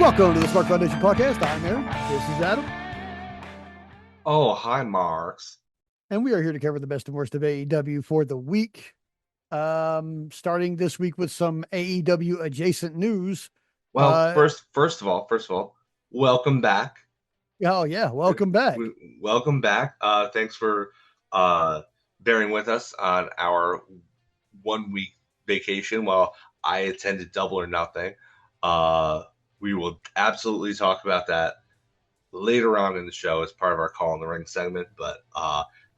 Welcome to the Smark Foundation podcast. I'm Aaron. This is Adam. Oh, hi, Marks. And we are here to cover the best and worst of AEW for the week. Starting this week with some AEW adjacent news. Well, first of all, welcome back. Oh yeah, welcome back. Welcome back. Thanks for bearing with us on our 1 week vacation while I attended Double or Nothing. We will absolutely talk about that later on in the show as part of our Call in the Ring segment, but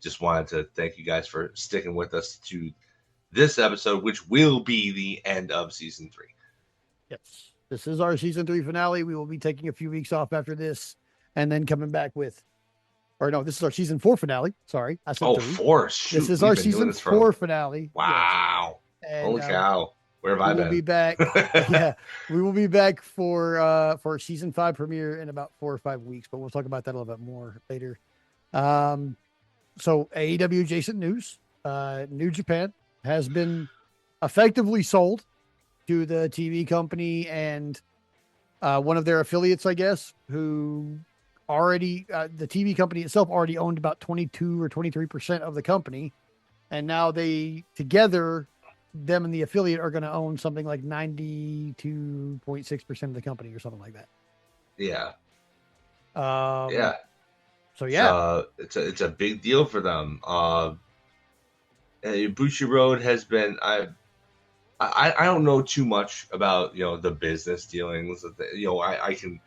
just wanted to thank you guys for sticking with us to this episode, which will be the end of season 3. Yes, this is our season 3 finale. We will be taking a few weeks off after this and then coming back with, or no, this is our season 4 finale. Sorry, I said 3. 4. Shoot, this is our season 4 finale. Wow. Yes. And, holy cow. Where have I been? We will be back. Yeah, we will be back for season 5 premiere in about 4 or 5 weeks, but we'll talk about that a little bit more later. So AEW adjacent news, New Japan has been effectively sold to the TV company and one of their affiliates, I guess, who already, the TV company itself already owned about 22 or 23% of the company. And now they together, them and the affiliate are going to own something like 92.6% of the company or something like that. Yeah. Yeah. So yeah, it's a big deal for them. Bushi Road has been. I don't know too much about the business dealings. I can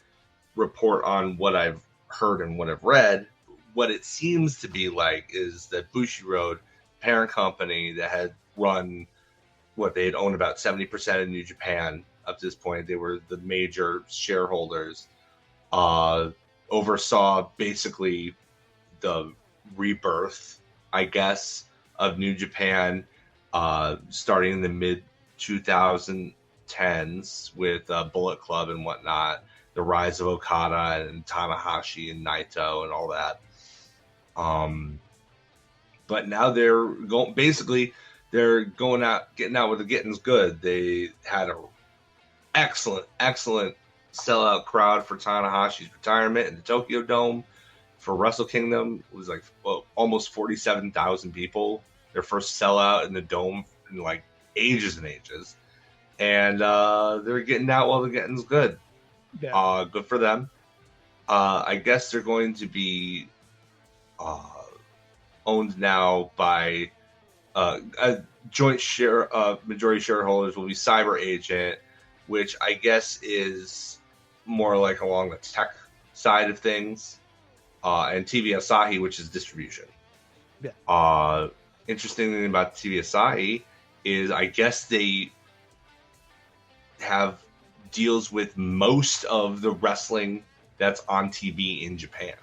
report on what I've heard and what I've read. What it seems to be like is that Bushi Road, parent company that had run what they had owned about 70% of New Japan up to this point. They were the major shareholders. Oversaw basically the rebirth, I guess, of New Japan, starting in the mid 2010s with Bullet Club and whatnot, the rise of Okada and Tanahashi and Naito and all that. But now they're going out, getting out with the getting's good. They had a excellent sellout crowd for Tanahashi's retirement in the Tokyo Dome. For Wrestle Kingdom, it was like almost 47,000 people. Their first sellout in the Dome in like ages and ages. And they're getting out while the getting's good. Yeah. Good for them. I guess they're going to be owned now by a joint share. Majority shareholders will be Cyber Agent, which I guess is more like along the tech side of things, and TV Asahi, which is distribution. Yeah. Interesting thing about TV Asahi is I guess they have deals with most of the wrestling that's on TV in Japan.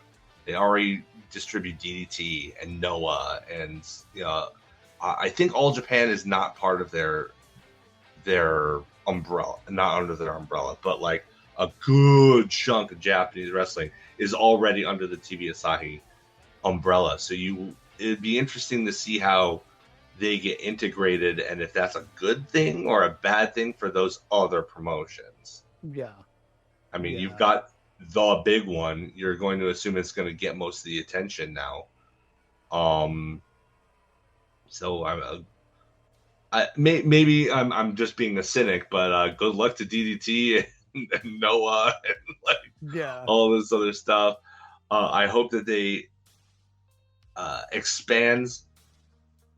They already distribute DDT and Noah, and I think All Japan is not part of their umbrella, not under their umbrella, but like a good chunk of Japanese wrestling is already under the TV Asahi umbrella. So it'd be interesting to see how they get integrated and if that's a good thing or a bad thing for those other promotions. Yeah. I mean, you've got the big one. You're going to assume it's going to get most of the attention now. So maybe I'm just being a cynic, but good luck to DDT and Noah and all this other stuff. I hope that they expands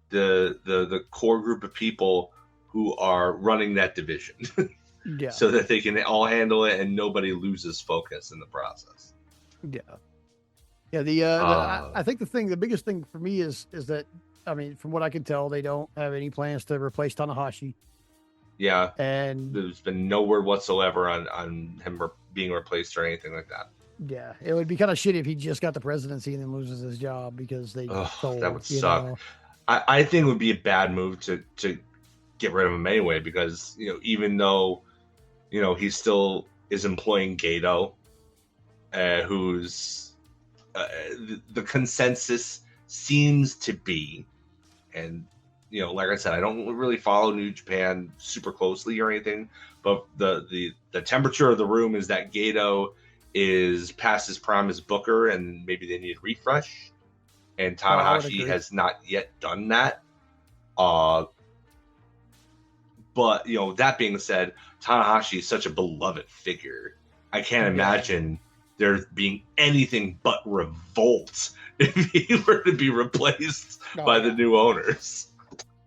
the core group of people who are running that division, so that they can all handle it and nobody loses focus in the process. I think the biggest thing for me is that, I mean, from what I can tell, they don't have any plans to replace Tanahashi. Yeah, and there's been no word whatsoever on him being replaced or anything like that. Yeah, it would be kind of shitty if he just got the presidency and then loses his job because they sold. That would suck. I think it would be a bad move to get rid of him anyway, because even though he still is employing Gato, who's the consensus seems to be, and like I said, I don't really follow New Japan super closely or anything, but the temperature of the room is that Gato is past his prime as Booker, and maybe they need a refresh. And Tanahashi has not yet done that. But that being said, Tanahashi is such a beloved figure. I can't imagine there being anything but revolt if he were to be replaced by the new owners.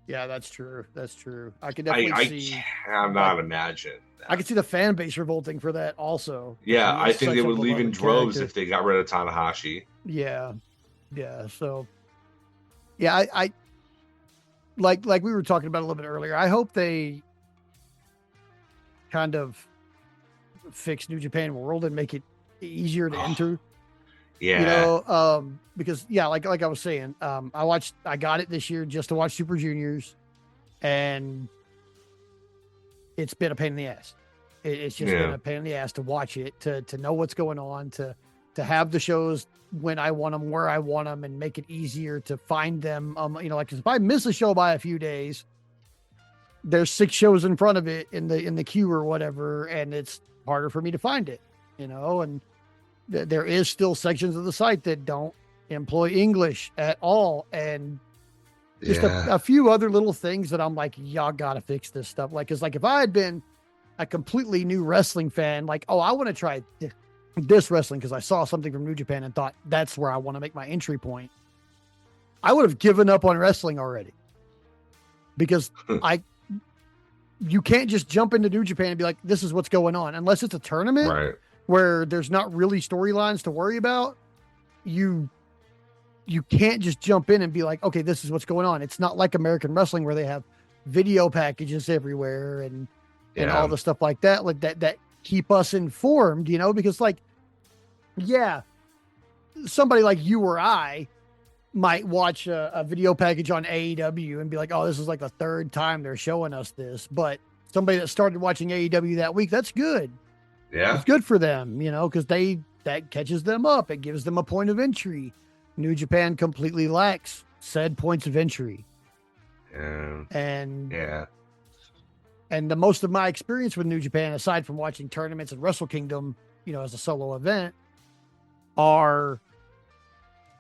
Yeah, that's true. That's true. I can definitely see. I cannot imagine that. I could see the fan base revolting for that also. Yeah, I think they would leave in droves if they got rid of Tanahashi. Yeah. Yeah. So, yeah, I like we were talking about a little bit earlier. I hope they kind of fix New Japan World and make it easier to enter. Yeah. Because like I was saying, I got it this year just to watch Super Juniors, and it's been a pain in the ass. It's just been a pain in the ass to watch it, to know what's going on, to have the shows when I want them, where I want them, and make it easier to find them. Like if I miss a show by a few days, there's 6 shows in front of it in the queue or whatever, and it's harder for me to find it, and there is still sections of the site that don't employ English at all. And just a few other little things that I'm like, y'all got to fix this stuff. Like, cause like if I had been a completely new wrestling fan, like, oh, I want to try this wrestling because I saw something from New Japan and thought that's where I want to make my entry point, I would have given up on wrestling already, because you can't just jump into New Japan and be like, this is what's going on, unless it's a tournament. Right. Where there's not really storylines to worry about. You can't just jump in and be like, okay, this is what's going on. It's not like American wrestling where they have video packages everywhere and all the stuff like that, that keep us informed, because somebody like you or I might watch a video package on AEW and be like, oh, this is like the 3rd time they're showing us this. But somebody that started watching AEW that week, that's good. Yeah. It's good for them, because that catches them up. It gives them a point of entry. New Japan completely lacks said points of entry. And the most of my experience with New Japan, aside from watching tournaments and Wrestle Kingdom, as a solo event, are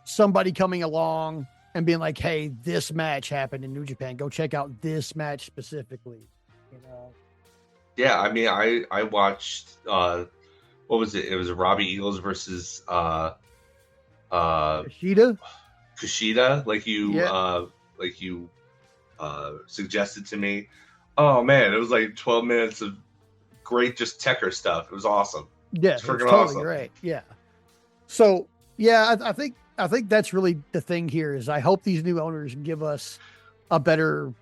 somebody coming along and being like, hey, this match happened in New Japan. Go check out this match specifically, Yeah, I mean, I watched, what was it? It was Robbie Eagles versus Kushida, like you suggested to me. Oh man, it was like 12 minutes of great just Tekker stuff. It was awesome. Yeah, it's totally awesome. Right. Yeah. So yeah, I think that's really the thing here is I hope these new owners give us a better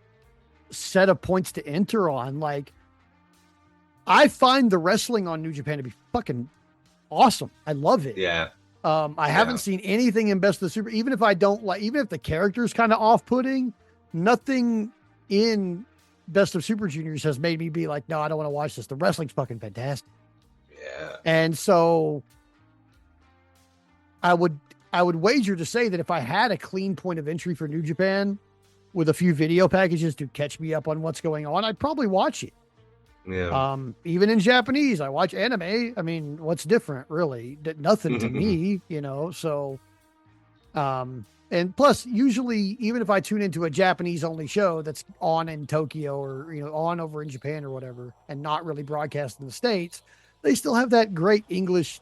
set of points to enter on. Like, I find the wrestling on New Japan to be fucking awesome. I love it. Yeah. I haven't seen anything in Best of the Super, even if the character's kind of off-putting, nothing in Best of Super Juniors has made me be like, no, I don't want to watch this. The wrestling's fucking fantastic. Yeah. And so I would wager to say that if I had a clean point of entry for New Japan with a few video packages to catch me up on what's going on, I'd probably watch it. Yeah. Even in Japanese, I watch anime. I mean, what's different, really? Nothing to me, So, and plus, usually, even if I tune into a Japanese only show that's on in Tokyo or on over in Japan or whatever, and not really broadcast in the States, they still have that great English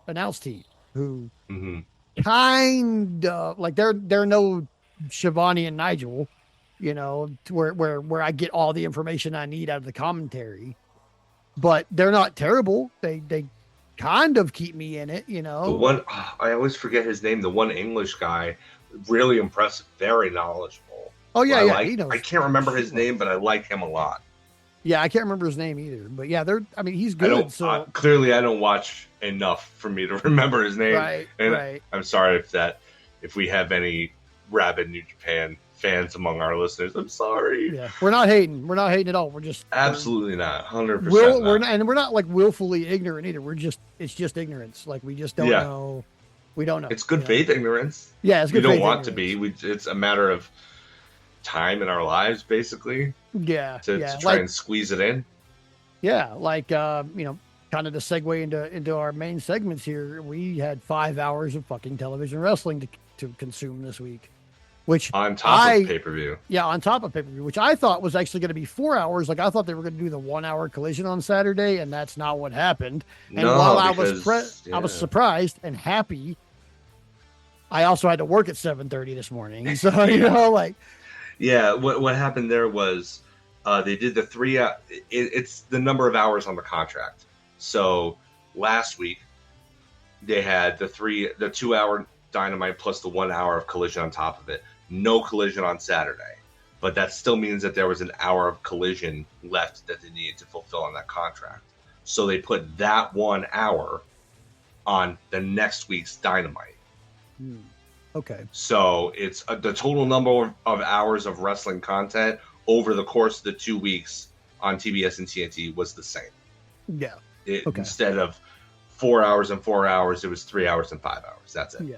announce team who kind of like they're no Shivani and Nigel. Where I get all the information I need out of the commentary, but they're not terrible. They kind of keep me in it, The one, I always forget his name. The one English guy, really impressive, very knowledgeable. Oh yeah, he knows. I can't remember his name, but I like him a lot. Yeah, I can't remember his name either, but yeah, he's good. Clearly I don't watch enough for me to remember his name. Right. I'm sorry if we have any rabid New Japan fans among our listeners. I'm sorry. Yeah, we're not hating. We're not hating at all. We're just absolutely not. 100%. We're not like willfully ignorant either. It's just ignorance. Like we just don't know. We don't know. It's good faith ignorance. Yeah, it's good. We don't want to be. It's a matter of time in our lives, basically, Yeah, to yeah, try like and squeeze it in. yeah, like kind of to segue into our main segments here. We had 5 hours of fucking television wrestling to consume this week, which On top of I pay-per-view. yeah on top of pay per view, which I thought was actually going to be 4 hours. Like I thought they were going to do the 1 hour collision on Saturday, and that's not what happened. And while No, because I was yeah. surprised and happy, I also had to work at 7:30 this morning. So Yeah. like Yeah, what happened there was they did the three. It's the number of hours on the contract. So last week they had the 2 hour Dynamite plus the 1 hour of collision on top of it. No collision on Saturday, but that still means that there was an hour of collision left that they needed to fulfill on that contract. So they put that 1 hour on the next week's Dynamite. okay. So it's the total number of hours of wrestling content over the course of the 2 weeks on TBS and TNT was the same. Yeah. Okay. Instead of 4 hours and 4 hours, it was 3 hours and 5 hours. That's it. Yeah.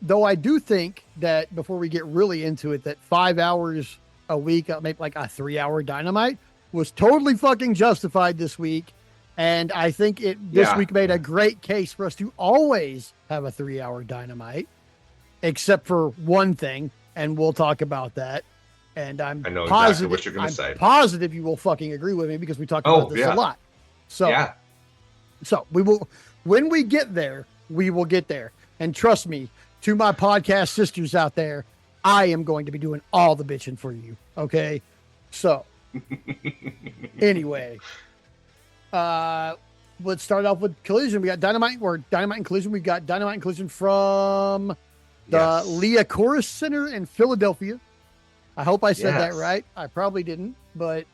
Though I do think that before we get really into it, that 5 hours a week, maybe like a 3 hour Dynamite, was totally fucking justified this week. And I think this week made a great case for us to always have a 3 hour Dynamite, except for one thing, and we'll talk about that. And I know exactly what you're going to say. Positive you will fucking agree with me because we talk about this a lot. So we will, when we get there, we will get there. And trust me, to my podcast sisters out there, I am going to be doing all the bitching for you. Okay. So anyway, let's start off with Collision. We got Dynamite and Collision. We got Dynamite and Collision from the Leah Chorus Center in Philadelphia. I hope I said that right. I probably didn't, but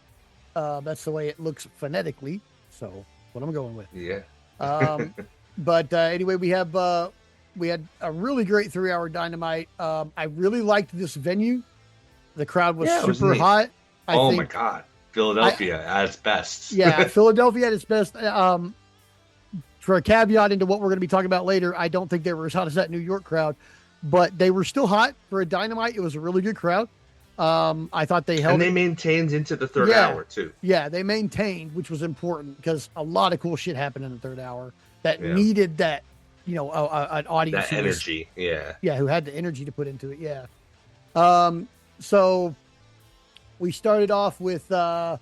that's the way it looks phonetically. So what I'm going with. Yeah. But anyway, we had a really great 3 hour Dynamite. I really liked this venue. The crowd was super hot. My God. Philadelphia at its best. Yeah, Philadelphia at its best. For a caveat into what we're going to be talking about later, I don't think they were as hot as that New York crowd, but they were still hot for a Dynamite. It was a really good crowd. I thought they held. And they maintained into the third hour too. Yeah, they maintained, which was important because a lot of cool shit happened in the third hour that needed that, an audience. That energy. Yeah, who had the energy to put into it. Yeah. So we started off with Will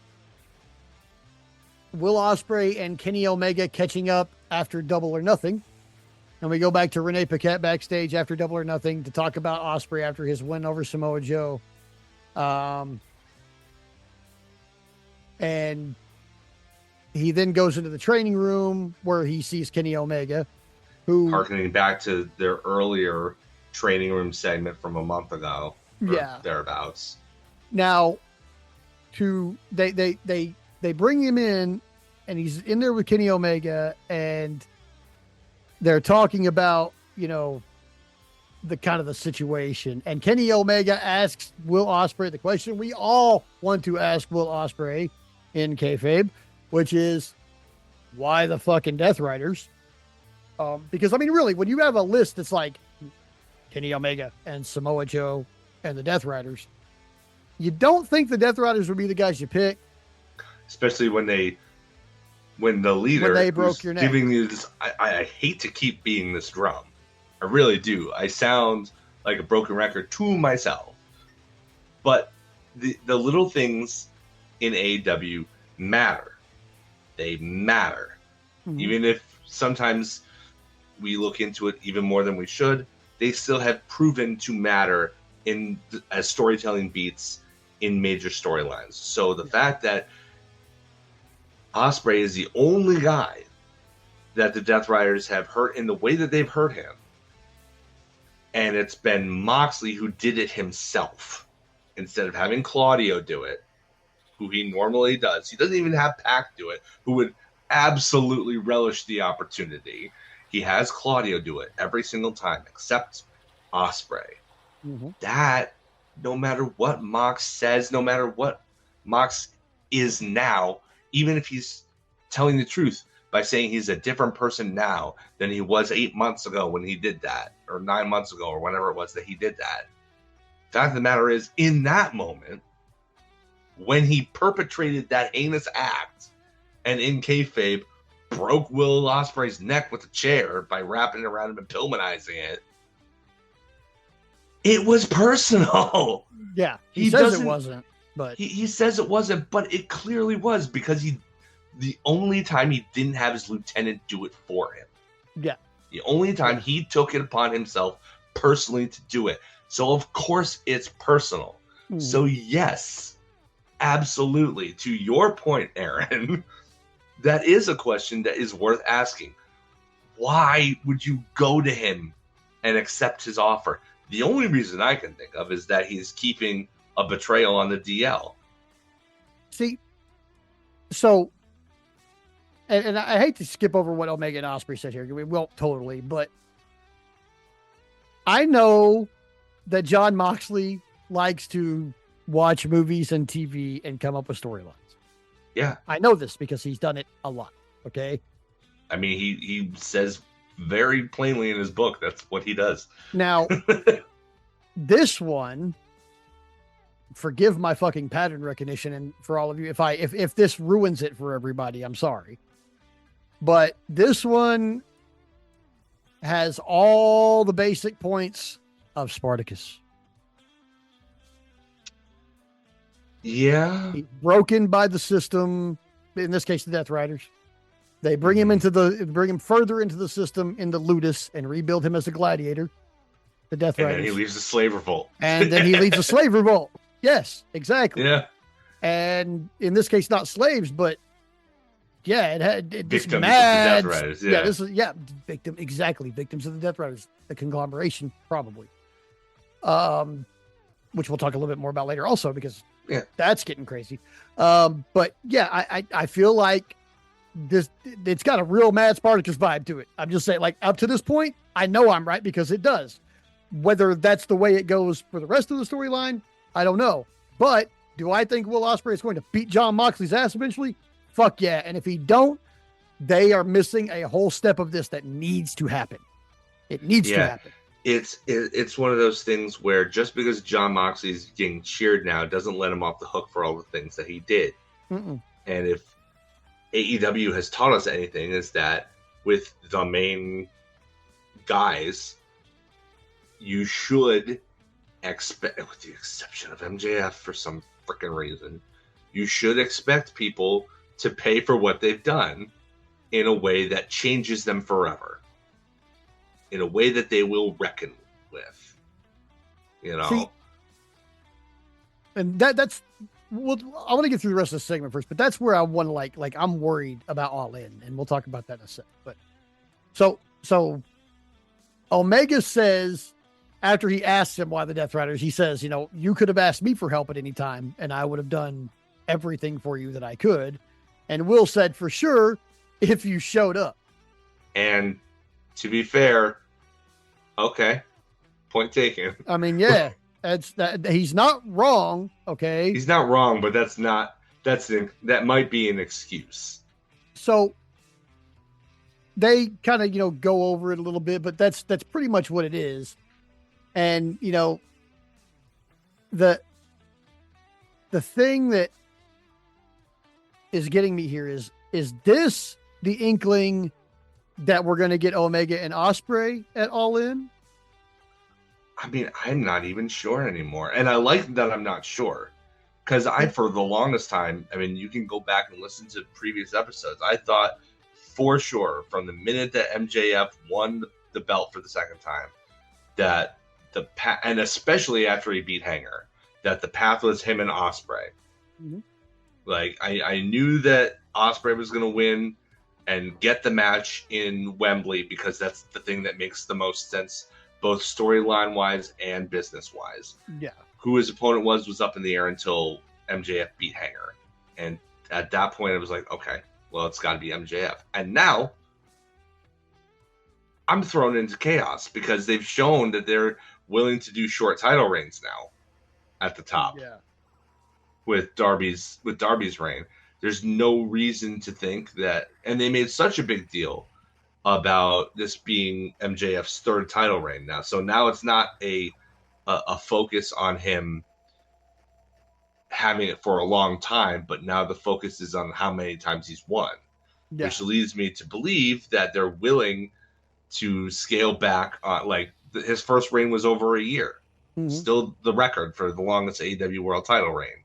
Ospreay and Kenny Omega catching up after Double or Nothing. And we go back to Renee Paquette backstage after Double or Nothing to talk about Ospreay after his win over Samoa Joe. And he then goes into the training room where he sees Kenny Omega, who, harkening back to their earlier training room segment from a month ago, thereabouts. Now, they bring him in, and he's in there with Kenny Omega, and they're talking about the kind of the situation. And Kenny Omega asks Will Ospreay the question we all want to ask Will Ospreay in kayfabe, which is, why the fucking Death Riders? Because really, when you have a list that's like Kenny Omega and Samoa Joe and the Death Riders, you don't think the Death Riders would be the guys you pick, especially when the leader they broke your neck. Giving you this. I hate to keep being this drum. I really do. I sound like a broken record to myself. But the little things in AEW matter. They matter. Mm-hmm. Even if sometimes we look into it even more than we should, they still have proven to matter as storytelling beats in major storylines. So the fact that Ospreay is the only guy that the Death Riders have hurt in the way that they've hurt him, and it's been Moxley who did it himself instead of having Claudio do it, who he normally does. He doesn't even have Pac do it, who would absolutely relish the opportunity. He has Claudio do it every single time, except Ospreay. Mm-hmm. That, no matter what Mox says, no matter what Mox is now, even if he's telling the truth by saying he's a different person now than he was 8 months ago when he did that, or 9 months ago, or whenever it was that he did that, Fact of the matter is, in that moment, when he perpetrated that heinous act and in kayfabe broke Will Ospreay's neck with a chair by wrapping it around him and Pillmanizing it, it was personal. Yeah, he says it wasn't, but he says it wasn't, but it clearly was, because the only time he didn't have his lieutenant do it for him. Yeah. The only time he took it upon himself personally to do it. So of course it's personal. So yes, absolutely. To your point, Aaron, that is a question that is worth asking. Why would you go to him and accept his offer? The only reason I can think of is that he's keeping a betrayal on the DL. See, so, and I hate to skip over what Omega and Ospreay said here. We won't totally, but I know that Jon Moxley likes to watch movies and TV and come up with storylines. Yeah. I know this because he's done it a lot. Okay. I mean, he says very plainly in his book that's what he does. Now, this one, forgive my fucking pattern recognition, and for all of you, if this ruins it for everybody, I'm sorry. But this one has all the basic points of Spartacus. Yeah. He's broken by the system, in this case, the Death Riders. They bring him further into the system in the Ludus and rebuild him as a gladiator. The Death Riders. And then he leaves the slave revolt. And then he leaves the slave revolt. Yes, exactly. Yeah. And in this case, not slaves, but yeah, it victims of the Death Riders. Yeah. Victims of the Death Riders, the conglomeration, probably. Which we'll talk a little bit more about later, also, because that's getting crazy. But yeah, I feel like it's got a real Mad Spartacus vibe to it. I'm just saying, like, up to this point, I know I'm right because it does. Whether that's the way it goes for the rest of the storyline, I don't know. But do I think Will Ospreay is going to beat Jon Moxley's ass eventually? Fuck yeah. And if he don't, they are missing a whole step of this that needs to happen. It needs to happen. It's one of those things where just because Jon Moxley's getting cheered now doesn't let him off the hook for all the things that he did. Mm-mm. And if AEW has taught us anything, is that with the main guys, you should expect, with the exception of MJF for some freaking reason, you should expect people to pay for what they've done in a way that changes them forever, in a way that they will reckon with, you know. See, and that's, well, I want to get through the rest of the segment first, but that's where I want to like I'm worried about All In, and we'll talk about that in a second. But so Omega says, after he asks him why the Death Riders, he says, you know, you could have asked me for help at any time, and I would have done everything for you that I could. And Will said, for sure, if you showed up. And to be fair, okay, point taken. I mean, yeah, he's not wrong. Okay, he's not wrong, but that might be an excuse. So they kind of, you know, go over it a little bit, but that's pretty much what it is. And, you know, the thing that is getting me here is this the inkling that we're going to get Omega and Ospreay at All In? I mean, I'm not even sure anymore. And I like that I'm not sure. Because for the longest time, I mean, you can go back and listen to previous episodes. I thought for sure from the minute that MJF won the belt for the second time, that and especially after he beat Hanger, that the path was him and Ospreay. Mm-hmm. Like, I knew that Ospreay was going to win and get the match in Wembley because that's the thing that makes the most sense, both storyline wise and business wise. Yeah. Who his opponent was up in the air until MJF beat Hanger. And at that point, it was like, okay, well, it's got to be MJF. And now I'm thrown into chaos because they've shown that they're willing to do short title reigns now at the top. Yeah. With Darby's reign. There's no reason to think that, and they made such a big deal about this being MJF's third title reign now. So now it's not a a focus on him having it for a long time, but now the focus is on how many times he's won, which leads me to believe that they're willing to scale back on, like, his first reign was over a year. Mm-hmm. Still the record for the longest AEW world title reign.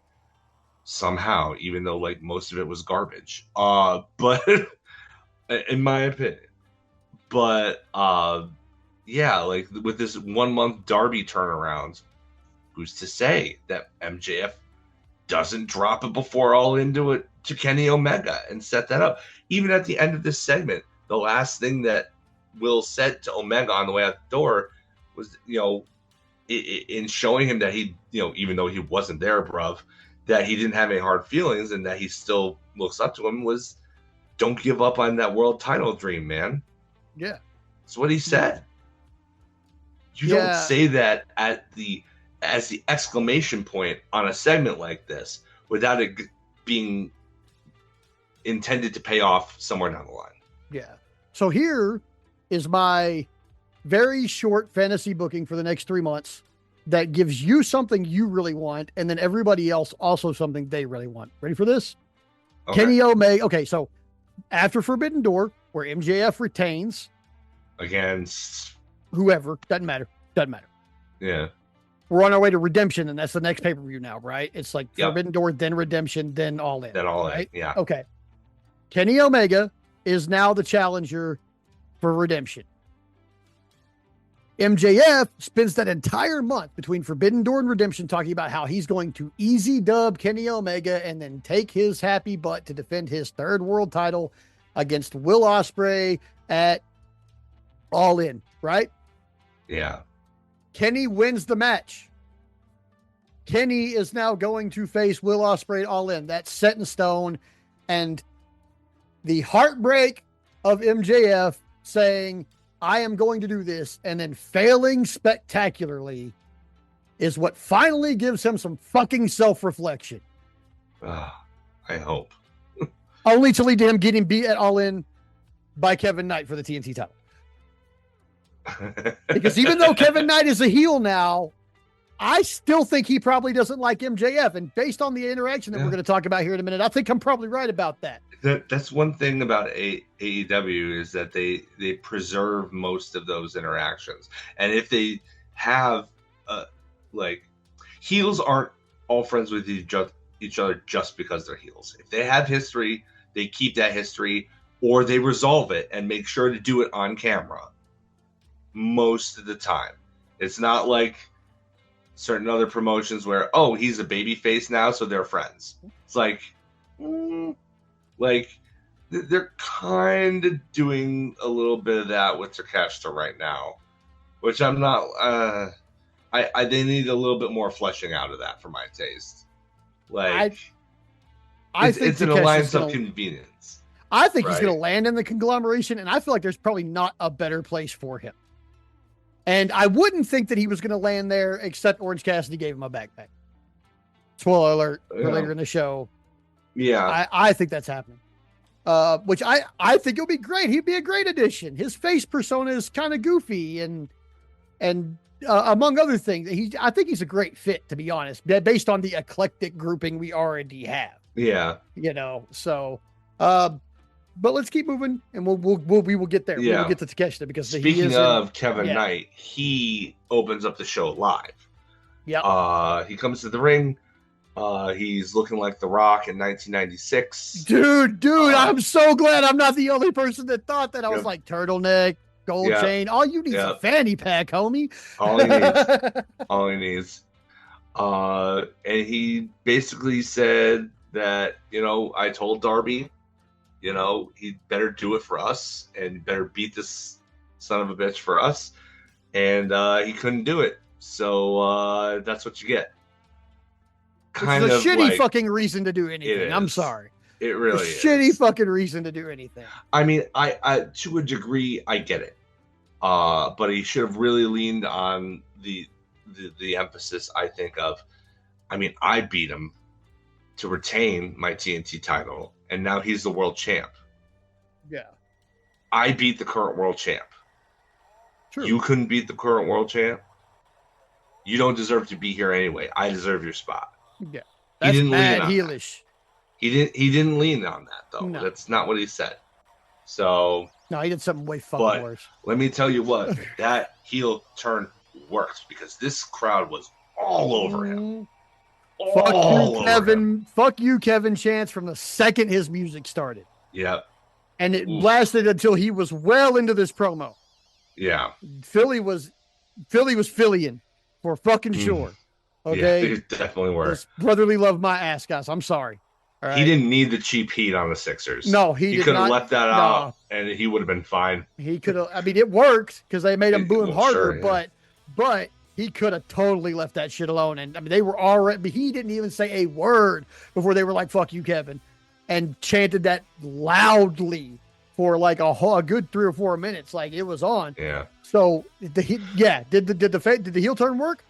Somehow, even though like most of it was garbage. But in my opinion. But yeah, like with this 1 month Darby turnaround, who's to say that MJF doesn't drop it before All into it to Kenny Omega and set that up? Even at the end of this segment, the last thing that Will said to Omega on the way out the door was, you know, in showing him that he, you know, even though he wasn't there, bruv, that he didn't have any hard feelings and that he still looks up to him, was, don't give up on that world title dream, man. Yeah. That's what he said. You don't say that as the exclamation point on a segment like this without it being intended to pay off somewhere down the line. Yeah. So here is my very short fantasy booking for the next 3 months that gives you something you really want, and then everybody else also something they really want. Ready for this? Okay. Kenny Omega. Okay, so after Forbidden Door, where MJF retains against whoever, doesn't matter. Yeah. We're on our way to Redemption, and that's the next pay-per-view now, right? It's like Forbidden Door, then Redemption, then All In. Then All right? In, yeah. Okay. Kenny Omega is now the challenger for Redemption. MJF spends that entire month between Forbidden Door and Redemption talking about how he's going to easy dub Kenny Omega and then take his happy butt to defend his third world title against Will Ospreay at All In, right? Yeah. Kenny wins the match. Kenny is now going to face Will Ospreay All In. That's set in stone. And the heartbreak of MJF saying, I am going to do this, and then failing spectacularly is what finally gives him some fucking self-reflection. I hope. Only to lead to him getting beat at All In by Kevin Knight for the TNT title. Because even though Kevin Knight is a heel now, I still think he probably doesn't like MJF. And based on the interaction that we're going to talk about here in a minute, I think I'm probably right about that. That's one thing about AEW is that they preserve most of those interactions. And if they have, like, heels aren't all friends with each other just because they're heels. If they have history, they keep that history, or they resolve it and make sure to do it on camera most of the time. It's not like certain other promotions where, oh, he's a babyface now, so they're friends. It's like, like they're kind of doing a little bit of that with Takeshita right now, which I'm not. They need a little bit more fleshing out of that for my taste. Like, I think it's an alliance of convenience. I think he's going to land in the conglomeration, and I feel like there's probably not a better place for him. And I wouldn't think that he was going to land there, except Orange Cassidy gave him a backpack. Spoiler alert for later in the show. Yeah. I think that's happening. Which I think it'll be great. He'd be a great addition. His face persona is kind of goofy and among other things, I think he's a great fit, to be honest, based on the eclectic grouping we already have. Yeah. You know, so, but let's keep moving, and we will get there. Yeah. We'll get to Takeshita because speaking of Kevin Knight, he opens up the show live. Yeah. He comes to the ring. He's looking like The Rock in 1996. Dude, I'm so glad I'm not the only person that thought that. I was like, turtleneck, gold chain. All you need is a fanny pack, homie. All he needs. And he basically said that, you know, I told Darby, you know, he better do it for us and better beat this son of a bitch for us. And he couldn't do it. So that's what you get. Kind of a shitty fucking reason to do anything. I'm sorry. It really is. Shitty fucking reason to do anything. I mean, I to a degree, I get it. But he should have really leaned on the emphasis, I think, of, I mean, I beat him to retain my TNT title, and now he's the world champ. Yeah. I beat the current world champ. True. You couldn't beat the current world champ? you don't deserve to be here anyway. I deserve your spot. Yeah, He that's didn't lean mad on heelish. that. He didn't lean on that though. No. That's not what he said. So, No, he did something way fucking but worse. let me tell you what, that heel turn worked because this crowd was all over him. Fuck All you, over Kevin. him. Fuck you, Kevin Chance, from the second his music started. Yep. And it Oof. lasted until he was well into this promo. Yeah. Philly was Phillying for fucking sure. Okay. Yeah, they definitely were. This brotherly love my ass, guys. I'm sorry. All right? He didn't need the cheap heat on the Sixers. No, he could have not. left that out and he would have been fine. He could have. I mean, it worked because they made him boo him harder, sure, yeah. but he could have totally left that shit alone. And I mean, they were already. But he didn't even say a word before they were like, "Fuck you, Kevin," and chanted that loudly for like a good 3 or 4 minutes. Like it was on. Yeah. So did the heel turn work?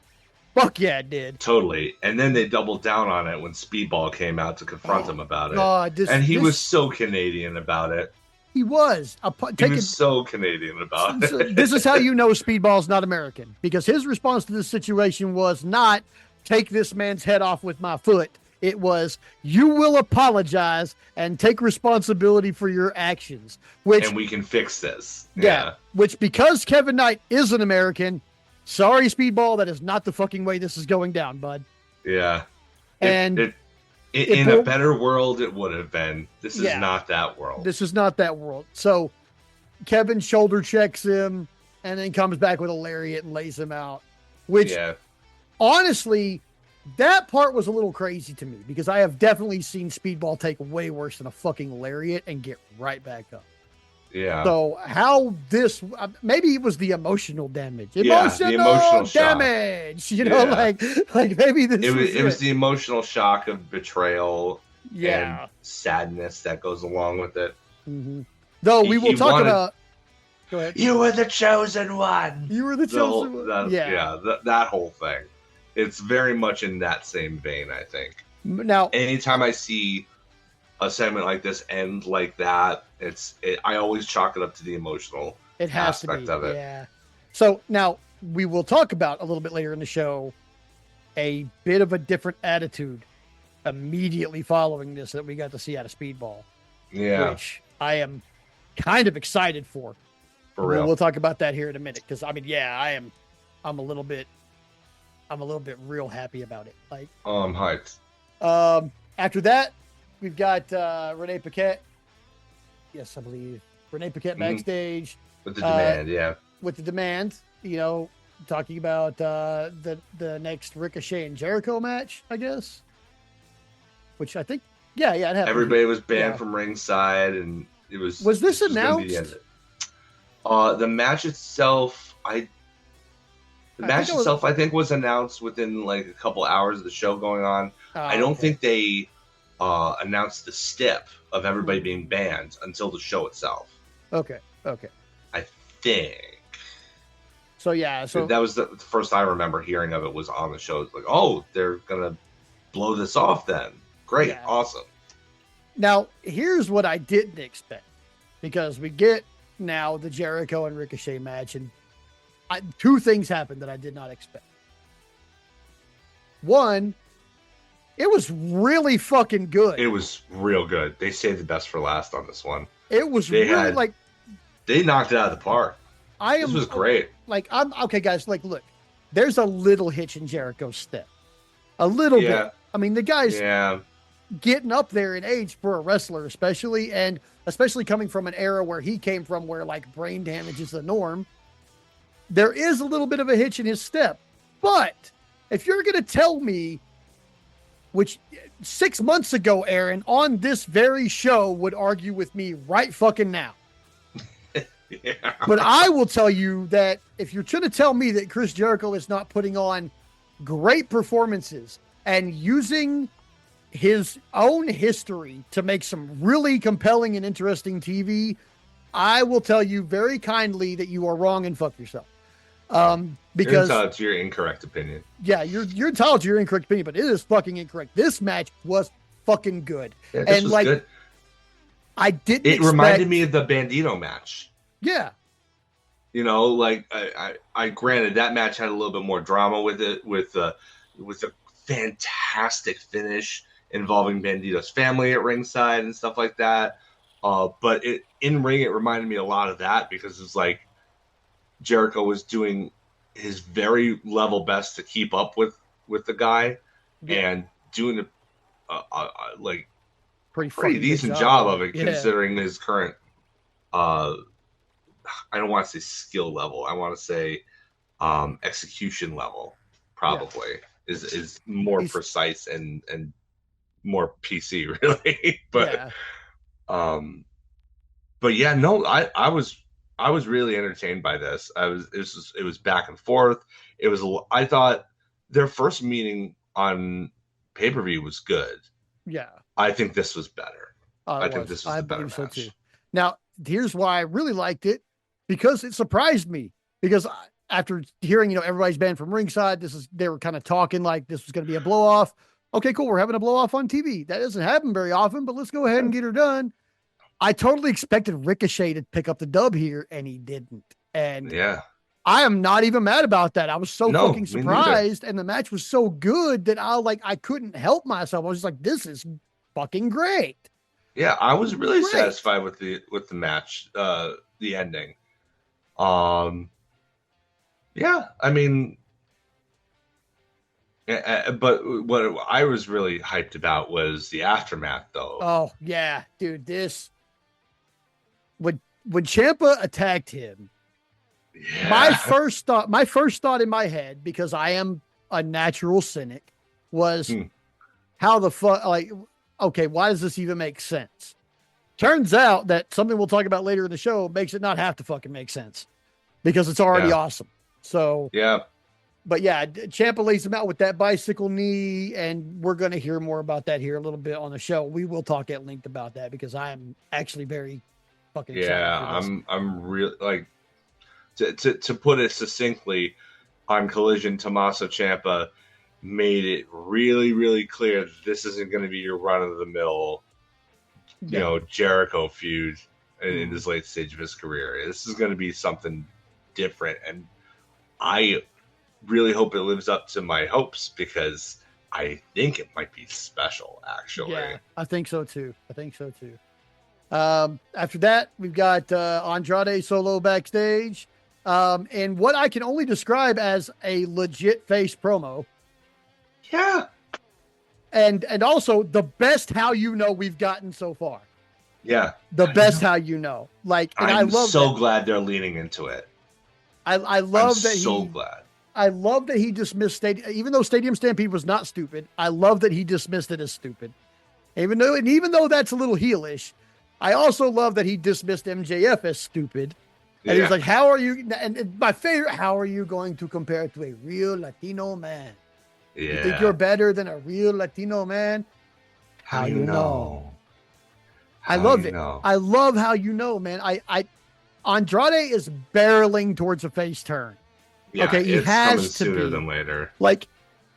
Fuck yeah, it did. Totally. And then they doubled down on it when Speedball came out to confront him about it. And he was so Canadian about it. He was. He was so Canadian about it. This is how you know Speedball's not American. Because his response to this situation was not, take this man's head off with my foot. It was, you will apologize and take responsibility for your actions. And we can fix this. Yeah. Which, because Kevin Knight is an American, sorry, Speedball, that is not the fucking way this is going down, bud. Yeah. And in a better world, it would have been. This is not that world. This is not that world. So Kevin shoulder checks him and then comes back with a lariat and lays him out. Which, honestly, that part was a little crazy to me because I have definitely seen Speedball take way worse than a fucking lariat and get right back up. Yeah. So how this, maybe it was the emotional damage. The emotional damage. Shock. You know, like maybe this it was the emotional shock of betrayal and sadness that goes along with it. Mm-hmm. Though we will talk about. Go ahead. You were the chosen one. You were the chosen one. That whole thing. It's very much in that same vein, I think. Now, anytime I see a segment like this end like that, I always chalk it up to the emotional aspect of it. Yeah. So now we will talk about a little bit later in the show a bit of a different attitude immediately following this that we got to see out of Speedball. Yeah. Which I am kind of excited for. For real. We'll talk about that here in a minute because I'm a little bit real happy about it. Like I'm hyped. After that, we've got Renee Paquette. Yes, I believe Renee Paquette backstage with the demand. With the demand, talking about the next Ricochet and Jericho match, I guess. Which I think, it happened. Everybody was banned from ringside, and it was. Was this announced? The match itself, I think was announced within like a couple hours of the show going on. I don't think they announced the step of everybody being banned until the show itself. Okay. I think. So that was the first I remember hearing of it was on the show. It's like, oh, they're gonna blow this off then. Great, awesome. Now, here's what I didn't expect, because we get now the Jericho and Ricochet match, and two things happened that I did not expect. One, it was really fucking good. It was real good. They saved the best for last on this one. It was they knocked it out of the park. This was great. I'm okay, guys. Like, look, there's a little hitch in Jericho's step, a little bit. I mean, the guy's getting up there in age for a wrestler, especially coming from an era where he came from, where like brain damage is the norm. There is a little bit of a hitch in his step, but if you're going to tell me, which 6 months ago, Aaron, on this very show would argue with me right fucking now. But I will tell you that if you're trying to tell me that Chris Jericho is not putting on great performances and using his own history to make some really compelling and interesting TV, I will tell you very kindly that you are wrong and fuck yourself. Because you're entitled to your incorrect opinion. Yeah, you're entitled to your incorrect opinion, but it is fucking incorrect. This match was fucking good. Yeah, this was good. I didn't. It reminded me of the Bandito match. Yeah. You know, like I granted that match had a little bit more drama with it, with a fantastic finish involving Bandito's family at ringside and stuff like that. But in ring, it reminded me a lot of that because it's like Jericho was doing his very level best to keep up with the guy and doing like pretty decent job of it considering his current I don't want to say skill level. I want to say execution level probably is more precise and more PC really. But yeah, no, I was really entertained by this. It was back and forth. I thought their first meeting on pay-per-view was good. Yeah. I think this was better. I think this was the better match. So too. Now, here's why I really liked it, because it surprised me. Because after hearing, everybody's banned from ringside, they were kind of talking like this was going to be a blow off. Okay, cool. We're having a blow off on TV. That doesn't happen very often, but let's go ahead and get her done. I totally expected Ricochet to pick up the dub here, and he didn't. And yeah, I am not even mad about that. I was so fucking surprised, and the match was so good that I couldn't help myself. I was just like, this is fucking great. Yeah, I was really satisfied with the match, the ending. Yeah, I mean, but what I was really hyped about was the aftermath, though. Oh yeah, dude, when Ciampa attacked him, my first thought in my head, because I am a natural cynic, was how the fuck, like, okay, why does this even make sense? Turns out that something we'll talk about later in the show makes it not have to fucking make sense, because it's already awesome. So but yeah, Ciampa lays him out with that bicycle knee, and we're going to hear more about that here a little bit on the show. We will talk at length about that because I'm actually very fucking excited. I'm really like to put it succinctly, on Collision, Tommaso Ciampa made it really, really clear that this isn't going to be your run of the mill, Jericho feud in this late stage of his career. This is going to be something different, and I really hope it lives up to my hopes, because I think it might be special, actually. Yeah, I think so too. After that, we've got Andrade solo backstage, and what I can only describe as a legit face promo. Yeah. And also the best how we've gotten so far. Yeah. The best how Like, and I'm so glad they're leaning into it. I love that. So glad. I love that he dismissed even though Stadium Stampede was not stupid. I love that he dismissed it as stupid. Even though that's a little heelish, I also love that he dismissed MJF as stupid. And he was like, how are you? And my favorite, how are you going to compare it to a real Latino man? Yeah. You think you're better than a real Latino man? How you know? I love it. I love how man. Andrade is barreling towards a face turn. Yeah, okay, he has to sooner be than later. Like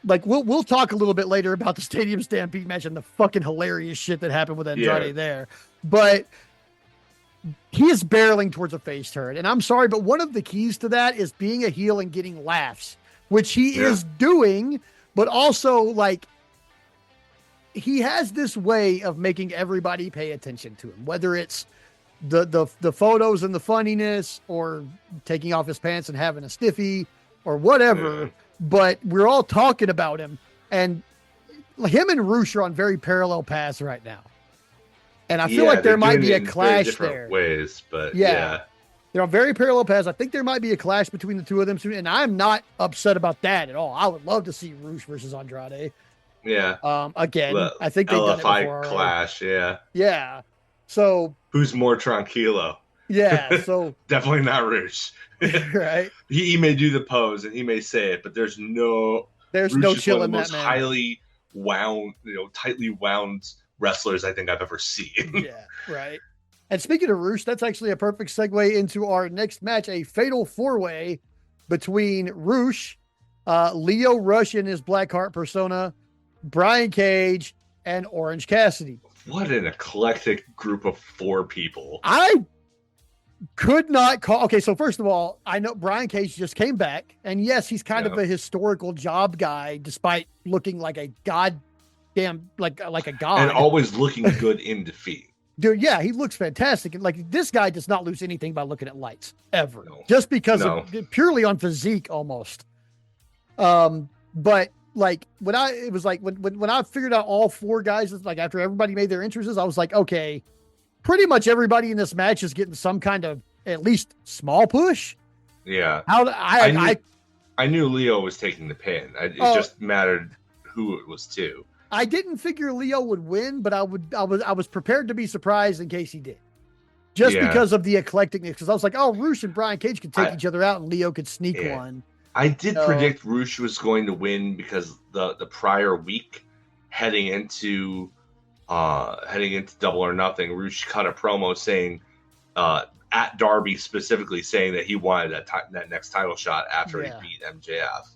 we'll talk a little bit later about the Stadium Stampede match and the fucking hilarious shit that happened with Andrade there. But he is barreling towards a face turn. And I'm sorry, but one of the keys to that is being a heel and getting laughs, which he is doing, but also like he has this way of making everybody pay attention to him, whether it's the photos and the funniness, or taking off his pants and having a stiffy, or whatever. But we're all talking about him, and him and Roosh are on very parallel paths right now. And I feel like there might be a clash there. Ways, but they're on very parallel paths. I think there might be a clash between the two of them soon, and I'm not upset about that at all. I would love to see Roosh versus Andrade. Yeah. Again, I think they've done it before. Clash. Yeah. Yeah. So who's more tranquilo? Yeah. So definitely not Roosh. Right. He may do the pose and he may say it, but there's no chill in that man. Highly wound, tightly wound wrestlers I think I've ever seen. Yeah. Right. And speaking of Roosh, that's actually a perfect segue into our next match, a fatal 4-way between Roosh, Leo Rush in his Blackheart persona, Brian Cage, and Orange Cassidy. What an eclectic group of 4 people. Could not call. Okay, so first of all, I know Brian Cage just came back, and yes, he's kind of Yeah. a historical job guy, despite looking like a goddamn like a And god. always looking good in defeat. Dude, yeah, he looks fantastic. And like this guy does not lose anything by looking at lights ever, No. just because No. of purely on physique almost. But like when I figured out all four guys, like after everybody made their entrances, I was like, okay, pretty much everybody in this match is getting some kind of at least small push. Yeah. I knew Leo was taking the pin. It just mattered who it was to. I didn't figure Leo would win, but I was prepared to be surprised in case he did. Just because of the eclecticness. Because I was like, oh, Roosh and Brian Cage could take each other out and Leo could sneak one. I did predict Roosh was going to win because the prior week heading into Double or Nothing, Roosh cut a promo saying at Darby specifically saying that he wanted that next title shot after he beat MJF.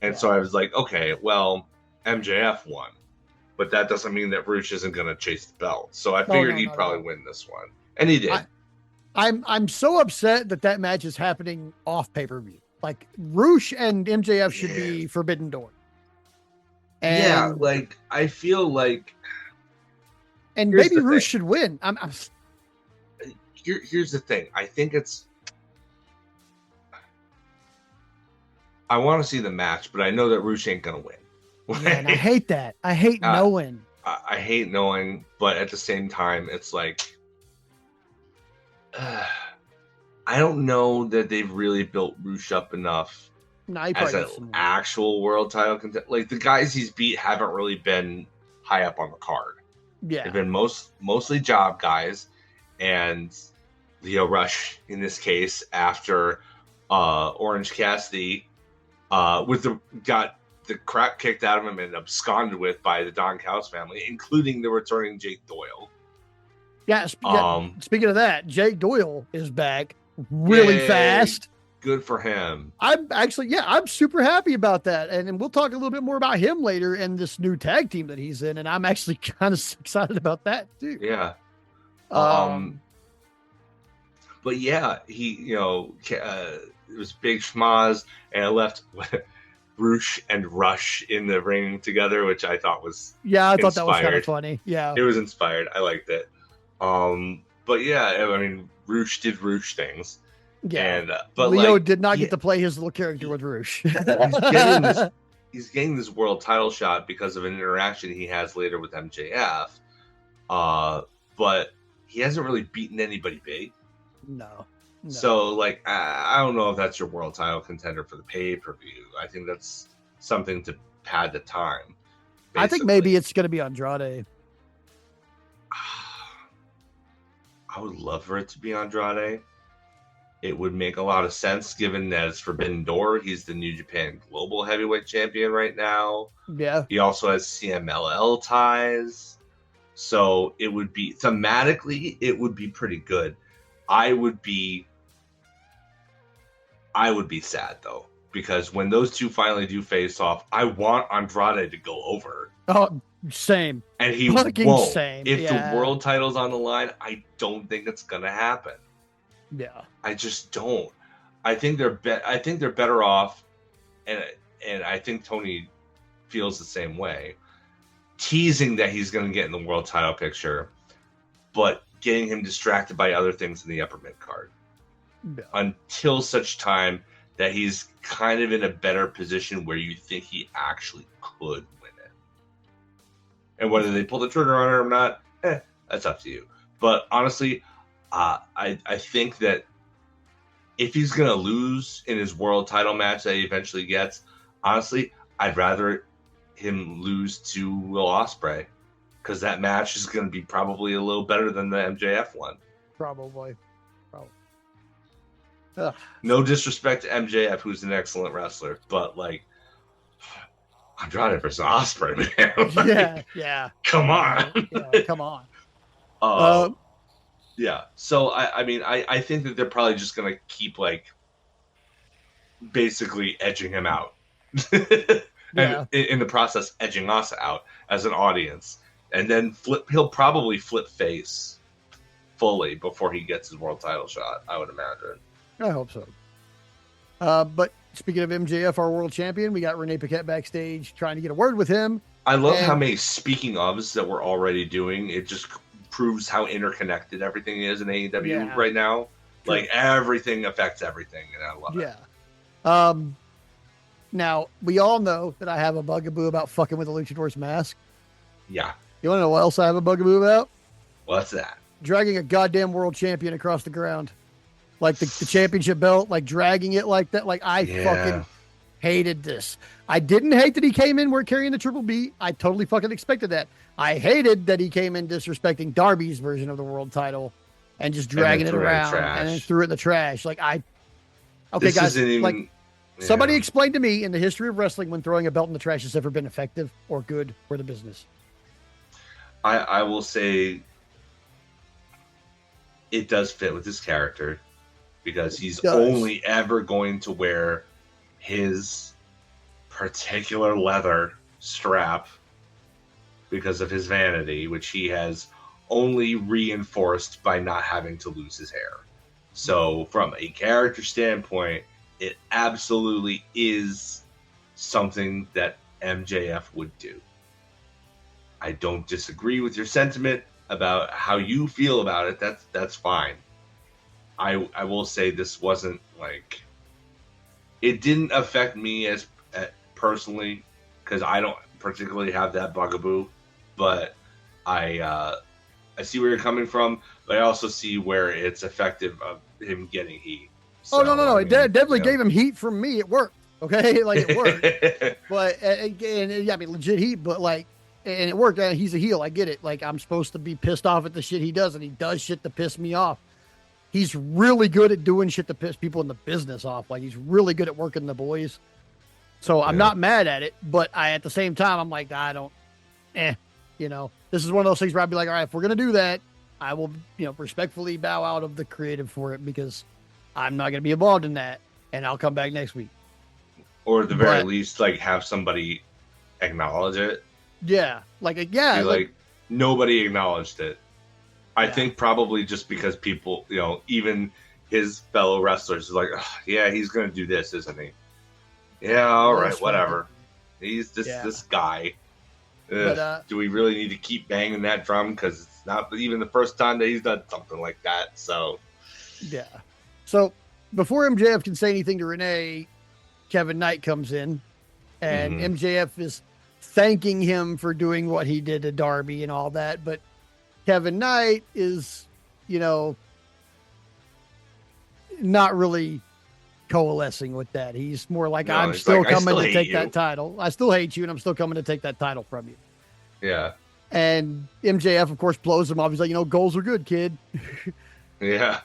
And so I was like, okay, well, MJF won, but that doesn't mean that Roosh isn't going to chase the belt. So I figured he'd probably win this one, and he did. I'm so upset that match is happening off pay-per-view. Like Roosh and MJF should be Forbidden Door. And like I feel like, and maybe Roosh should win. Here's the thing. I think I want to see the match, but I know that Roosh ain't gonna win. Yeah, and I hate that. I hate knowing. I hate knowing, but at the same time, it's like I don't know that they've really built Roosh up enough as an actual world title contender. Like the guys he's beat haven't really been high up on the card. Yeah, they've been mostly job guys, and Leo Rush in this case after Orange Cassidy got the crap kicked out of him and absconded with by the Don Callis family, including the returning Jake Doyle. Yeah, speaking of that, Jake Doyle is back really fast. Good for him. I'm super happy about that. And we'll talk a little bit more about him later in this new tag team that he's in. And I'm actually kind of excited about that too. Yeah. But yeah, he, it was big schmaz, and I left Roosh and Rush in the ring together, which I thought was I thought that was kind of funny. Yeah, it was inspired. I liked it. But yeah, I mean, Roosh did Roosh things. Yeah, and but Leo did not get to play his little character with Roosh. He's getting this world title shot because of an interaction he has later with MJF. But he hasn't really beaten anybody big. No. So, like, I don't know if that's your world title contender for the pay-per-view. I think that's something to pad the time. Basically. I think maybe it's going to be Andrade. I would love for it to be Andrade. It would make a lot of sense given that it's Forbidden Door. He's the New Japan Global Heavyweight Champion right now. Yeah. He also has CMLL ties. So it would be, thematically, it would be pretty good. I would be sad though, because when those two finally do face off, I want Andrade to go over. Oh, same. And he won't. Same. If the world title's on the line, I don't think it's gonna happen. Yeah, I just don't. I think they're better off, and I think Tony feels the same way. Teasing that he's gonna get in the world title picture, but getting him distracted by other things in the upper mid card until such time that he's kind of in a better position where you think he actually could win it. And whether they pull the trigger on it or not, that's up to you. But honestly, I think that if he's going to lose in his world title match that he eventually gets, honestly, I'd rather him lose to Will Ospreay. Because that match is going to be probably a little better than the MJF one. Probably. No disrespect to MJF, who's an excellent wrestler, but like, Andrade versus Ospreay, man. Like, yeah. Come on. Come on. Yeah. So I think that they're probably just going to keep like basically edging him out, and in the process edging us out as an audience. And then he'll probably flip face fully before he gets his world title shot, I would imagine. I hope so. But speaking of MJF, our world champion, we got Renee Paquette backstage trying to get a word with him. I love how many speaking ofs that we're already doing. It just proves how interconnected everything is in AEW right now. True. Like, everything affects everything, and I love it. Now, we all know that I have a bugaboo about fucking with the Luchador's mask. Yeah. You want to know what else I have a bugaboo about? What's that? Dragging a goddamn world champion across the ground. Like the championship belt, like dragging it like that. Like, I fucking hated this. I didn't hate that he came in carrying the Triple B. I totally fucking expected that. I hated that he came in disrespecting Darby's version of the world title and just dragging it around and then threw it in the trash. Like, okay, this guys, like, somebody explain to me in the history of wrestling when throwing a belt in the trash has ever been effective or good for the business. I will say it does fit with his character because he's only ever going to wear his particular leather strap because of his vanity, which he has only reinforced by not having to lose his hair. So from a character standpoint, it absolutely is something that MJF would do. I don't disagree with your sentiment about how you feel about it. That's fine. I will say this wasn't like, it didn't affect me as personally because I don't particularly have that bugaboo, but I see where you're coming from, but I also see where it's effective of him getting heat. So, no. It definitely gave him heat from me. It worked. Okay. Like, it worked. But, and I mean, legit heat, but like, and it worked. He's a heel. I get it. Like, I'm supposed to be pissed off at the shit he does, and he does shit to piss me off. He's really good at doing shit to piss people in the business off. Like, he's really good at working the boys. So I'm not mad at it, but at the same time, I'm like, this is one of those things where I'd be like, all right, if we're going to do that, I will, respectfully bow out of the creative for it because I'm not going to be involved in that, and I'll come back next week. Or at the very least, like, have somebody acknowledge it. Yeah. Like, nobody acknowledged it. I think probably just because people, even his fellow wrestlers is like, he's going to do this, isn't he? Yeah, all right, whatever. He's this guy. But, do we really need to keep banging that drum? Because it's not even the first time that he's done something like that. So, yeah. So before MJF can say anything to Renee, Kevin Knight comes in, and MJF is thanking him for doing what he did to Darby and all that. But Kevin Knight is, not really coalescing with that. He's more like, I'm still coming to take that title. I still hate you, and I'm still coming to take that title from you. Yeah. And MJF, of course, blows him off. He's like, goals are good, kid. Yeah.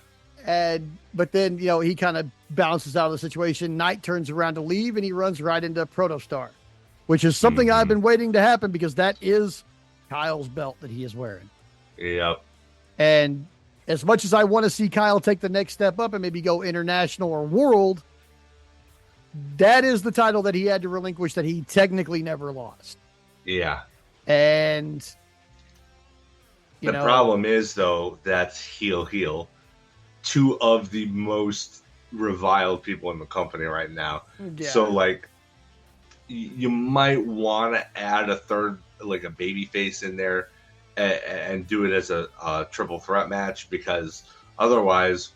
But then, he kind of bounces out of the situation. Knight turns around to leave, and he runs right into Protostar, which is something I've been waiting to happen because that is Kyle's belt that he is wearing. Yep. And as much as I want to see Kyle take the next step up and maybe go international or world, that is the title that he had to relinquish that he technically never lost. Yeah. And the problem is, though, that's heel. Two of the most reviled people in the company right now. Yeah. So, like, you might want to add a third, like a baby face in there and do it as a triple threat match because otherwise,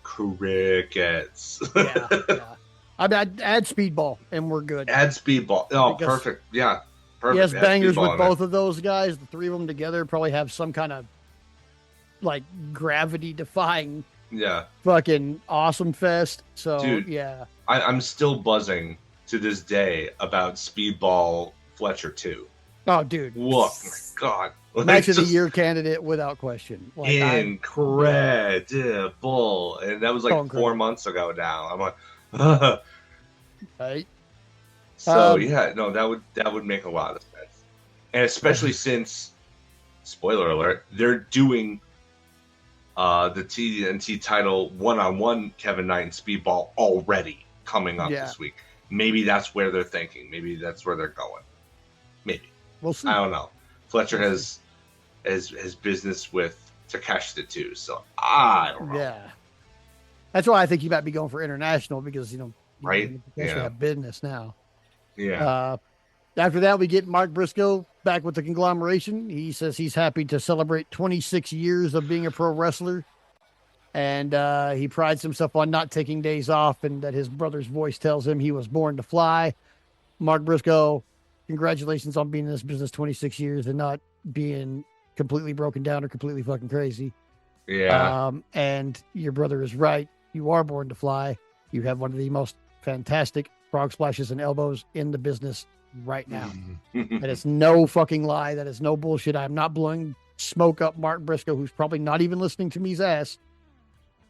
crickets. Yeah. I mean, I'd add Speedball and we're good. Add Speedball. Oh, perfect. Yeah. Perfect. He has bangers with both of those guys. The three of them together probably have some kind of like gravity defying fucking awesome fest. So, dude, yeah. I'm still buzzing to this day about Speedball Fletcher 2. Oh, dude. Look, God. Match of the year candidate without question. Like, incredible. And that was like 4 months ago now. I'm like, right. So that would make a lot of sense. And especially since, spoiler alert, they're doing the TNT title one-on-one Kevin Knight and Speedball already coming up this week. Maybe that's where they're thinking. Maybe that's where they're going. Maybe. We'll see. I don't know. Fletcher has business with Takeshita too. So I don't know. Yeah. That's why I think he might be going for international because, Right? they actually Yeah. have business now. Yeah. After that, we get Mark Briscoe back with the conglomeration. He says he's happy to celebrate 26 years of being a pro wrestler. And he prides himself on not taking days off and that his brother's voice tells him he was born to fly. Mark Briscoe, congratulations on being in this business 26 years and not being completely broken down or completely fucking crazy. Yeah. And your brother is right. You are born to fly. You have one of the most fantastic frog splashes and elbows in the business right now. That is no fucking lie. That is no bullshit. I'm not blowing smoke up Mark Briscoe, who's probably not even listening to me's ass.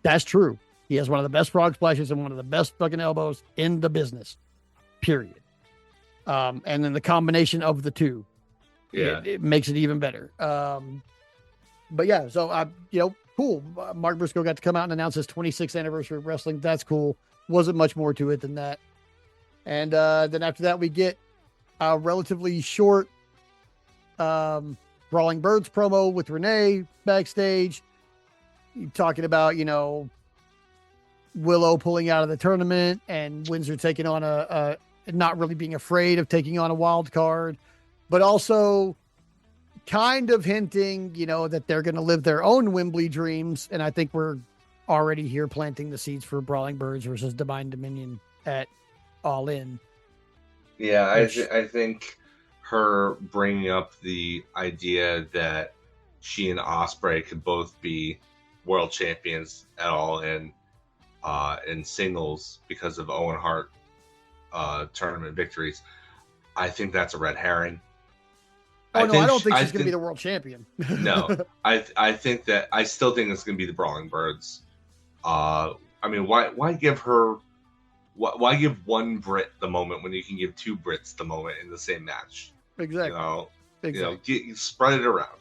That's true. He has one of the best frog splashes and one of the best fucking elbows in the business. Period. And then the combination of the two, it makes it even better. But yeah, so cool. Mark Briscoe got to come out and announce his 26th anniversary of wrestling. That's cool. Wasn't much more to it than that. And then after that, we get a relatively short Brawling Birds promo with Renee backstage. Talking about, Willow pulling out of the tournament and Windsor taking on a not really being afraid of taking on a wild card, but also kind of hinting, that they're going to live their own Wembley dreams. And I think we're already here planting the seeds for Brawling Birds versus Divine Dominion at All In. Yeah, I think her bringing up the idea that she and Ospreay could both be world champions at All In singles because of Owen Hart tournament victories. I think that's a red herring. I don't think she's going to be the world champion. No, I think that I still think it's going to be the Brawling Birds. I mean, why give her? Why give one Brit the moment when you can give two Brits the moment in the same match? Exactly. Exactly. Spread it around.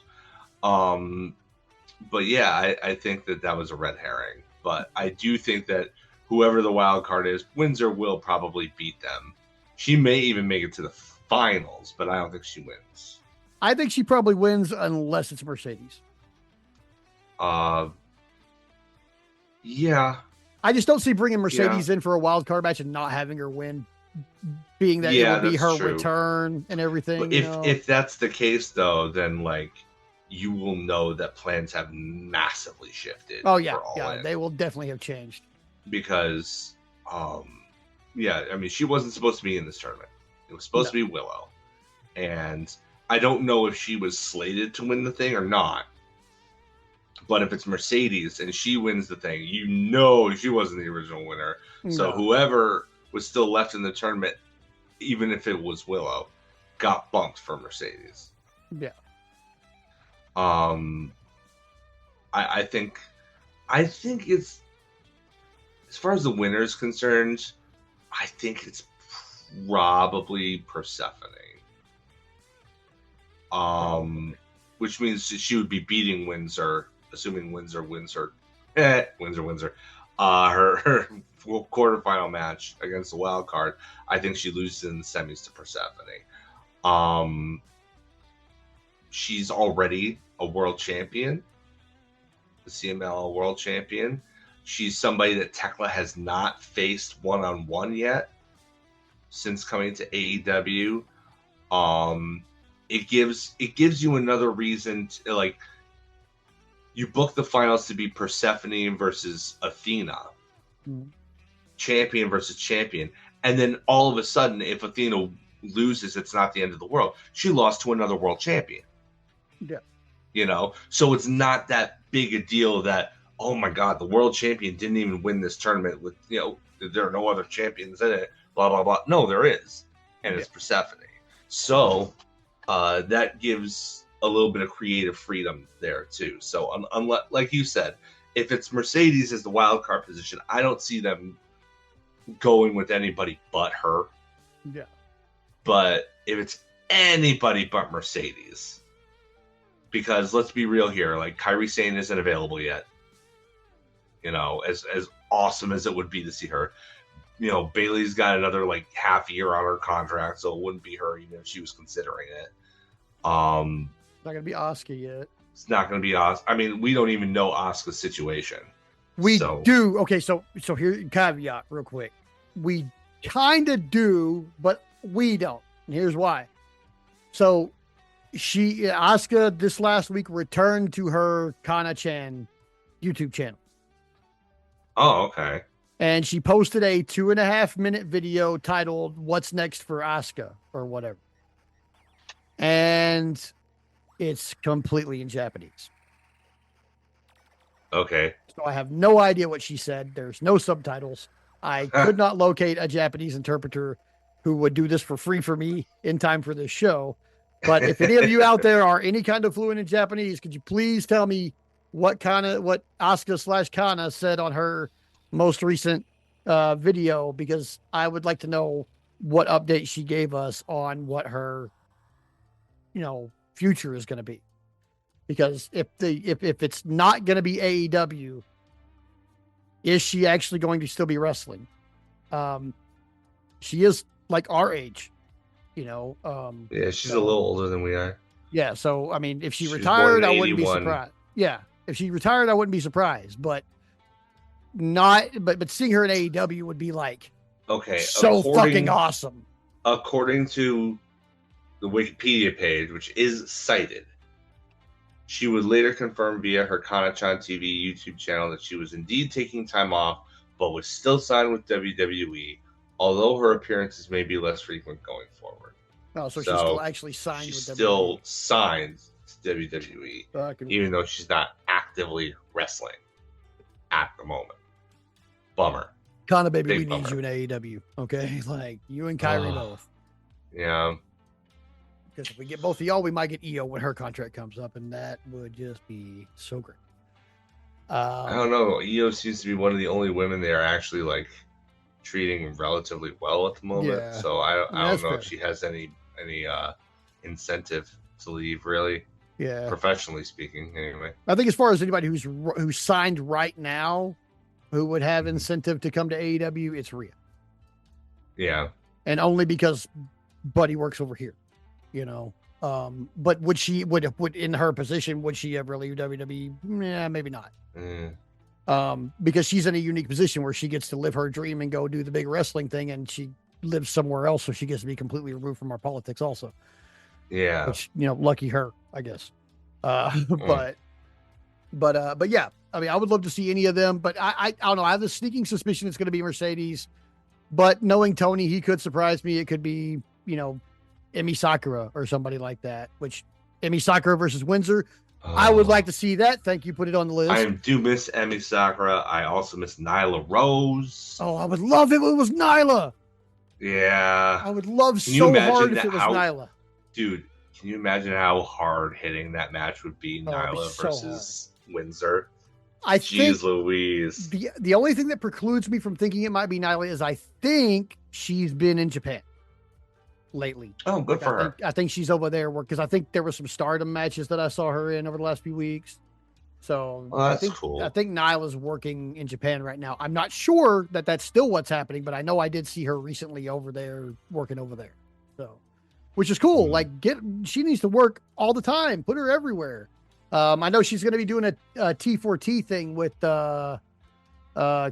But yeah, I think that was a red herring. But I do think that whoever the wild card is, Windsor will probably beat them. She may even make it to the finals, but I don't think she wins. I think she probably wins unless it's Mercedes. Yeah. I just don't see bringing Mercedes in for a wild card match and not having her win, being that it would be her return and everything. But if that's the case, though, then you will know that plans have massively shifted. Oh yeah, they will definitely have changed. Because, I mean, she wasn't supposed to be in this tournament. It was supposed to be Willow, and I don't know if she was slated to win the thing or not. But if it's Mercedes and she wins the thing, she wasn't the original winner. No. So whoever was still left in the tournament, even if it was Willow, got bumped for Mercedes. Yeah. I think it's, as far as the winner is concerned, I think it's probably Persephone. Which means she would be beating Windsor, assuming Windsor wins her. Her quarterfinal match against the wild card. I think she loses in the semis to Persephone. She's already a world champion, the CMLL world champion. She's somebody that Tekla has not faced one-on-one yet since coming to AEW. It gives you another reason to, you book the finals to be Persephone versus Athena, champion versus champion, and then all of a sudden, if Athena loses, it's not the end of the world. She lost to another world champion. Yeah. So it's not that big a deal that, oh my God, the world champion didn't even win this tournament with, there are no other champions in it, blah, blah, blah. No, there is. And it's Persephone. So that gives a little bit of creative freedom there too. So unless, like you said, if it's Mercedes as the wild card position, I don't see them going with anybody but her. Yeah. But if it's anybody but Mercedes, because let's be real here, Kairi Sane isn't available yet. As awesome as it would be to see her, Bailey's got another half year on her contract, so it wouldn't be her even if she was considering it. Not gonna be Asuka yet. It's not going to be Asuka. I mean, we don't even know Asuka's situation. We So do. Okay, so here, caveat real quick. We kind of do, but we don't. And here's why. So Asuka this last week returned to her Kana-chan YouTube channel. Oh, okay. And she posted a 2.5-minute video titled "What's Next for Asuka" or whatever. And it's completely in Japanese. Okay. So I have no idea what she said. There's no subtitles. I could not locate a Japanese interpreter who would do this for free for me in time for this show. But if any of you out there are any kind of fluent in Japanese, could you please tell me what Asuka/Kana said on her most recent video? Because I would like to know what update she gave us on what her, future is going to be. Because if it's not going to be AEW, is she actually going to still be wrestling? She is like our age, Yeah, she's a little older than we are. Yeah, so I mean, if she She was retired, born in I wouldn't be 81. surprised. Yeah, if she retired, I wouldn't be surprised. But seeing her in AEW would be like, Okay, so fucking awesome. According to the Wikipedia page, which is cited, she would later confirm via her Kana-chan TV YouTube channel that she was indeed taking time off, but was still signed with WWE, although her appearances may be less frequent going forward. Oh, so she's still actually signed with WWE. She's still signed to WWE, even though she's not actively wrestling at the moment. Bummer. Kana, baby, we need you in AEW, okay? Like, you and Kyrie both. Yeah. Because if we get both of y'all, we might get Io when her contract comes up, and that would just be so great. I don't know. Io seems to be one of the only women they are actually like treating relatively well at the moment. Yeah. So I don't know fair. if she has any incentive to leave, really. Yeah. Professionally speaking, anyway. I think as far as anybody who's signed right now, who would have incentive to come to AEW, it's Rhea. Yeah. And only because Buddy works over here. But would she in her position, would she ever leave WWE? Yeah, maybe not. Because she's in a unique position where she gets to live her dream and go do the big wrestling thing, and she lives somewhere else, so she gets to be completely removed from our politics also. Yeah. Which, lucky her, I guess. But yeah, I mean, I would love to see any of them, but I don't know. I have a sneaking suspicion it's going to be Mercedes, but knowing Tony, he could surprise me. It could be, Emi Sakura or somebody like that, which Emi Sakura versus Windsor. I would like to see that. Thank you. Put it on the list. I do miss Emi Sakura. I also miss Nyla Rose. Oh, I would love it if it was Nyla. Yeah. I would love so hard if it was Nyla. Dude, can you imagine how hard hitting that match would be, Nyla versus Windsor? Jeez Louise. The only thing that precludes me from thinking it might be Nyla is I think she's been in Japan lately. Oh, good for her. I think she's over there because I think there were some Stardom matches that I saw her in over the last few weeks. So that's cool. I think Nyla's working in Japan right now. I'm not sure that that's still what's happening, but I know I did see her recently over there working over there. So, which is cool. Like she needs to work all the time. Put her everywhere. I know she's going to be doing a T4T thing with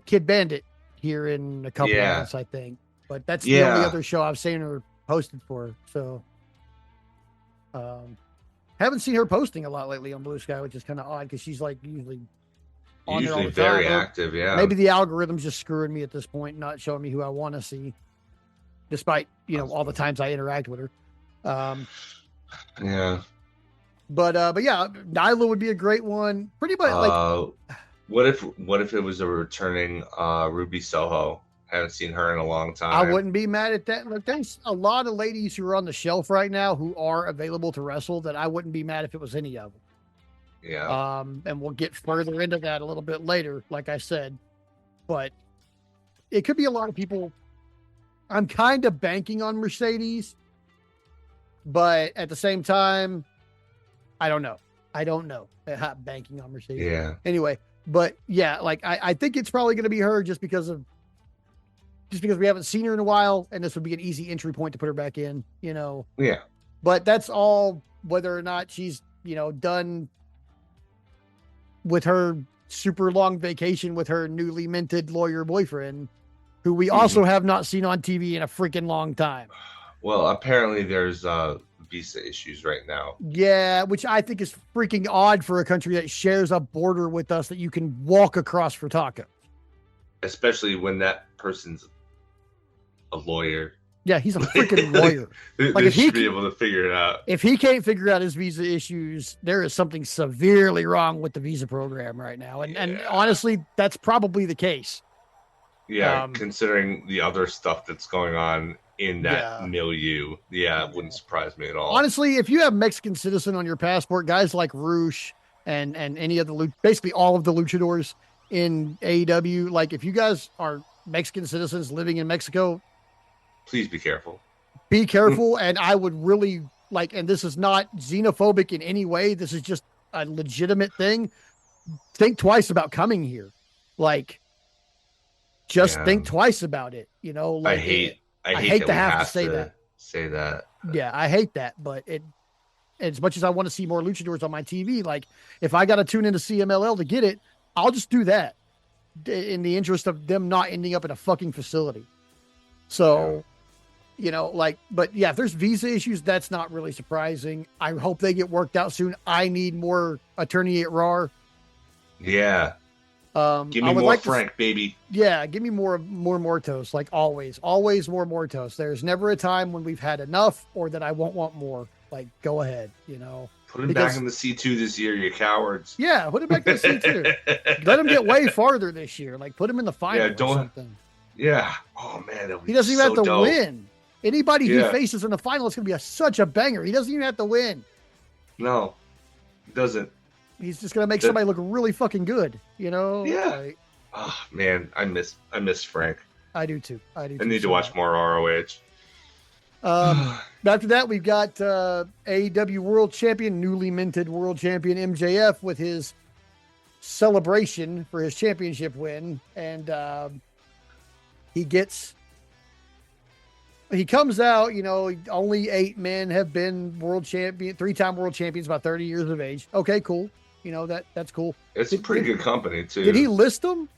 Kid Bandit here in a couple of months, I think. But that's the only other show I've seen her posted for. So, haven't seen her posting a lot lately on Blue Sky, which is kind of odd because she's like usually on there all the very time. active. Yeah. Maybe the algorithm's just screwing me at this point, not showing me who I want to see, despite all the times I interact with her. Yeah. But yeah, Nyla would be a great one. Pretty much like. What if it was a returning Ruby Soho? Haven't seen her in a long time. I wouldn't be mad at that. Look, there's a lot of ladies who are on the shelf right now who are available to wrestle that I wouldn't be mad if it was any of them. Yeah. And we'll get further into that a little bit later, like I said. But it could be a lot of people. I'm kind of banking on Mercedes, but at the same time, I don't know. Banking on Mercedes. Yeah. Anyway, but yeah, like I think it's probably going to be her just because we haven't seen her in a while, and this would be an easy entry point to put her back in, Yeah. But that's all, whether or not she's, done with her super long vacation with her newly minted lawyer boyfriend, who we also have not seen on TV in a freaking long time. Well, apparently there's visa issues right now. Yeah, which I think is freaking odd for a country that shares a border with us that you can walk across for tacos. Especially when that person's a lawyer. Yeah, he's a freaking lawyer. They should be able to figure it out. If he can't figure out his visa issues, there is something severely wrong with the visa program right now. And honestly, that's probably the case. Yeah, considering the other stuff that's going on in that milieu. Yeah, it wouldn't surprise me at all. Honestly, if you have Mexican citizen on your passport, guys like Roosh and any of the, basically all of the luchadors in AEW, like if you guys are Mexican citizens living in Mexico, please be careful. Be careful. And I would really like, and this is not xenophobic in any way. This is just a legitimate thing. Think twice about coming here. Like, just think twice about it. You know, like I hate to have to say that. Yeah, I hate that. But as much as I want to see more luchadors on my TV, like if I got to tune into CMLL to get it, I'll just do that in the interest of them not ending up in a fucking facility. So, you know, like, but yeah, if there's visa issues, that's not really surprising. I hope they get worked out soon. I need more attorney at RAR. Yeah. Give me more Frank, baby. Yeah, give me more Mortos, like always more Mortos. There's never a time when we've had enough or that I won't want more. Like, go ahead, you know. Put him back in the C2 this year, you cowards. Yeah, put him back in the C2. Let him get way farther this year. Like, put him in the final or something. Yeah. Oh, man. He doesn't even have to win. Anybody he faces in the final is going to be such a banger. He doesn't even have to win. No, he doesn't. He's just going to make somebody look really fucking good, you know? Yeah. Like, oh, man. I miss Frank. I do, too. I need to watch more ROH. After that, we've got AEW World Champion, newly minted World Champion MJF with his celebration for his championship win. And he comes out, you know, only 8 men have been world champion, 3-time world champions, about 30 years of age. Okay, cool. You know, that's cool. It's a pretty good company, too. Did he list them?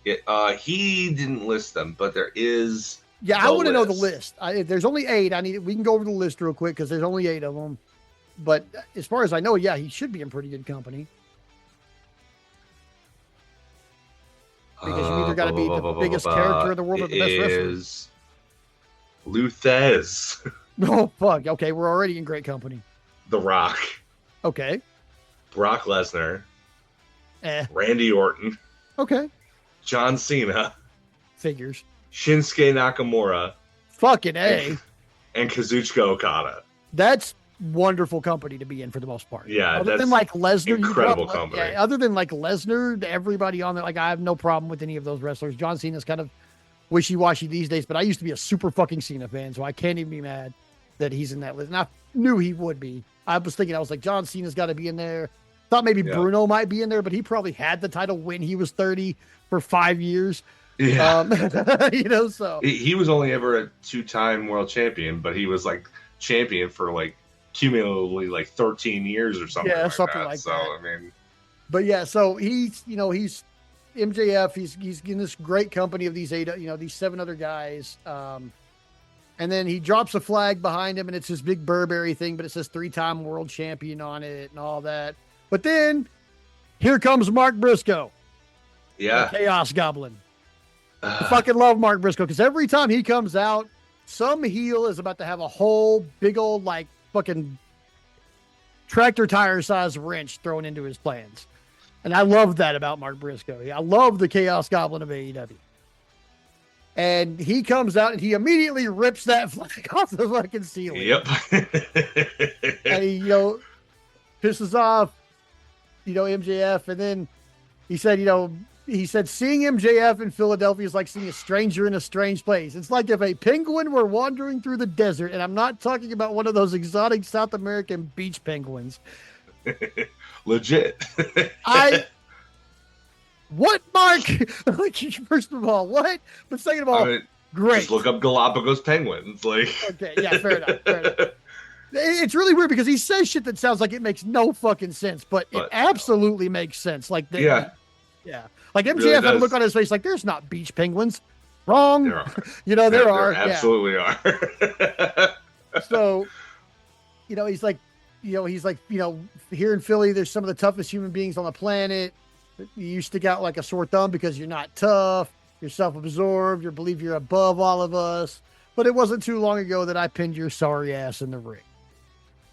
He didn't list them, but there is... Yeah, I want to know the list. There's only 8. We can go over the list real quick because there's only 8 of them. But as far as I know, yeah, he should be in pretty good company. Because you either got to be the biggest character in the world or the best wrestler. Is Luthez. Oh, fuck. Okay, we're already in great company. The Rock. Okay. Brock Lesnar. Randy Orton. Okay. John Cena. Figures. Shinsuke Nakamura. Fucking A. And Kazuchika Okada. That's wonderful company to be in for the most part. Yeah, other than like Lesnar, incredible company. Yeah, other than like Lesnar, everybody on there, like I have no problem with any of those wrestlers. John Cena's kind of wishy-washy these days, but I used to be a super fucking Cena fan, so I can't even be mad that he's in that list. And I knew he would be. I was like, John Cena's got to be in there. Thought maybe Bruno might be in there, but he probably had the title when he was 30 for 5 years. Yeah. You know, so he was only ever a 2-time world champion, but he was like champion for like cumulatively like 13 years or something. Yeah, something that. like so, that. I mean, but yeah, so he's MJF. He's in this great company of these 8, these 7 other guys. And then he drops a flag behind him, and it's this big Burberry thing, but it says 3-time world champion on it and all that. But then here comes Mark Briscoe. Yeah, the Chaos Goblin. I fucking love Mark Briscoe because every time he comes out, some heel is about to have a whole big old like fucking tractor tire size wrench thrown into his plans. And I love that about Mark Briscoe. I love the Chaos Goblin of AEW. And he comes out and he immediately rips that flag off the fucking ceiling. Yep. And he, pisses off, MJF. And then he said, seeing MJF in Philadelphia is like seeing a stranger in a strange place. It's like if a penguin were wandering through the desert, and I'm not talking about one of those exotic South American beach penguins. Legit. What, Mark? First of all, what? But second of all, great. Just look up Galapagos penguins. Okay, yeah, fair enough. It's really weird because he says shit that sounds like it makes no fucking sense, but it absolutely makes sense. Like yeah, yeah. Like MJF really had a look does. on his face like there's not beach penguins. Wrong. There are. There There are. Yeah. absolutely are. So, he's like, here in Philly, there's some of the toughest human beings on the planet. You stick out like a sore thumb because you're not tough. You're self-absorbed. You believe you're above all of us. But it wasn't too long ago that I pinned your sorry ass in the ring.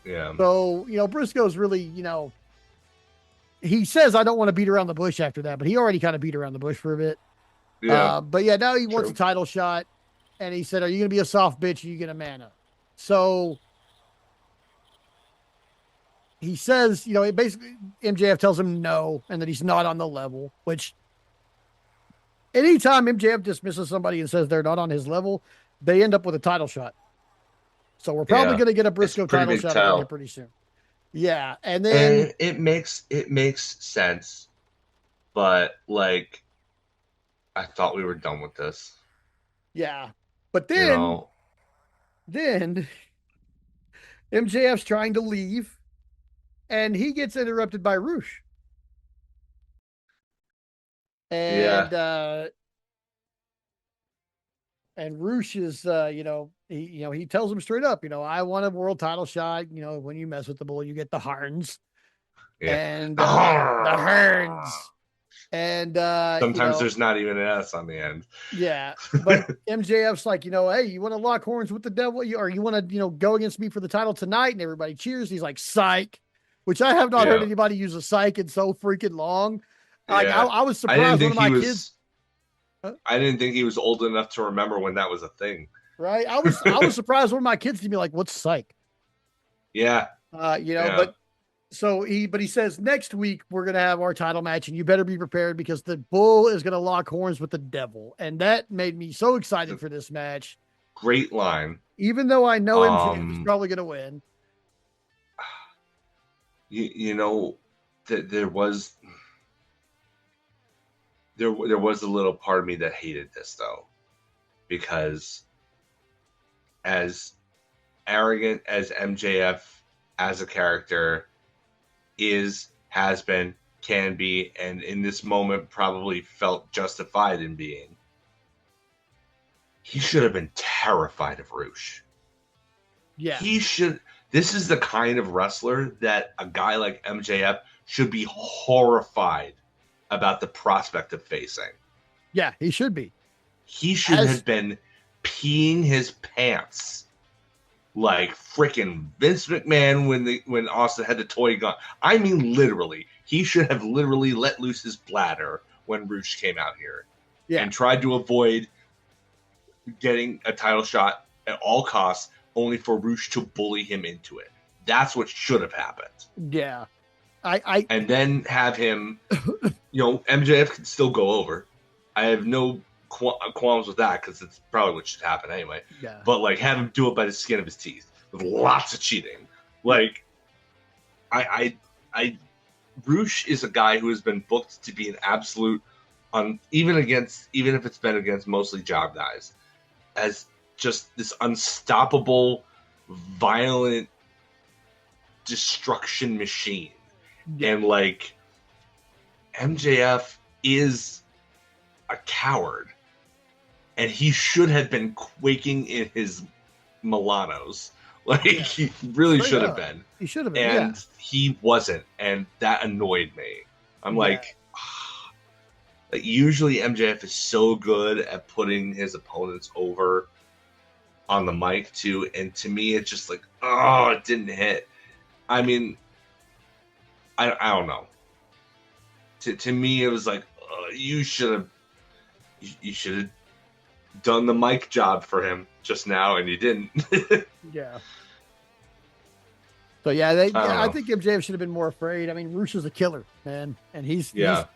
Yeah. So, Briscoe's really, he says, I don't want to beat around the bush after that, but he already kind of beat around the bush for a bit. Yeah. But yeah, now he wants a title shot. And he said, are you going to be a soft bitch or are you going to man up? So he says, basically MJF tells him no, and that he's not on the level, which anytime MJF dismisses somebody and says they're not on his level, they end up with a title shot. So we're probably going to get a Briscoe title shot again here pretty soon. Yeah. And then it makes sense, but like, I thought we were done with this. Yeah. But then MJF's trying to leave and he gets interrupted by Roosh. And and Roosh is he tells him straight up, I want a world title shot. When you mess with the bull, you get the Harns. Yeah. And the Harns. And sometimes there's not even an S on the end. Yeah. But MJF's like, hey, you want to lock horns with the devil? Or you want to, go against me for the title tonight? And everybody cheers. He's like, psych, which I have not heard anybody use a psych in so freaking long. Like, I was surprised one of my kids. I didn't think he was old enough to remember when that was a thing. Right. I was surprised one of my kids to be like, what's psych? Yeah. But he says next week we're going to have our title match and you better be prepared because the bull is going to lock horns with the devil. And that made me so excited for this match. Great line. Even though I know MJF is probably going to win. There was a little part of me that hated this though, because as arrogant as MJF as a character has been, can be, and in this moment probably felt justified in being, he should have been terrified of Roosh. Yeah. This is the kind of wrestler that a guy like MJF should be horrified about the prospect of facing. Yeah, he should be. He should have been peeing his pants like freaking Vince McMahon when Austin had the toy gun. I mean, literally, he should have literally let loose his bladder when Roosh came out here, and tried to avoid getting a title shot at all costs, only for Roosh to bully him into it. That's what should have happened. Yeah, and then have him. MJF can still go over. I have no qualms with that because it's probably what should happen anyway. Yeah. But like, have him do it by the skin of his teeth with lots of cheating. Like, Roosh is a guy who has been booked to be an absolute, even if it's been against mostly job guys, as just this unstoppable, violent destruction machine. Yeah. And like, MJF is a coward, and he should have been quaking in his Milanos. Like, he really should have been. He should have been, and he wasn't, and that annoyed me. I'm like, usually MJF is so good at putting his opponents over on the mic too, and to me it's just like, it didn't hit. I mean, I don't know. To me, it was like, you should have done the mic job for him just now, and you didn't. Yeah. So I think MJF should have been more afraid. I mean, Roosh is a killer, man, and he's not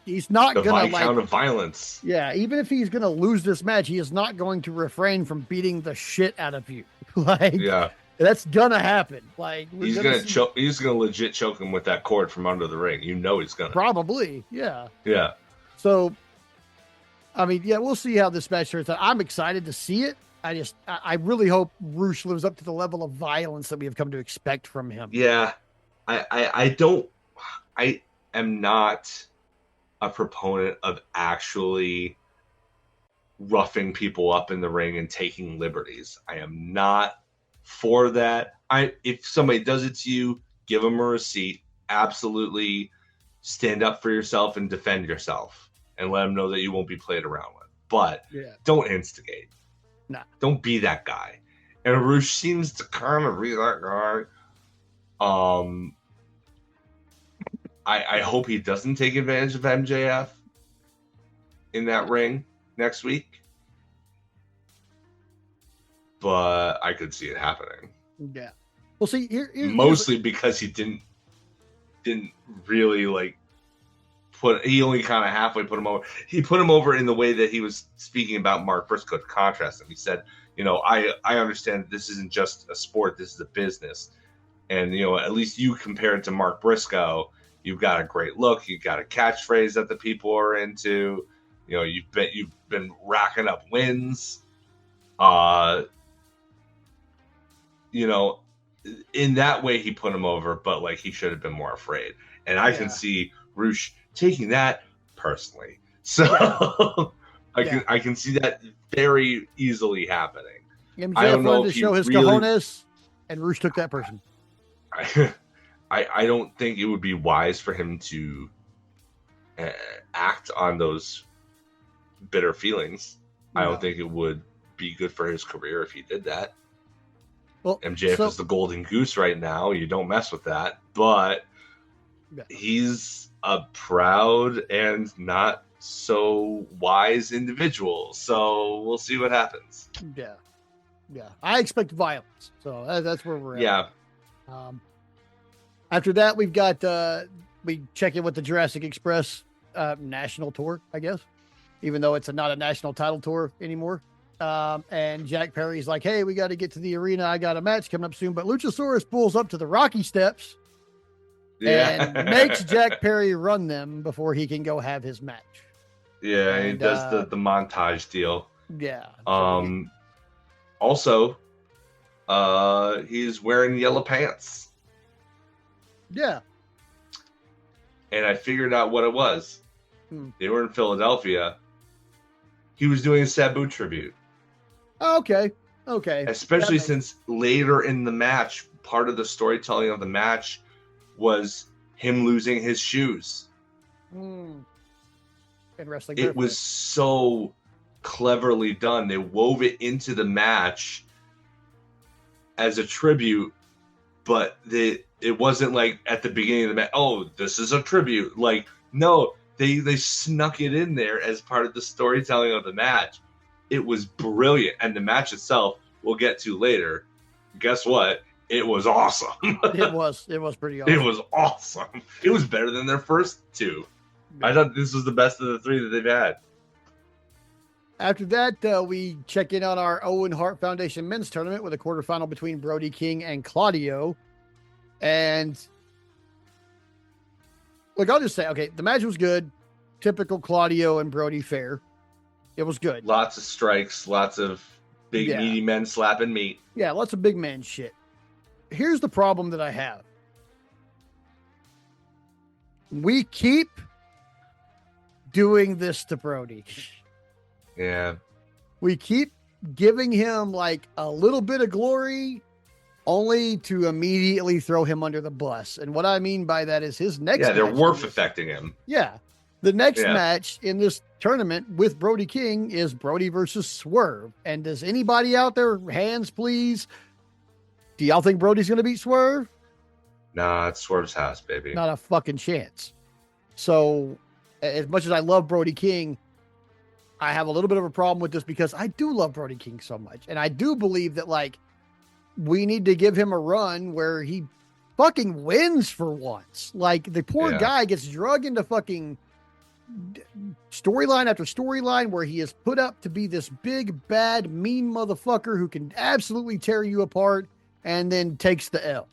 going to Viscount of violence. Yeah, even if he's going to lose this match, he is not going to refrain from beating the shit out of you. That's gonna happen. Like, he's gonna choke. He's gonna legit choke him with that cord from under the ring. He's gonna probably. Yeah. Yeah. So, I mean, we'll see how this match turns out. I'm excited to see it. I really hope Roosh lives up to the level of violence that we have come to expect from him. Yeah, I don't. I am not a proponent of actually roughing people up in the ring and taking liberties. I am not for that. If somebody does it to you, give them a receipt. Absolutely stand up for yourself and defend yourself and let them know that you won't be played around with. But don't instigate. Nah. Don't be that guy. And Roosh seems to kind of be that guy. I hope he doesn't take advantage of MJF in that ring next week. But I could see it happening. Yeah. Well, see, mostly because he didn't really like he only kind of halfway put him over. He put him over in the way that he was speaking about Mark Briscoe to contrast him. He said, I understand that this isn't just a sport, this is a business. And, at least you compare it to Mark Briscoe, you've got a great look, you've got a catchphrase that the people are into, you've been racking up wins. In that way he put him over, but like he should have been more afraid. And I can see Roosh taking that personally. So I can see that very easily happening. MJF I don't know if to show his cojones, and Roosh took that person. I don't think it would be wise for him to act on those bitter feelings. No. I don't think it would be good for his career if he did that. Well, MJF is the golden goose right now. You don't mess with that. But he's a proud and not so wise individual. So we'll see what happens. Yeah. I expect violence. So that's where we're at. Yeah. After that, we've got we check in with the Jurassic Express national tour, I guess, even though it's not a national title tour anymore. And Jack Perry's like, hey, we got to get to the arena. I got a match coming up soon. But Luchasaurus pulls up to the Rocky Steps and makes Jack Perry run them before he can go have his match. Yeah, and he does the montage deal. Yeah. Also, he's wearing yellow pants. Yeah. And I figured out what it was. They were in Philadelphia. He was doing a Sabu tribute. Oh, okay. Especially since later in the match, part of the storytelling of the match was him losing his shoes. And wrestling. It was so cleverly done. They wove it into the match as a tribute, but it wasn't like at the beginning of the match, oh, this is a tribute. Like, no, they snuck it in there as part of the storytelling of the match. It was brilliant. And the match itself, we'll get to later. Guess what? It was awesome. It was pretty awesome. It was awesome. It was better than their first two. I thought this was the best of the three that they've had. After that, we check in on our Owen Hart Foundation men's tournament with a quarterfinal between Brody King and Claudio. And look, I'll just say, okay, the match was good. Typical Claudio and Brody fare. It was good. Lots of strikes, lots of big meaty men slapping meat. Yeah, lots of big man shit. Here's the problem that I have. We keep doing this to Brody. Yeah. We keep giving him like a little bit of glory only to immediately throw him under the bus. And what I mean by that is his next they're worth affecting him. Yeah. The next match in this tournament with Brody King is Brody versus Swerve. And does anybody out there, hands please, do y'all think Brody's going to beat Swerve? Nah, it's Swerve's house, baby. Not a fucking chance. So as much as I love Brody King, I have a little bit of a problem with this because I do love Brody King so much. And I do believe that, like, we need to give him a run where he fucking wins for once. Like, the poor guy gets drug into fucking storyline after storyline where he is put up to be this big, bad, mean motherfucker who can absolutely tear you apart and then takes the L.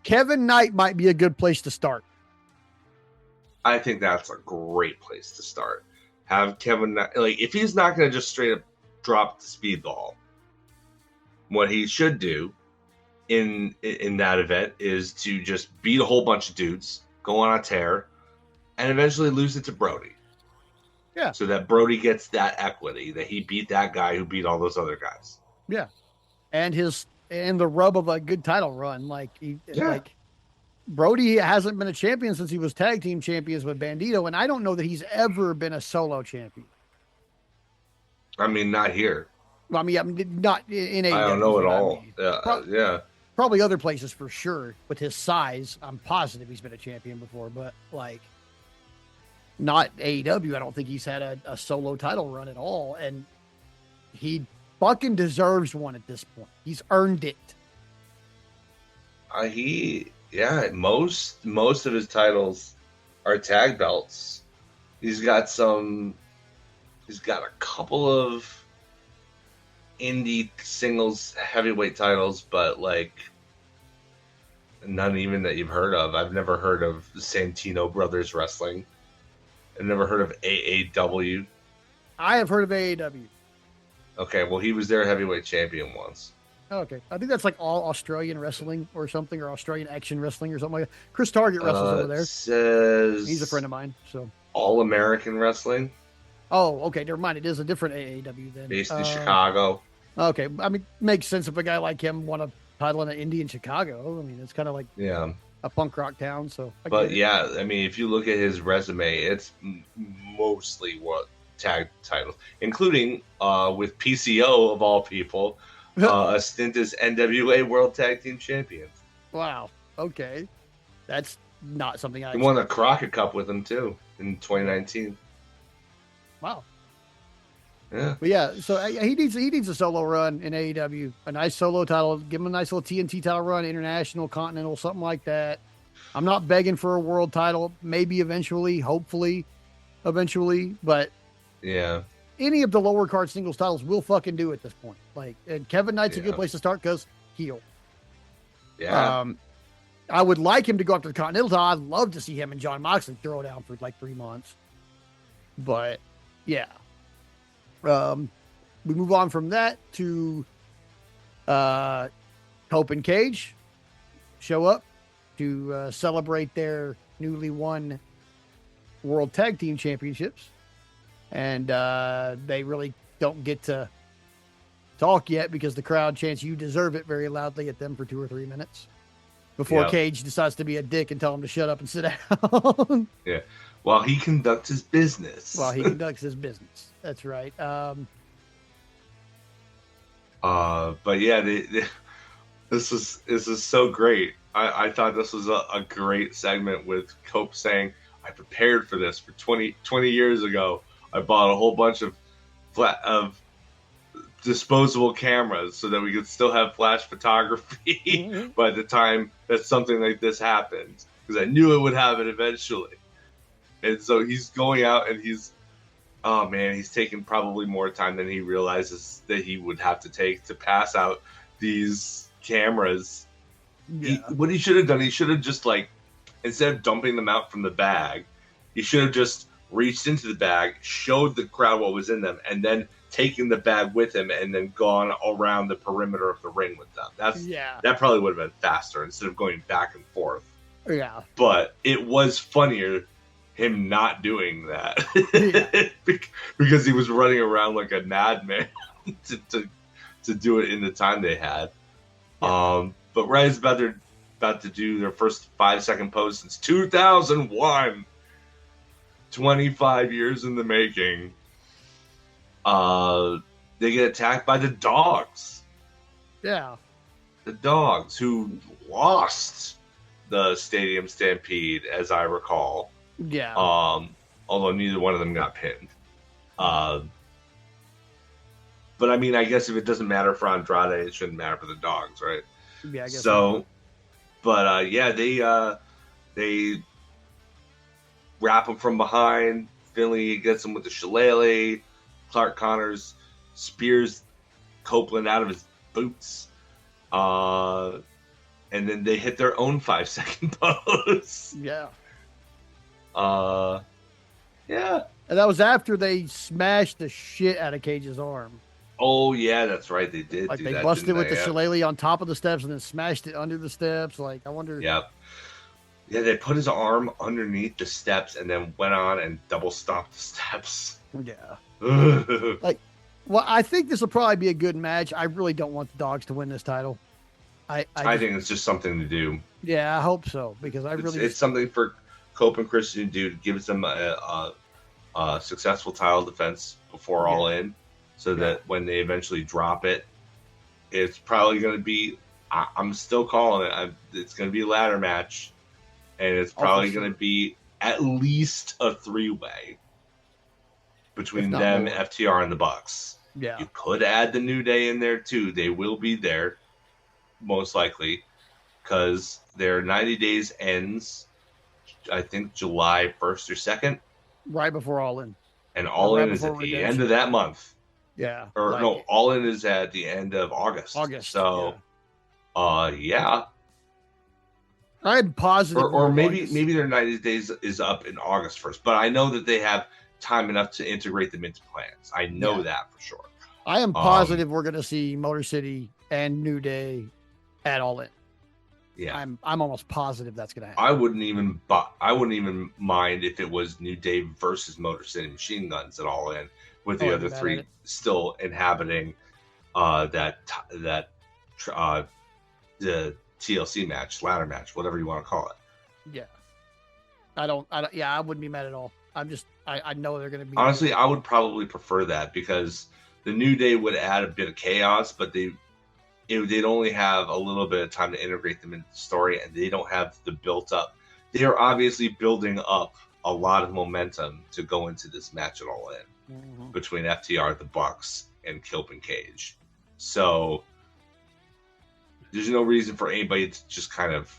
Kevin Knight might be a good place to start. I think that's a great place to start. Have Kevin like if he's not going to just straight up drop the speedball, what he should do in that event is to just beat a whole bunch of dudes, go on a tear, and eventually lose it to Brody. Yeah. So that Brody gets that equity that he beat that guy who beat all those other guys. Yeah. And the rub of a good title run. Like Brody hasn't been a champion since he was tag team champions with Bandito, and I don't know that he's ever been a solo champion. I mean, not here. Well, I mean, not in AEW. I don't know at all. I mean. Yeah. Probably other places for sure. With his size, I'm positive he's been a champion before, but like not AEW. I don't think he's had a solo title run at all, and he fucking deserves one at this point. He's earned it. Most of his titles are tag belts. He's got a couple of indie singles heavyweight titles, but like none even that you've heard of. I've never heard of the Santino Brothers Wrestling. I've never heard of AAW. I have heard of AAW. Okay, well, he was their heavyweight champion once. Okay, I think that's like all Australian wrestling or something, or Australian action wrestling or something like that. Chris Target wrestles over there. Says he's a friend of mine. So All American Wrestling. Oh, okay, never mind. It is a different AAW then. Based in Chicago. Okay, I mean, makes sense if a guy like him won a title in an indie in Chicago. I mean, it's kind of like a punk rock town. So, I mean, if you look at his resume, it's mostly what tag titles, including with PCO of all people, a stint as NWA World Tag Team Champion. Wow. Okay, that's not something I. He won the Crockett Cup with him too in 2019. Wow. Yeah. But yeah, so he needs a solo run in AEW, a nice solo title, give him a nice little TNT title run, international, continental, something like that. I'm not begging for a world title, maybe eventually, hopefully, eventually, but yeah, any of the lower card singles titles will fucking do at this point. Like, and Kevin Knight's a good place to start because heel. Yeah. I would like him to go after the continental title. I'd love to see him and John Moxley throw down for like 3 months, but yeah. We move on from that to Cope and Cage show up to celebrate their newly won World Tag Team Championships. And they really don't get to talk yet because the crowd chants "You deserve it" very loudly at them for 2 or 3 minutes before Cage decides to be a dick and tell them to shut up and sit down. Yeah. While he conducts his business. That's right. But yeah, this is so great. I thought this was a great segment with Cope saying, "I prepared for this for 20 years ago. I bought a whole bunch of disposable cameras so that we could still have flash photography by the time that something like this happened, because I knew it would happen eventually." And so he's going out and he's taking probably more time than he realizes that he would have to take to pass out these cameras. Yeah. What he should have done, he should have just instead of dumping them out from the bag, he should have just reached into the bag, showed the crowd what was in them, and then taken the bag with him and then gone around the perimeter of the ring with them. That probably would have been faster instead of going back and forth. Yeah. But it was funnier him not doing that because he was running around like a madman to do it in the time they had. Yeah. But Ryan's about to do their first 5-second pose since 2001. 25 years in the making. They get attacked by the dogs. Yeah. The dogs who lost the Stadium Stampede, as I recall. Yeah. Although neither one of them got pinned. But I mean, I guess if it doesn't matter for Andrade, it shouldn't matter for the dogs, right? Yeah, I guess so. But they wrap him from behind. Finley gets him with the shillelagh. Clark Connors spears Copeland out of his boots. And then they hit their own 5-second pose. Yeah. Yeah. And that was after they smashed the shit out of Cage's arm. Oh yeah, that's right. They did Like do they that, busted didn't with they? the Yeah. shillelagh on top of the steps and then smashed it under the steps. Like I wonder. Yeah. Yeah, they put his arm underneath the steps and then went on and double stomped the steps. Yeah. I Like, well, I think this will probably be a good match. I really don't want the dogs to win this title. I just, think it's just something to do. yeah, I hope so because I It's, really it's something for Cope and Christian to do. It gives them a successful title defense before All In, so that when they eventually drop it, it's probably going to be. I'm still calling it. It's going to be a ladder match, and it's probably going to be at least a 3-way between them, more. FTR, and the Bucks. Yeah. You could add the New Day in there too. They will be there, most likely, because their 90 days ends, I think, July 1st or 2nd. Right before All In. And All In is at the end of that month. Yeah. Or no, All In is at the end of August. So, yeah. I'm positive. Or maybe their 90 days is up in August 1st. But I know that they have time enough to integrate them into plans. I know that for sure. I am positive we're going to see Motor City and New Day at All In. Yeah, I'm almost positive that's going to happen. I wouldn't even mind if it was New Day versus Motor City Machine Guns at All In, with the other three still inhabiting the TLC match, ladder match, whatever you want to call it. Yeah, I wouldn't be mad at all. I know they're going to be. Honestly, I would probably prefer that because the New Day would add a bit of chaos, but they'd only have a little bit of time to integrate them into the story, and they don't have the built up. They are obviously building up a lot of momentum to go into this match at All In between FTR, the Bucks, and Kilp and Cage. So there's no reason for anybody to just kind of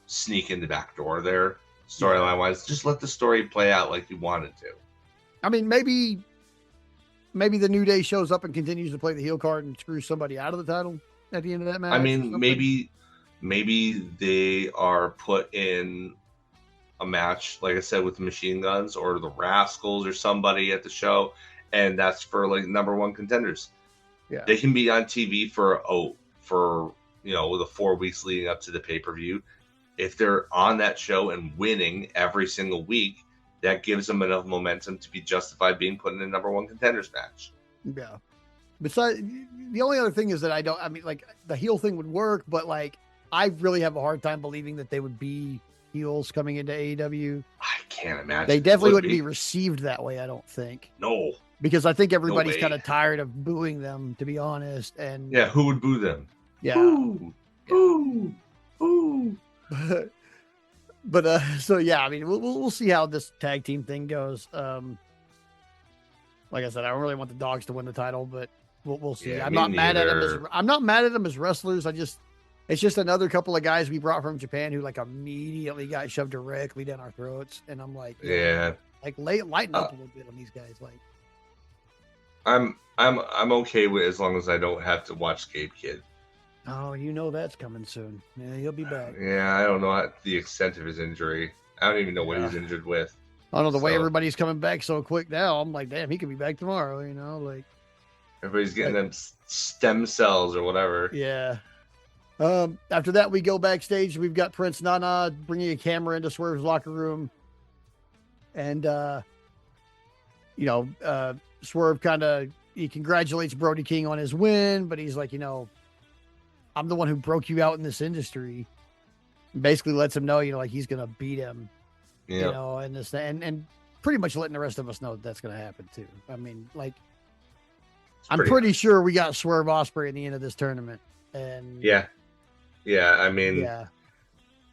sneak in the back door there, storyline wise. Just let the story play out like you want it to. I mean, maybe the New Day shows up and continues to play the heel card and screws somebody out of the title at the end of that match. I mean, maybe they are put in a match, like I said, with the Machine Guns or the Rascals or somebody at the show, and that's for like number one contenders. Yeah, they can be on TV for the 4 weeks leading up to the pay-per-view. If they're on that show and winning every single week, that gives them enough momentum to be justified being put in a number one contenders match. Yeah. Besides, the only other thing is that like the heel thing would work, but like I really have a hard time believing that they would be heels coming into AEW. I can't imagine. They definitely wouldn't be received that way, I don't think. No. Because I think everybody's kind of tired of booing them, to be honest. And yeah, who would boo them? Yeah. Boo. Boo. Boo. But so yeah, I mean, we'll see how this tag team thing goes. Like I said, I don't really want the dogs to win the title, but we'll see. Yeah, I'm not mad at them. I'm not mad at them as wrestlers. It's just another couple of guys we brought from Japan who like immediately got shoved directly down our throats, and I'm like, like lighten up a little bit on these guys. Like, I'm okay with it as long as I don't have to watch Gabe Kidd. Oh, you know that's coming soon. Yeah, he'll be back. Yeah, I don't know the extent of his injury. I don't even know what he's injured with. I don't know the way everybody's coming back so quick now. I'm like, damn, he could be back tomorrow. You know, like everybody's getting them stem cells or whatever. Yeah. After that, we go backstage. We've got Prince Nana bringing a camera into Swerve's locker room, and Swerve he congratulates Brody King on his win, but he's like, I'm the one who broke you out in this industry. Basically lets him know, like he's gonna beat him. Yeah. And this and pretty much letting the rest of us know that's gonna happen too. I mean, like I'm pretty sure we got Swerve Ospreay at the end of this tournament. And yeah. I mean,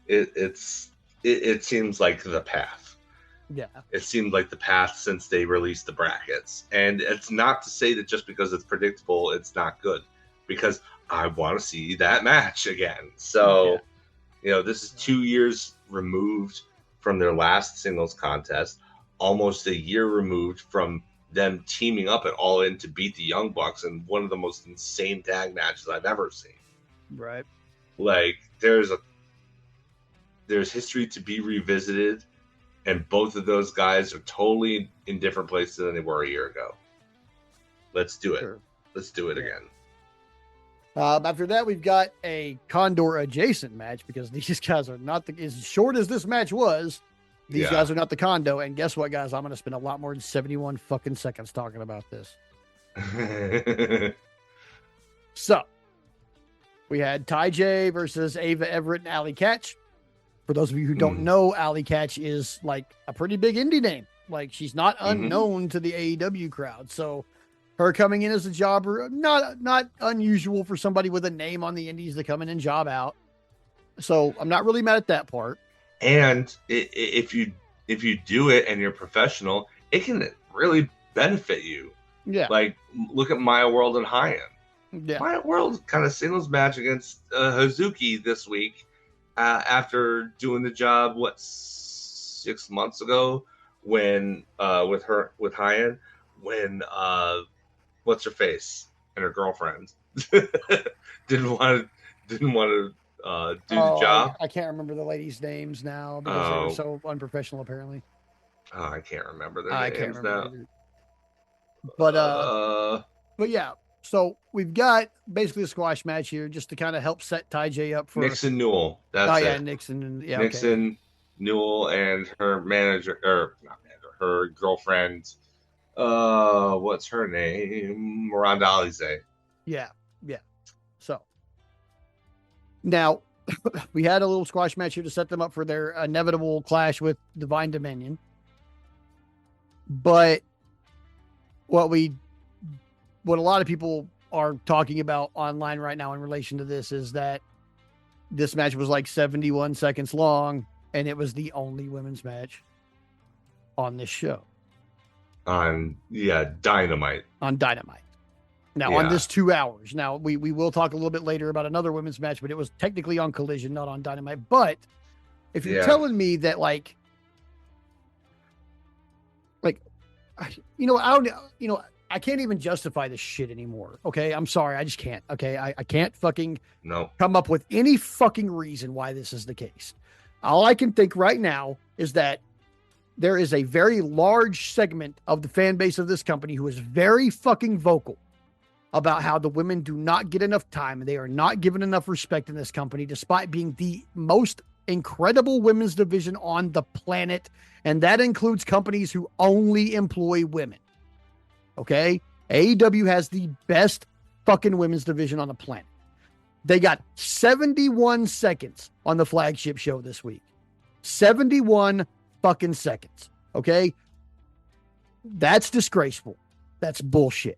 it seems like the path. Yeah. It seemed like the path since they released the brackets. And it's not to say that just because it's predictable, it's not good, because I want to see that match again. So, this is 2 years removed from their last singles contest, almost a year removed from them teaming up at All In to beat the Young Bucks in one of the most insane tag matches I've ever seen. Right. Like there's history to be revisited, And both of those guys are totally in different places than they were a year ago. Let's do it. Sure. Let's do it again. After that, we've got a Condor adjacent match because these guys are not as short as this match was. These guys are not the Kondo. And guess what, guys? I'm going to spend a lot more than 71 fucking seconds talking about this. So we had Ty J versus Ava Everett and Allie Catch. For those of you who don't know, Allie Catch is like a pretty big indie name. Like she's not unknown to the AEW crowd. So her coming in as a jobber, not unusual for somebody with a name on the indies to come in and job out. So I'm not really mad at that part. And if you do it and you're professional, it can really benefit you. Yeah. Like look at Maya World and High End. Yeah. Maya World kind of singles match against Hazuki this week after doing the job 6 months ago when with High End when what's her face and her girlfriend didn't want to do the job. I can't remember the ladies' names now because they were so unprofessional apparently. Oh, I can't remember their names now. Either. But yeah, so we've got basically a squash match here just to kind of help set Ty J up for Nixon Newell. That's it. Nixon. Nixon Newell and her manager, or not manager, her girlfriend. What's her name? Miranda Alize. Yeah. So now we had a little squash match here to set them up for their inevitable clash with Divine Dominion. But what a lot of people are talking about online right now in relation to this is that this match was like 71 seconds long and it was the only women's match on this show. On Dynamite. Now on this 2 hours. Now we will talk a little bit later about another women's match, but it was technically on Collision, not on Dynamite. But if you're telling me that I can't even justify this shit anymore. Okay. I'm sorry. I just can't. Okay. I can't fucking come up with any fucking reason why this is the case. All I can think right now is that there is a very large segment of the fan base of this company who is very fucking vocal about how the women do not get enough time and they are not given enough respect in this company, despite being the most incredible women's division on the planet. And that includes companies who only employ women. Okay. AEW has the best fucking women's division on the planet. They got 71 seconds on the flagship show this week. 71 fucking seconds. Okay. That's disgraceful. That's bullshit.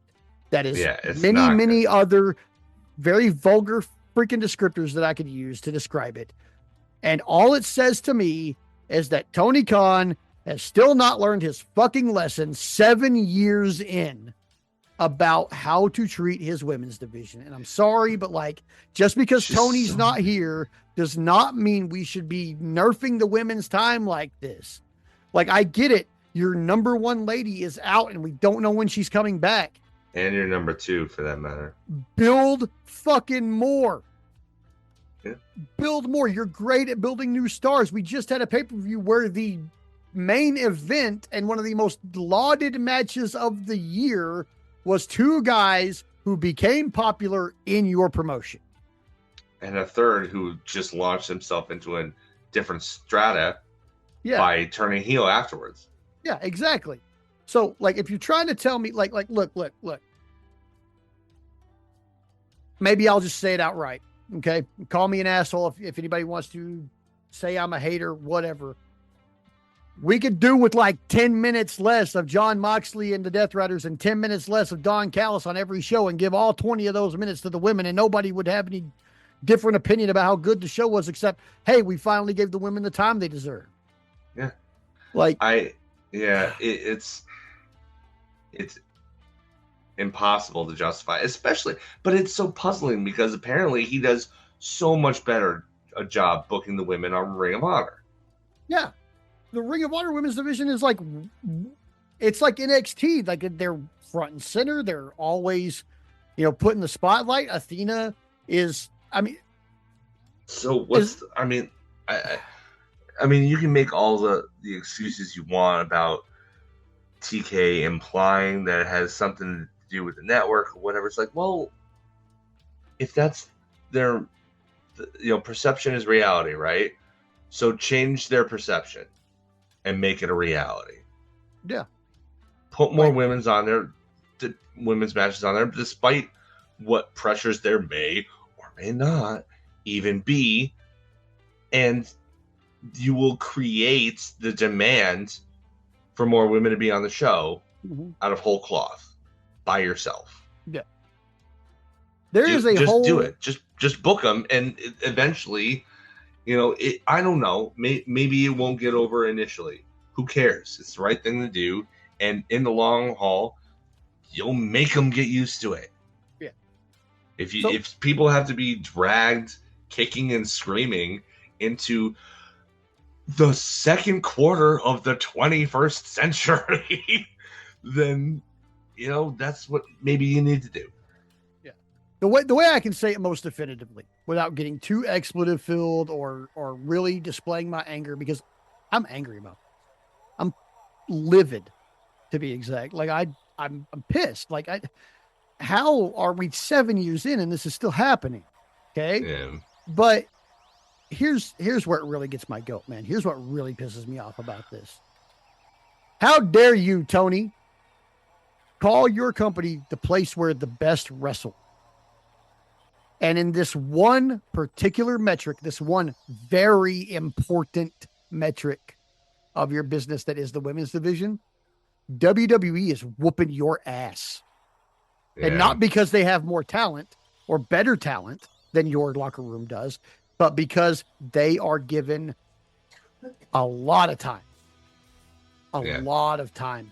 That is many other very vulgar freaking descriptors that I could use to describe it. And all it says to me is that Tony Khan has still not learned his fucking lesson 7 years in about how to treat his women's division. And I'm sorry, but just because Tony's not here does not mean we should be nerfing the women's time like this. I get it. Your number one lady is out and we don't know when she's coming back. And your number two for that matter. Build fucking more. Yeah. Build more. You're great at building new stars. We just had a pay-per-view where the main event and one of the most lauded matches of the year was two guys who became popular in your promotion. And a third who just launched himself into a different strata by turning heel afterwards. Yeah, exactly. So, if you're trying to tell me, look, maybe I'll just say it outright. Okay. Call me an asshole if anybody wants to say I'm a hater, whatever. We could do with 10 minutes less of Jon Moxley and the Death Riders and 10 minutes less of Don Callis on every show and give all 20 of those minutes to the women and nobody would have any different opinion about how good the show was, except, hey, we finally gave the women the time they deserve. Yeah. It's impossible to justify, especially, but it's so puzzling because apparently he does so much better a job booking the women on Ring of Honor. Yeah. The Ring of Honor women's division is it's like NXT. They're front and center. They're always, put in the spotlight. Athena is, So what's, I I mean, you can make all the excuses you want about TK implying that it has something to do with the network or whatever. It's like, well, if that's their, perception is reality, right? So change their perception and make it a reality. Yeah. Put more women's on there, women's matches on there, despite what pressures there may or may not even be, and you will create the demand for more women to be on the show out of whole cloth by yourself. Yeah. There is a just whole... do it. Just book them, and eventually, I don't know. Maybe it won't get over initially. Who cares? It's the right thing to do, and in the long haul, you'll make them get used to it. Yeah. If people have to be dragged, kicking and screaming into the second quarter of the 21st century, then that's what maybe you need to do. Yeah. The way I can say it most definitively without getting too expletive filled or really displaying my anger, because I'm angry about it. I'm livid, to be exact. Like I'm pissed. Like how are we 7 years in and this is still happening? Okay. Yeah. But here's where it really gets my goat, man. Here's what really pisses me off about this. How dare you, Tony, call your company the place where the best wrestle? And in this one particular metric, this one very important metric of your business that is the women's division, WWE is whooping your ass. Yeah. And not because they have more talent or better talent than your locker room does, but because they are given a lot of time. A lot of time.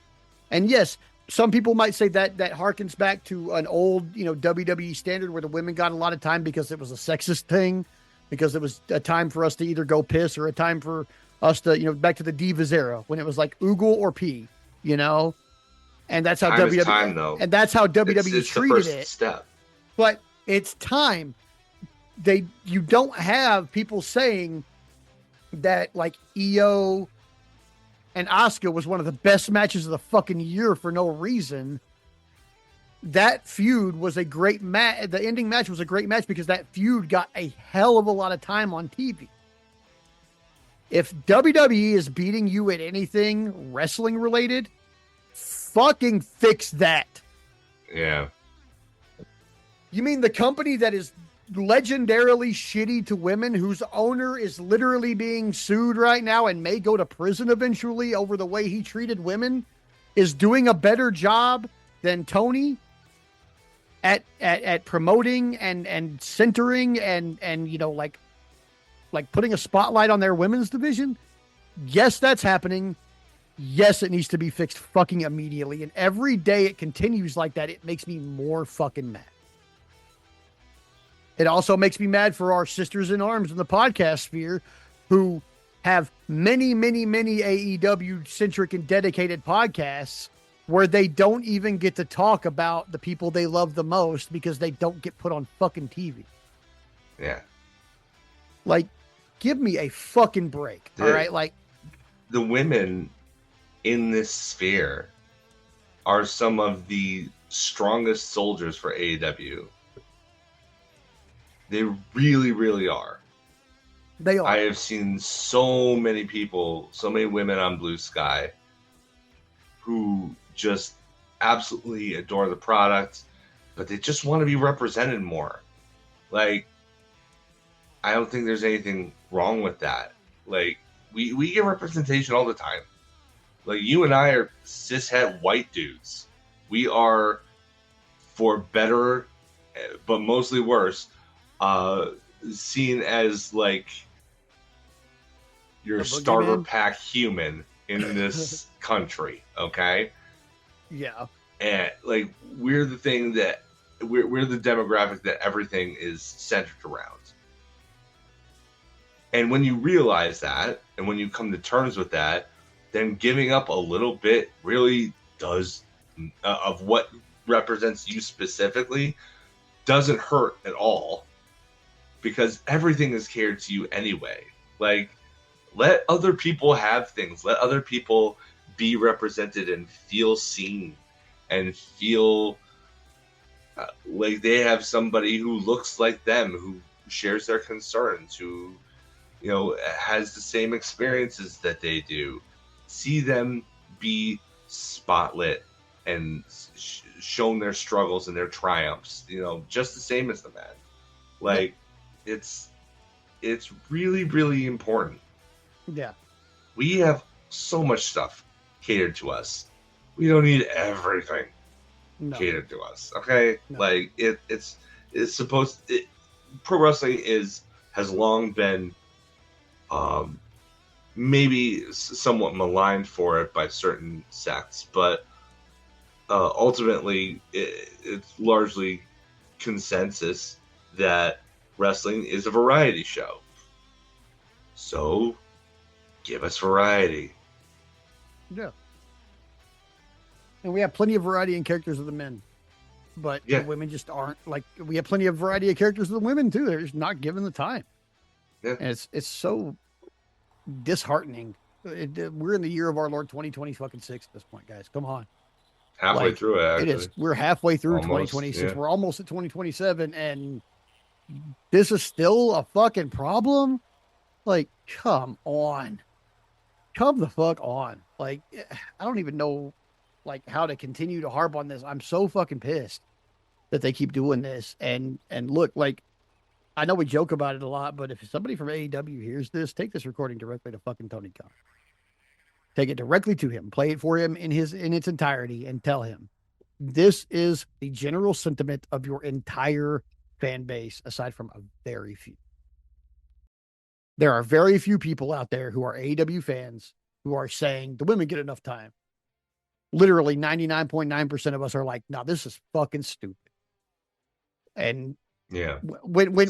And yes, some people might say that harkens back to an old, WWE standard where the women got a lot of time because it was a sexist thing, because it was a time for us to either go piss or a time for us to, back to the Divas era when it was like oogle or pee, and that's how WWE, time, though. And that's how WWE it's treated the first it. Step. But it's time. You don't have people saying that like EO and Asuka was one of the best matches of the fucking year for no reason. That feud was a great match. The ending match was a great match because that feud got a hell of a lot of time on TV. If WWE is beating you at anything wrestling related, fucking fix that. Yeah. You mean the company that is legendarily shitty to women, whose owner is literally being sued right now and may go to prison eventually over the way he treated women, is doing a better job than Tony at promoting and centering and like putting a spotlight on their women's division? Yes, that's happening. Yes, it needs to be fixed fucking immediately. And every day it continues like that, it makes me more fucking mad. It also makes me mad for our sisters in arms in the podcast sphere who have many, many, many AEW centric and dedicated podcasts where they don't even get to talk about the people they love the most because they don't get put on fucking TV. Yeah. Like, give me a fucking break. All right. Like, the women in this sphere are some of the strongest soldiers for AEW. They really, really are. They are. I have seen so many people, so many women on Blue Sky who just absolutely adore the product, but they just want to be represented more. Like, I don't think there's anything wrong with that. Like, we get representation all the time. Like, you and I are cishet white dudes. We are, for better, but mostly worse, seen as like your starter pack human in this country. Okay. Yeah. And like, we're the thing that we're the demographic that everything is centered around. And when you realize that, and when you come to terms with that, then giving up a little bit really does of what represents you specifically doesn't hurt at all, because everything is catered to you anyway. Like Let other people have things. Let other people be represented and feel seen and feel like they have somebody who looks like them, who shares their concerns, who, has the same experiences that they do. See them be spotlit and shown their struggles and their triumphs, just the same as the men. Like, it's really, really important. Yeah. We have so much stuff catered to us. We don't need everything catered to us. Okay? No. Like, it's supposed pro wrestling has long been maybe somewhat maligned for it by certain sects, but ultimately it's largely consensus that wrestling is a variety show. So give us variety. Yeah. And we have plenty of variety in characters of the men. But the women just aren't. Like, we have plenty of variety of characters of the women too. They're just not given the time. Yeah. And it's so disheartening. We're in the year of our Lord 2026 at this point, guys. Come on. Halfway through it, actually. It is. We're halfway through almost, 2026. Yeah. We're almost at 2027, and this is still a fucking problem? Like, come on. Come the fuck on. Like, I don't even know, like, how to continue to harp on this. I'm so fucking pissed that they keep doing this. And look, like, I know we joke about it a lot, but if somebody from AEW hears this, take this recording directly to fucking Tony Khan. Take it directly to him, play it for him in its entirety, and tell him this is the general sentiment of your entire fan base, aside from a very few. There are very few people out there who are AEW fans who are saying the women get enough time. Literally 99.9% of us are like, no, this is fucking stupid. And yeah, when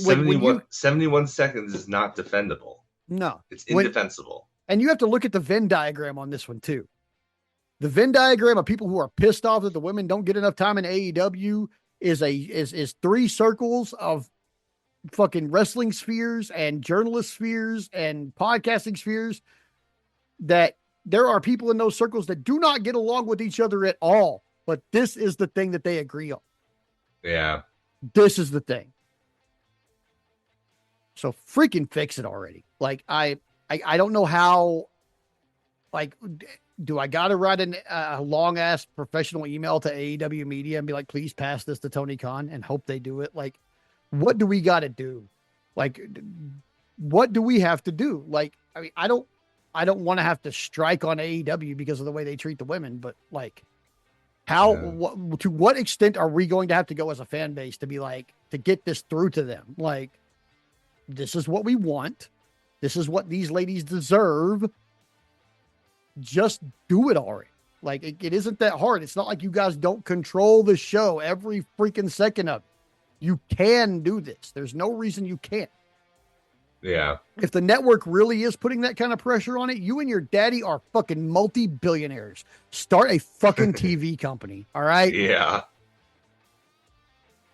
71 seconds is not defendable. No, it's indefensible. And you have to look at the Venn diagram on this one too. The Venn diagram of people who are pissed off that the women don't get enough time in AEW is three circles of fucking wrestling spheres and journalist spheres and podcasting spheres, that there are people in those circles that do not get along with each other at all. But this is the thing that they agree on. Yeah. This is the thing. So freaking fix it already. Like, I don't know how, like, do I got to write a long ass professional email to AEW media and be like, please pass this to Tony Khan, and hope they do it? Like, what do we got to do? Like, what do we have to do? Like, I mean, I don't want to have to strike on AEW because of the way they treat the women, but like, to what extent are we going to have to go as a fan base to be like, to get this through to them? Like, this is what we want. This is what these ladies deserve. Just do it already. Like, it isn't that hard. It's not like you guys don't control the show every freaking second of it. You can do this. There's no reason you can't. Yeah. If the network really is putting that kind of pressure on it, you and your daddy are fucking multi-billionaires. Start a fucking TV company. All right? Yeah.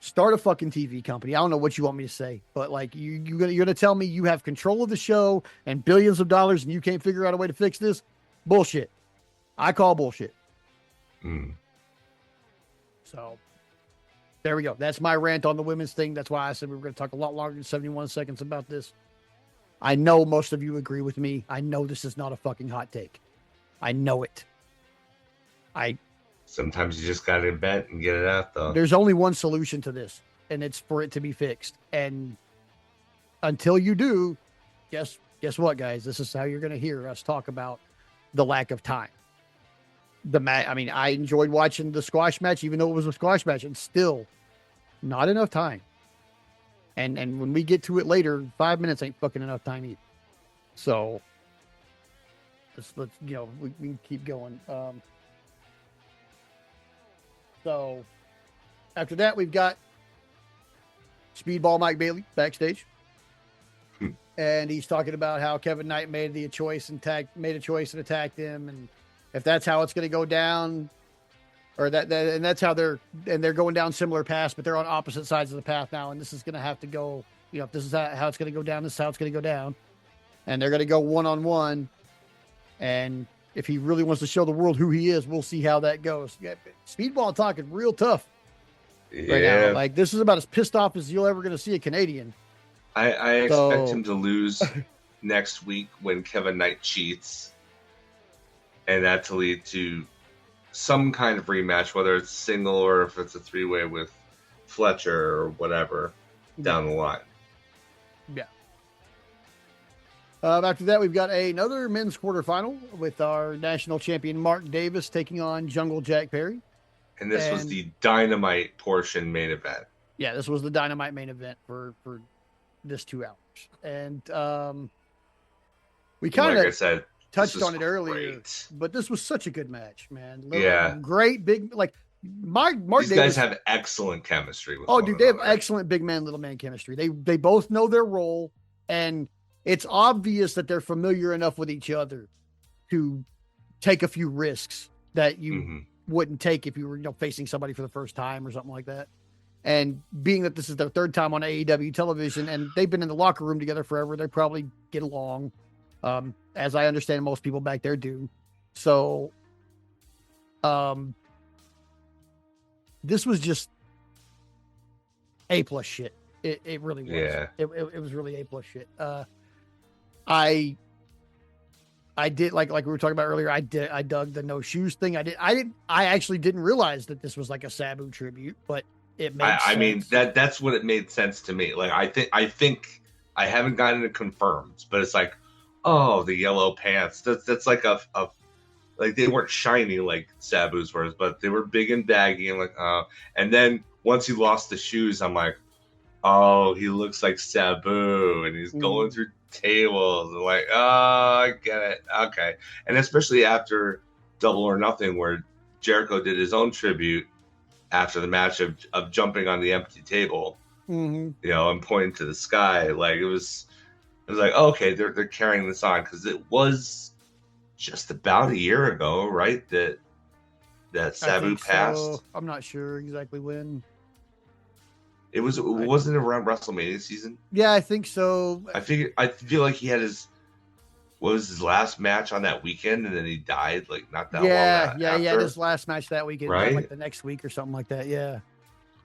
Start a fucking TV company. I don't know what you want me to say, but like, you're going to tell me you have control of the show and billions of dollars and you can't figure out a way to fix this? Bullshit. I call bullshit. So there we go. That's my rant on the women's thing. That's why I said we were going to talk a lot longer than 71 seconds about this. I know most of you agree with me. I know this is not a fucking hot take. I know it. Sometimes you just got to invent and get it out, though. There's only one solution to this, and it's for it to be fixed. And until you do, guess what, guys? This is how you're going to hear us talk about the lack of time. I mean, I enjoyed watching the squash match, even though it was a squash match, and still not enough time. And when we get to it later, 5 minutes ain't fucking enough time either. So let's we can keep going. So after that, we've got Speedball Mike Bailey backstage. And he's talking about how Kevin Knight made a choice and attacked him. And if that's how it's going to go down, or and that's how they're going down similar paths, but they're on opposite sides of the path now. And this is going to have to go, if this is how it's going to go down, this is how it's going to go down. and they're going to go 1-on-1. And if he really wants to show the world who he is, we'll see how that goes. Yeah, Speedball talking real tough right now. Like, this is about as pissed off as you're ever going to see a Canadian. I expect him to lose next week when Kevin Knight cheats, and that to lead to some kind of rematch, whether it's single or if it's a 3-way with Fletcher or whatever down the line. Yeah. After that, we've got another men's quarterfinal with our national champion Mark Davis taking on Jungle Jack Perry. And this was the Dynamite portion main event. Yeah, this was the Dynamite main event for this 2 hours. And we kind of touched on it earlier, but this was such a good match, man. Great big, like Mark These Davis, guys have excellent chemistry. They have excellent big man, little man chemistry. They both know their role, and it's obvious that they're familiar enough with each other to take a few risks that you wouldn't take if you were, facing somebody for the first time or something like that. And being that this is their 3rd time on AEW television and they've been in the locker room together forever, they probably get along. As I understand, most people back there do. So, this was just A+ shit. It really was. Yeah. It was really A+ shit. I did like we were talking about earlier. I dug the no shoes thing. I actually didn't realize that this was like a Sabu tribute, but it made sense. I mean, that's what it made sense to me. Like, I think I haven't gotten it confirmed, but it's like, oh, the yellow pants. That's like a like they weren't shiny like Sabu's were, but they were big and baggy and like, and then once he lost the shoes, I'm like, oh, he looks like Sabu and he's going through tables and like, oh, I get it. Okay. And especially after Double or Nothing, where Jericho did his own tribute after the match of jumping on the empty table, and pointing to the sky. Like, it was like, oh, okay, they're carrying this on, because it was just about a year ago, right? That Sabu passed. So. I'm not sure exactly when. It wasn't around WrestleMania season. Yeah, I think so. I feel like he had his last match on that weekend, and then he died like not that long after. Yeah, he had his last match that weekend, right? Like the next week or something like that. Yeah,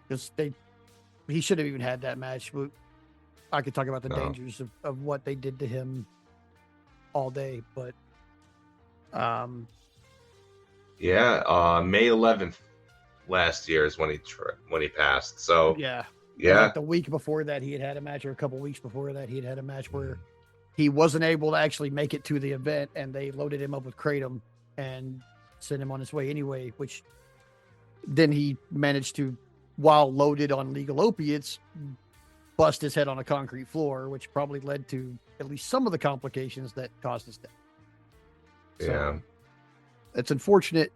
because he should have even had that match. But I could talk about the dangers of what they did to him all day, but May 11th last year is when he passed. So yeah. Like the week before that, he had a match, or a couple weeks before that, he had a match where he wasn't able to actually make it to the event, and they loaded him up with kratom and sent him on his way anyway, which then he managed to, while loaded on legal opiates, bust his head on a concrete floor, which probably led to at least some of the complications that caused his death. So, it's unfortunate.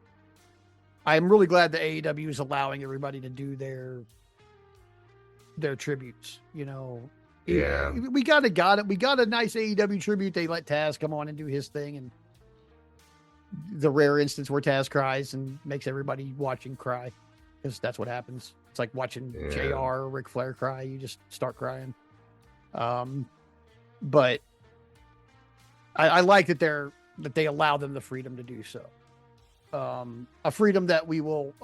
I'm really glad that AEW is allowing everybody to do their tributes. We got it. We got a nice AEW tribute. They let Taz come on and do his thing, and the rare instance where Taz cries and makes everybody watching cry, because that's what happens. It's like watching JR or Ric Flair cry. You just start crying. But I like that they allow them the freedom to do so. A freedom that we will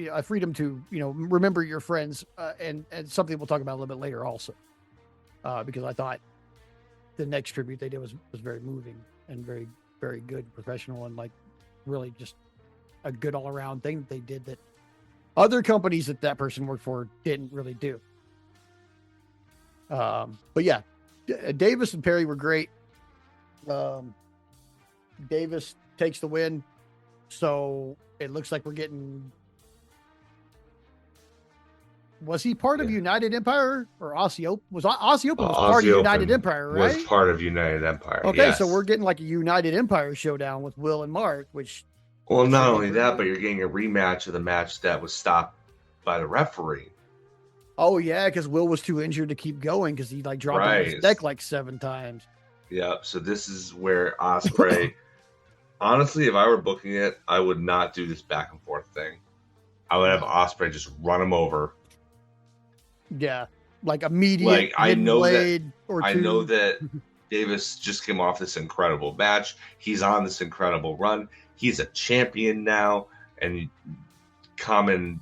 remember your friends, and something we'll talk about a little bit later also, because I thought the next tribute they did was very moving and very, very good, professional, and like really just a good all around thing that they did that other companies that person worked for didn't really do. But yeah, Davis and Perry were great. Davis takes the win. So it looks like we're getting. Was he part of United Empire, or Aussie Open? Aussie Open was part of United Empire, right? Was part of United Empire. Okay, yes. So we're getting like a United Empire showdown with Will and Mark, which. Well, not only that, but you're getting a rematch of the match that was stopped by the referee. Oh yeah, because Will was too injured to keep going because he dropped on his neck like 7 times. Yeah, so this is where Ospreay. Honestly, if I were booking it, I would not do this back and forth thing. I would have Ospreay just run him over. Yeah, like immediate. I know that Davis just came off this incredible match. He's on this incredible run. He's a champion now, and common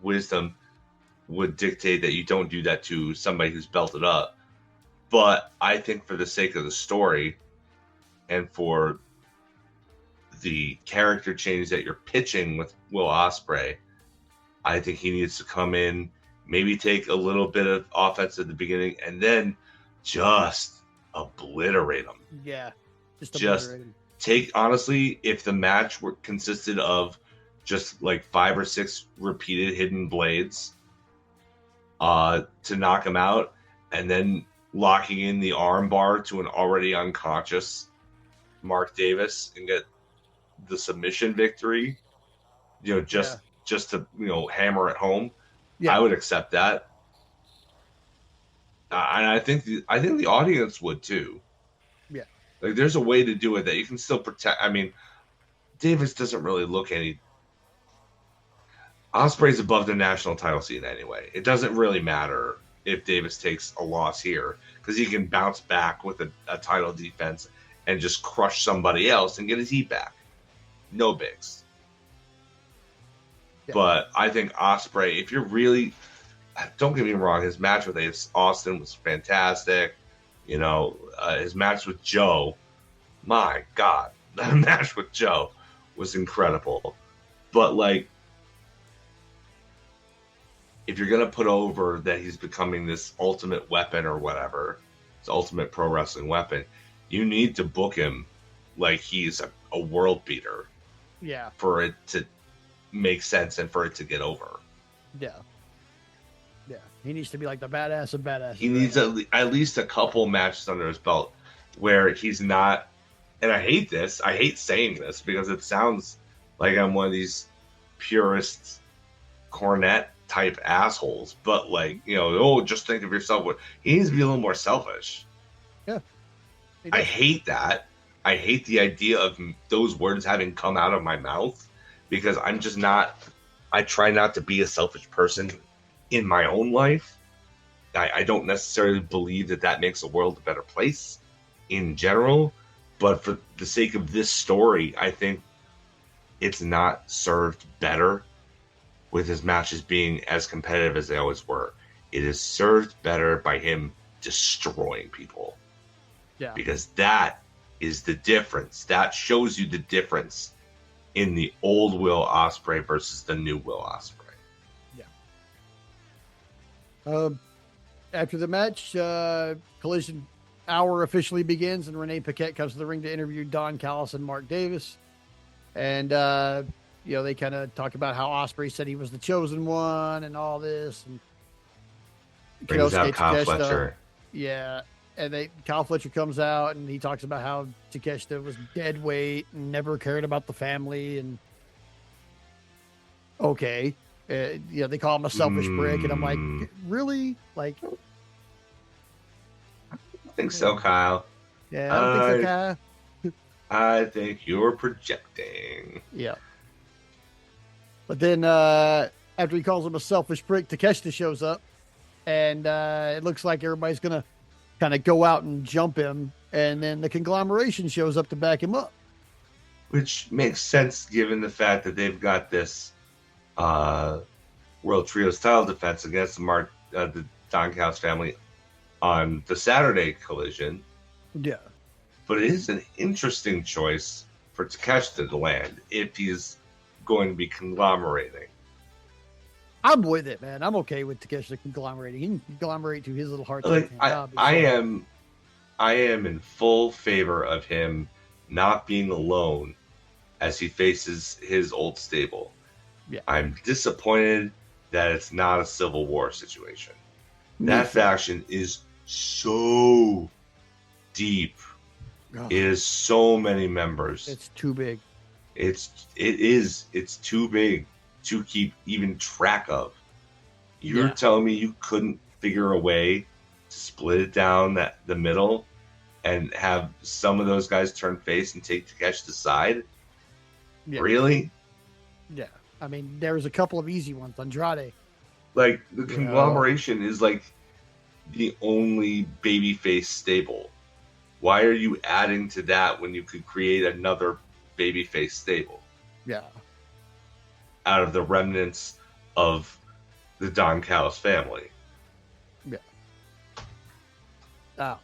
wisdom would dictate that you don't do that to somebody who's belted up. But I think for the sake of the story and for the character change that you're pitching with Will Ospreay, I think he needs to come in, maybe take a little bit of offense at the beginning, and then just obliterate him. Yeah, just take, honestly, if the match consisted of just like 5 or 6 repeated hidden blades to knock him out, and then locking in the arm bar to an already unconscious Mark Davis and get the submission victory, just to hammer it home. I would accept that. And I think the audience would too. Yeah. Like, there's a way to do it that you can still protect. I mean, Davis doesn't really look any. Ospreay's above the national title scene anyway. It doesn't really matter if Davis takes a loss here, because he can bounce back with a title defense and just crush somebody else and get his heat back. No bigs. Yeah. But I think Ospreay, if you're really, don't get me wrong, his match with Austin was fantastic. His match with Joe, my God, that match with Joe was incredible. But like, if you're going to put over that he's becoming this ultimate weapon or whatever, this ultimate pro wrestling weapon, you need to book him like he's a world beater. Yeah. For it to make sense and for it to get over. Yeah. Yeah. He needs to be like the badass of badass. He needs at least a couple matches under his belt where he's not, and I hate this, I hate saying this because it sounds like I'm one of these purist cornet type assholes, but like, just think of yourself. He needs to be a little more selfish. Yeah. I hate that. I hate the idea of those words having come out of my mouth, because I'm just not, I try not to be a selfish person in my own life. I don't necessarily believe that makes the world a better place in general, but for the sake of this story, I think it's not served better with his matches being as competitive as they always were. It is served better by him destroying people. Yeah. Because that is the difference. That shows you the difference in the old Will Ospreay versus the new Will Ospreay. Yeah. After the match, Collision Hour officially begins, and Renee Paquette comes to the ring to interview Don Callis and Mark Davis. And, they kind of talk about how Ospreay said he was the chosen one and all this. And brings out Kyle Fletcher. Yeah. And Kyle Fletcher comes out and he talks about how Takeshita was dead weight and never cared about the family. And okay. They call him a selfish prick. And I'm like, really? Like, I think so, Kyle. Yeah, I don't think so, Kyle. I think you're projecting. Yeah. But then after he calls him a selfish prick, Takeshita shows up. And it looks like everybody's going to kind of go out and jump him. And then the conglomeration shows up to back him up. Which makes sense given the fact that they've got this World Trios title defense against the Don Callis family on the Saturday Collision. Yeah. But it is an interesting choice for Takeshita to land if he's going to be conglomerating. I'm with it, man. I'm okay with Takeshita conglomerating. He can conglomerate to his little heart. Like, I am in full favor of him not being alone as he faces his old stable. Yeah. I'm disappointed that it's not a Civil War situation. That faction is so deep. Oh. It is so many members. It's too big. It's too big to keep even track of. You're telling me you couldn't figure a way to split it down the middle and have some of those guys turn face and take Takeshita's side? Yeah. Really? Yeah. I mean, there was a couple of easy ones. Andrade. Like, the conglomeration is like the only babyface stable. Why are you adding to that when you could create another babyface stable Yeah. out of the remnants of the Don Callis family? Yeah. Oh.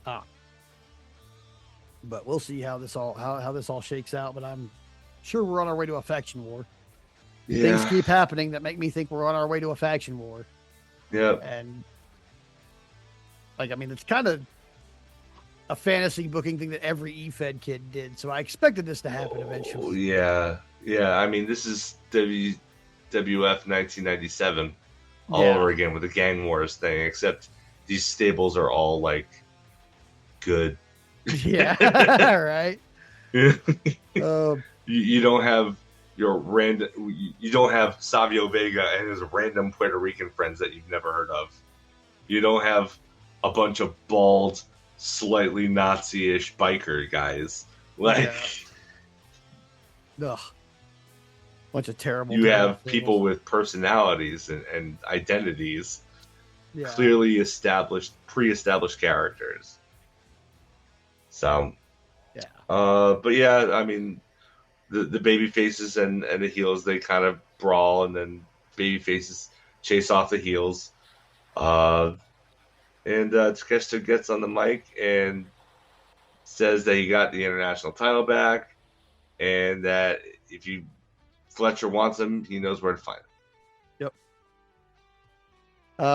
Oh. But we'll see how this all shakes out. But I'm sure we're on our way to a faction war. Yeah. Things keep happening that make me think we're on our way to a faction war. Yep. And like, I mean, it's kind of a fantasy booking thing that every EFED kid did. So I expected this to happen eventually. Yeah. Yeah. I mean, this is WWF 1997 all Yeah. over again with the gang wars thing, except these stables are all like good. Yeah. Right. You don't have your random. You don't have Savio Vega and his random Puerto Rican friends that you've never heard of. You don't have a bunch of bald, slightly Nazi-ish biker guys. Like, ugh, bunch of terrible. You terrible have things. people with personalities and identities, Yeah. clearly established, pre-established characters. So, yeah. But yeah, I mean, the baby faces and the heels, they kind of brawl, and then baby faces chase off the heels. And Takeshita gets on the mic and says that he got the international title back, and that if Fletcher wants him, he knows where to find him. Yep.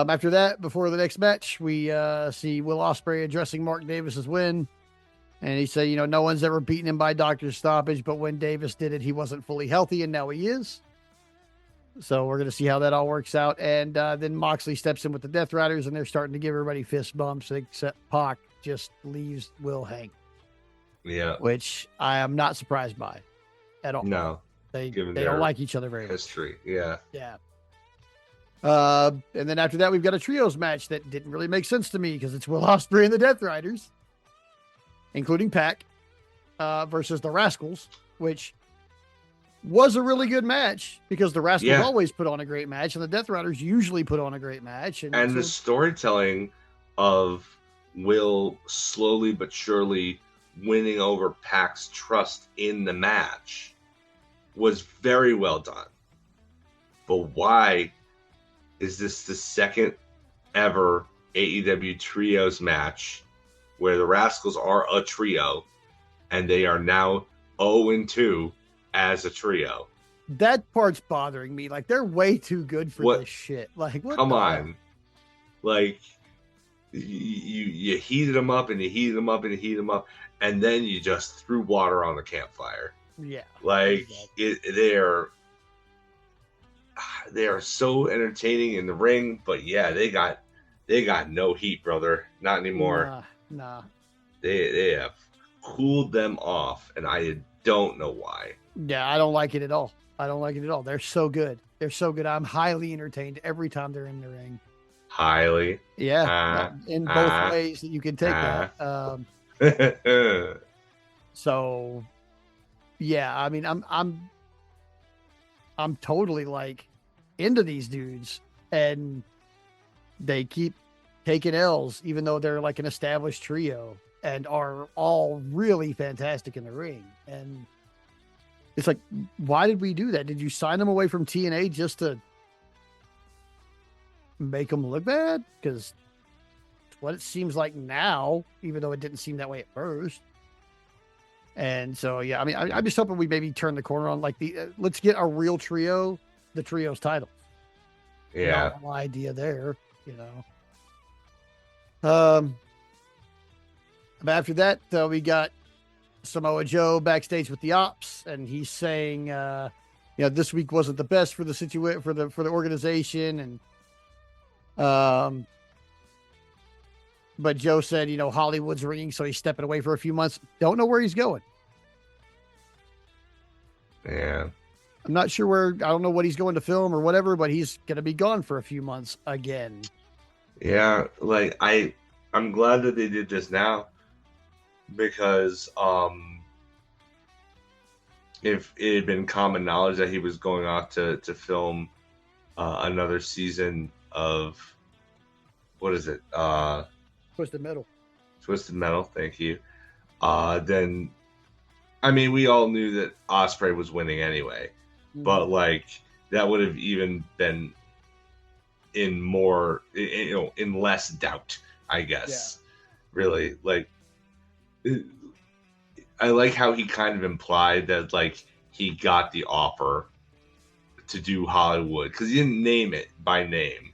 After that, before the next match, we see Will Ospreay addressing Mark Davis's win. And he said, no one's ever beaten him by doctor's stoppage, but when Davis did it, he wasn't fully healthy, and now he is. So we're going to see how that all works out. And then Moxley steps in with the Death Riders, and they're starting to give everybody fist bumps, except Pac just leaves Will hang. Yeah. Which I am not surprised by at all. No. They don't like each other very much. History. Yeah. Yeah. And then after that, we've got a trios match that didn't really make sense to me because it's Will Ospreay and the Death Riders, including Pac, versus the Rascals, which was a really good match because the Rascals always put on a great match, and the Death Riders usually put on a great match. And the storytelling of Will slowly but surely winning over Pac's trust in the match was very well done. But why is this the second ever AEW Trios match where the Rascals are a trio and they are now 0-2 as a trio? That part's bothering me. Like, they're way too good for this shit. Like, what? Come on. Like, you heated them up and you heated them up and you heated them up, and then you just threw water on the campfire. Yeah. Like, they are so entertaining in the ring, but yeah, they got no heat, brother. Not anymore. Nah. They have cooled them off, and I don't know why. Yeah, I don't like it at all. They're so good. I'm highly entertained every time they're in the ring. Highly. Yeah. In both ways that you can take that. So yeah, I mean, I'm totally like into these dudes, and they keep taking L's, even though they're like an established trio and are all really fantastic in the ring. And it's like, why did we do that? Did you sign them away from TNA just to make them look bad? Because what it seems like now, even though it didn't seem that way at first. And so, yeah, I mean, I'm just hoping we maybe turn the corner on like let's get a real trio, the trios title. Yeah. No idea there, But after that, we got Samoa Joe backstage with the Ops, and he's saying, this week wasn't the best for the for the organization, and but Joe said, Hollywood's ringing, so he's stepping away for a few months. Don't know where he's going. Yeah. I'm not sure where. I don't know what he's going to film or whatever, but he's going to be gone for a few months again. Yeah, like I'm glad that they did this now, because if it had been common knowledge that he was going off to film another season of, what is it? Twisted Metal. Twisted Metal, thank you. Then, I mean, we all knew that Osprey was winning anyway, but like that would have even been in more, in less doubt, I guess. Yeah. Really, like, I like how he kind of implied that like he got the offer to do Hollywood because he didn't name it by name,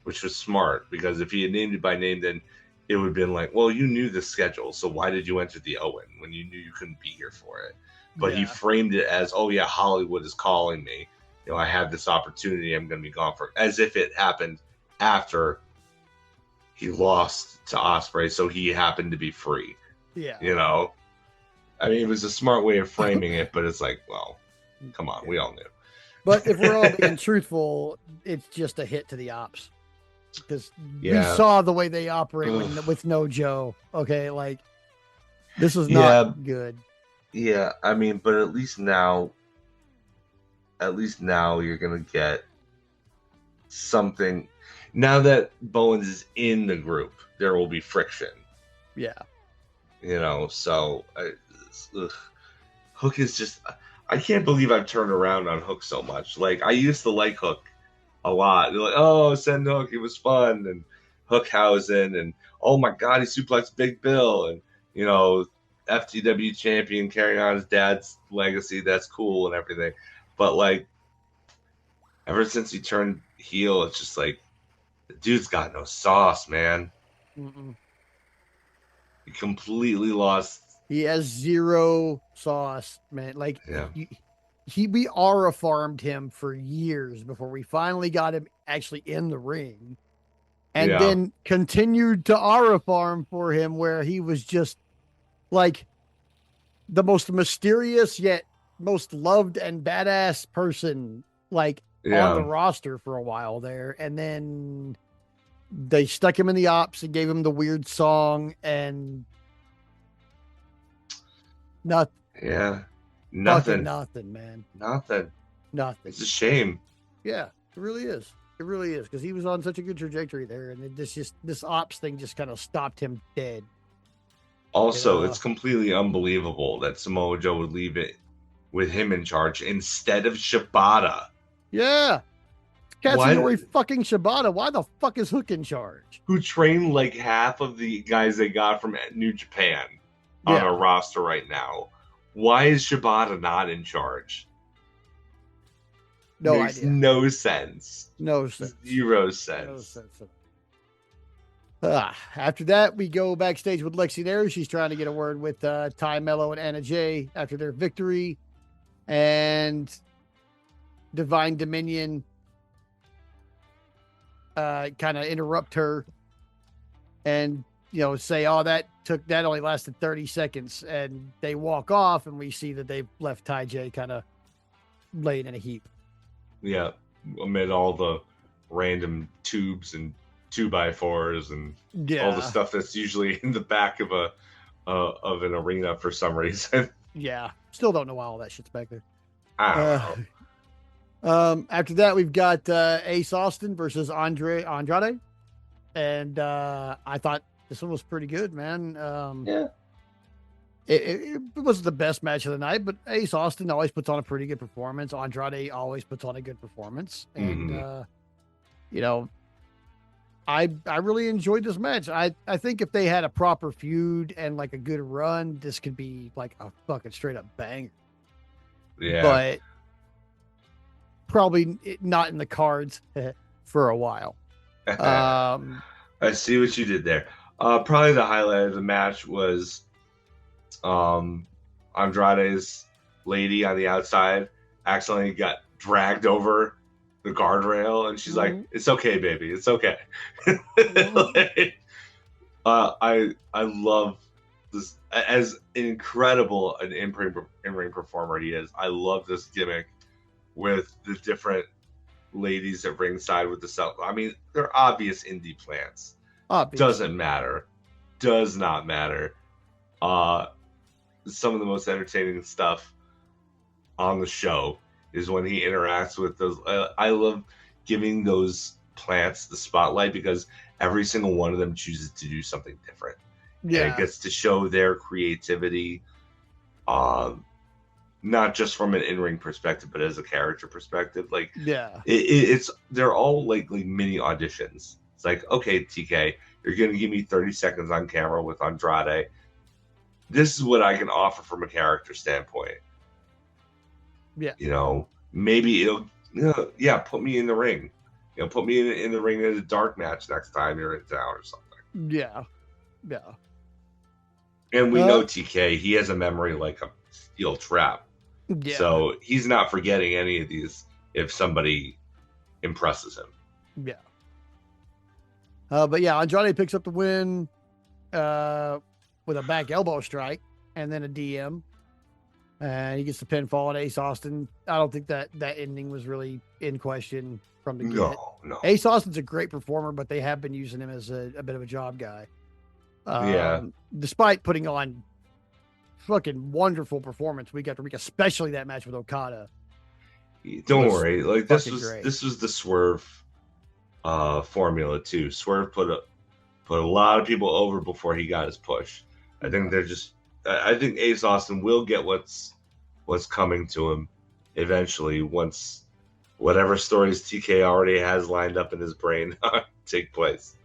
which was smart, because if he had named it by name, then it would have been like, well, you knew the schedule, so why did you enter the Owen when you knew you couldn't be here for it? But he framed it as, oh yeah, Hollywood is calling me. I have this opportunity. I'm going to be gone for, as if it happened after he lost to Osprey, so he happened to be free. Yeah. I mean, it was a smart way of framing it, but it's like, well, come on, we all knew. But if we're all being truthful, it's just a hit to the ops. Because we saw the way they operate with no Joe. Okay, like, this is not good. Yeah, I mean, but at least now you're going to get something. Now that Bowens is in the group, there will be friction. Yeah. So Hook is just, I can't believe I've turned around on Hook so much. Like, I used to like Hook a lot. They're like, oh, send Hook, it was fun. And Hookhausen, and oh my God, he suplexed Big Bill. And, FTW champion carrying on his dad's legacy. That's cool and everything. But, like, ever since he turned heel, it's just like, the dude's got no sauce, man. Mm-mm. He completely lost. He has zero sauce, man. Like, we Aura farmed him for years before we finally got him actually in the ring, and then continued to Aura farm for him, where he was just like the most mysterious yet most loved and badass person, like, on the roster for a while there. And then they stuck him in the ops and gave him the weird song, and nothing. Yeah. Nothing. Nothing, man. Nothing. It's a shame. Yeah, it really is. It really is, because he was on such a good trajectory there, and this ops thing just kind of stopped him dead. Also, it's completely unbelievable that Samoa Joe would leave it with him in charge instead of Shibata. Yeah. Katsuyori fucking Shibata. Why the fuck is Hook in charge? Who trained like half of the guys they got from New Japan on a roster right now. Why is Shibata not in charge? No Makes idea. No sense. No sense. Zero sense. No sense. After that, we go backstage with Lexi there. She's trying to get a word with Ty Mello and Anna Jay after their victory. And Divine Dominion kind of interrupt her and, say, oh, that only lasted 30 seconds. And they walk off, and we see that they've left Ty J kind of laying in a heap. Yeah, amid all the random tubes and 2x4s and all the stuff that's usually in the back of an arena for some reason. Yeah, still don't know why all that shit's back there. I don't know. After that, we've got Ace Austin versus Andrade, and I thought this one was pretty good, man. It wasn't the best match of the night, but Ace Austin always puts on a pretty good performance. Andrade always puts on a good performance, and I really enjoyed this match. I think if they had a proper feud and like a good run, this could be like a fucking straight up banger. Yeah, but probably not in the cards for a while. I see what you did there. Probably the highlight of the match was Andrade's lady on the outside accidentally got dragged over the guardrail, and she's like, "It's okay, baby, it's okay." I love this, as incredible an in-ring performer he is. I love this gimmick with the different ladies at ringside with the self. I mean, they're obvious indie plants. Doesn't matter. Does not matter. Some of the most entertaining stuff on the show is when he interacts with those. I love giving those plants the spotlight because every single one of them chooses to do something different. and it Yeah. gets to show their creativity, um, not just from an in-ring perspective, but as a character perspective. Like Yeah. it's they're all like mini auditions. It's like, okay, TK, you're gonna give me 30 seconds on camera with Andrade. This is what I can offer from a character standpoint. Yeah. Maybe it'll, yeah, put me in the ring. Put me in the ring in a dark match next time you're in town or something. Yeah. Yeah. And we know TK, he has a memory like a steel trap. Yeah. So he's not forgetting any of these if somebody impresses him. Yeah. But yeah, Andrade picks up the win with a back elbow strike and then a DM. And he gets the pinfall on Ace Austin. I don't think that ending was really in question from the get. No. Ace Austin's a great performer, but they have been using him as a bit of a job guy. Yeah. Despite putting on fucking wonderful performance week after week, especially that match with Okada. Don't worry. Like this was the Swerve formula too. Swerve put a lot of people over before he got his push. I think I think Ace Austin will get what's coming to him eventually once whatever stories TK already has lined up in his brain take place.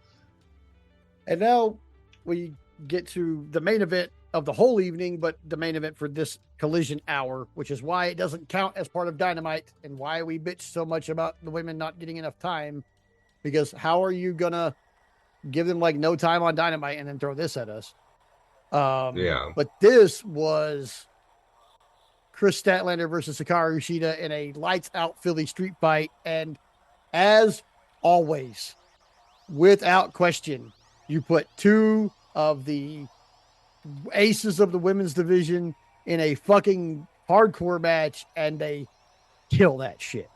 And now we get to the main event of the whole evening, but the main event for this Collision hour, which is why it doesn't count as part of Dynamite and why we bitch so much about the women not getting enough time. Because how are you gonna give them like no time on Dynamite and then throw this at us? Yeah. But this was Chris Statlander versus Hikaru Shida in a lights out Philly street fight. And as always, without question, you put two of the aces of the women's division in a fucking hardcore match and they kill that shit.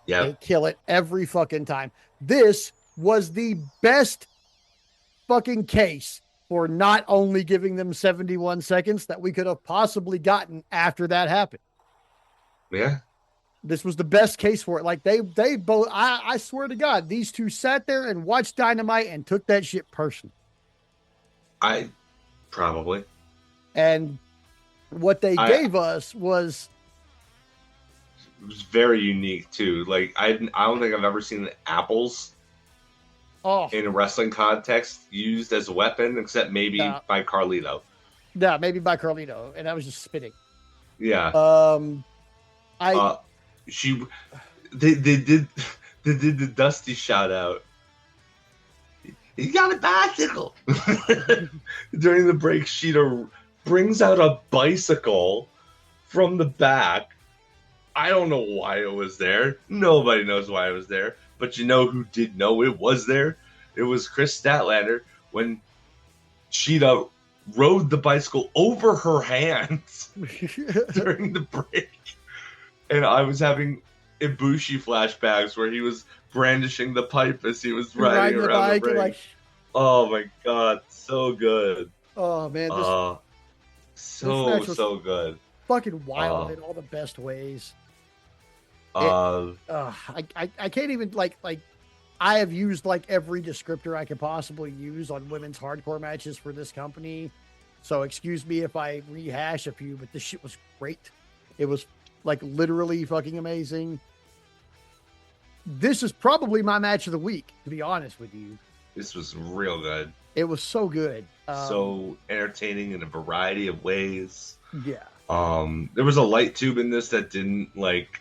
Yeah. They kill it every fucking time. This was the best fucking case for not only giving them 71 seconds that we could have possibly gotten after that happened. Yeah. This was the best case for it. Like they both, I swear to God, these two sat there and watched Dynamite and took that shit personal. I probably. And what they gave us was it was very unique too. Like I don't think I've ever seen apples in a wrestling context used as a weapon, except maybe by Carlito. Yeah, maybe by Carlito, and I was just spitting. Yeah. They did the Dusty shout out. He got a bicycle. During the break, Sheeta brings out a bicycle from the back. I don't know why it was there. Nobody knows why it was there. But you know who did know it was there? It was Chris Statlander when Sheeta rode the bicycle over her hands during the break. And I was having Ibushi flashbacks where he was brandishing the pipe as he was riding around the ring. Oh my God, so good. Oh man, so good. Fucking wild in all the best ways. I can't even like I have used like every descriptor I could possibly use on women's hardcore matches for this company. So excuse me if I rehash a few, but this shit was great. It was like literally fucking amazing. This is probably my match of the week, to be honest with you. This was real good. It was so good. So entertaining in a variety of ways. Yeah. There was a light tube in this that didn't like.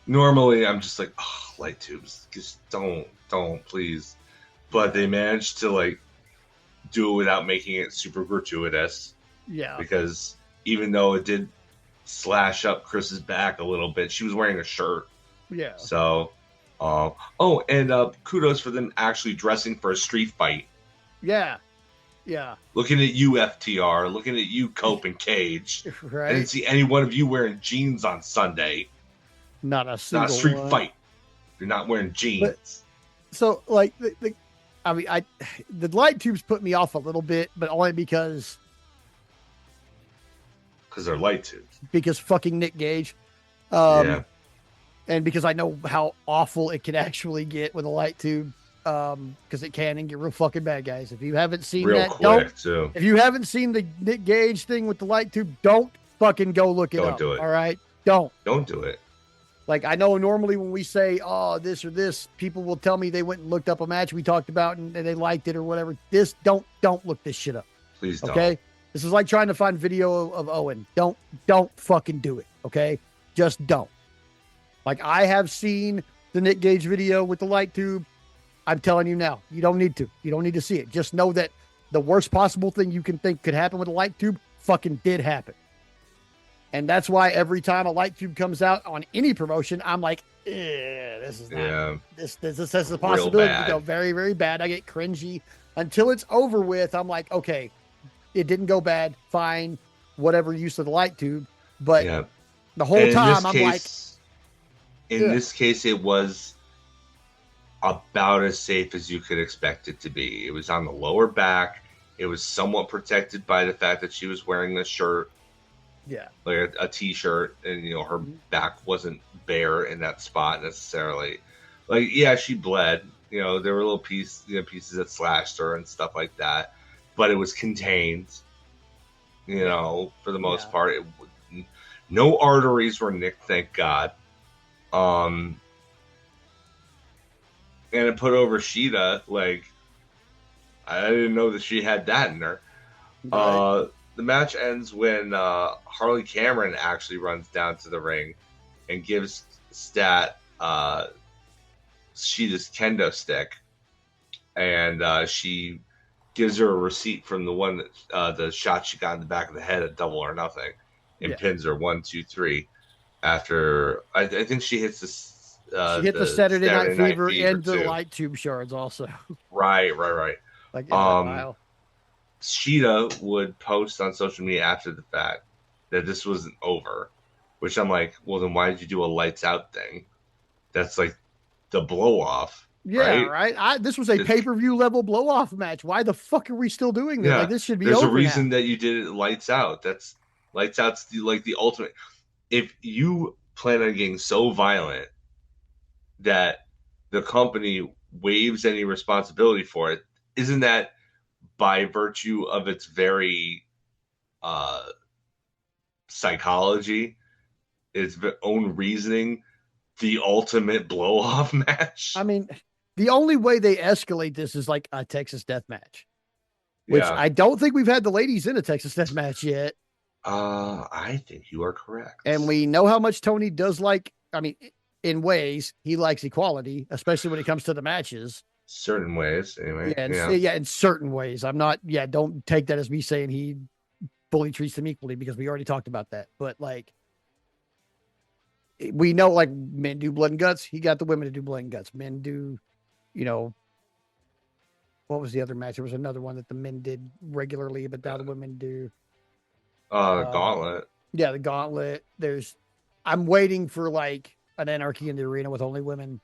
Normally, I'm just like, oh, light tubes, just don't, please. But they managed to like do it without making it super gratuitous. Yeah. Because even though it did slash up Chris's back a little bit, she was wearing a shirt. Yeah. So, and kudos for them actually dressing for a street fight. Yeah. Yeah. Looking at you, FTR. Looking at you, Cope and Cage. Right. I didn't see any one of you wearing jeans on Sunday. Not a single Not a street one. fight. You're not wearing jeans. But, so, like, the light tubes put me off a little bit, but only because they're light tubes. Because fucking Nick Gage. Yeah. And because I know how awful it can actually get with a light tube. because it can and get real fucking bad, guys. If you haven't seen Real that, quick too. if you haven't seen the Nick Gage thing with the light tube, don't fucking go look it Don't up. do it. All right, don't Do it. Like, I know normally when we say, oh, this or this, people will tell me they went and looked up a match we talked about and they liked it or whatever. Don't look this shit up. Please don't. Okay. This is like trying to find video of Owen. Don't fucking do it. Okay. Just don't. Like, I have seen the Nick Gage video with the light tube. I'm telling you now, you don't need to. You don't need to see it. Just know that the worst possible thing you can think could happen with a light tube fucking did happen. And that's why every time a light tube comes out on any promotion, I'm like, this is not, this has the possibility to go very, very bad. I get cringy until it's over with. I'm like, okay, it didn't go bad. Fine. Whatever use of the light tube. But the whole time I'm like, in this case, it was about as safe as you could expect it to be. It was on the lower back. It was somewhat protected by the fact that she was wearing the shirt. Yeah, like a t-shirt, and her back wasn't bare in that spot necessarily. Like, yeah, she bled. There were little pieces that slashed her and stuff like that, but it was contained. For the most part, no arteries were nicked, thank God. And it put over Sheeta. Like, I didn't know that she had that in her. Right. The match ends when Harley Cameron actually runs down to the ring and gives Stat Sheeta's kendo stick, and she gives her a receipt from the one that the shot she got in the back of the head at Double or Nothing, and pins her 1, 2, 3. After I think she hits this. She hit the Saturday Night Fever and the light tube shards also. Right. Like, wow. Sheeta would post on social media after the fact that this wasn't over, which I'm like, well, then why did you do a lights out thing? That's like the blow off. Yeah, right. This was a pay-per-view level blow off match. Why the fuck are we still doing this? Like, this should be over. There's a reason that you did it lights out. That's lights out's the ultimate. If you plan on getting so violent that the company waives any responsibility for it, isn't that by virtue of its very psychology, its own reasoning, the ultimate blow-off match? I mean, the only way they escalate this is like a Texas death match, which I don't think we've had the ladies in a Texas death match yet. I think you are correct. And we know how much Tony does like, I mean, in ways, he likes equality, especially when it comes to the matches. Certain ways, anyway. Yeah, in certain ways. I'm not, don't take that as me saying he fully treats them equally, because we already talked about that. But, like, we know, like, men do blood and guts. He got the women to do blood and guts. Men do, what was the other match? There was another one that the men did regularly, but now the women do. Gauntlet. Yeah, the Gauntlet. I'm waiting for, like, an Anarchy in the Arena with only women.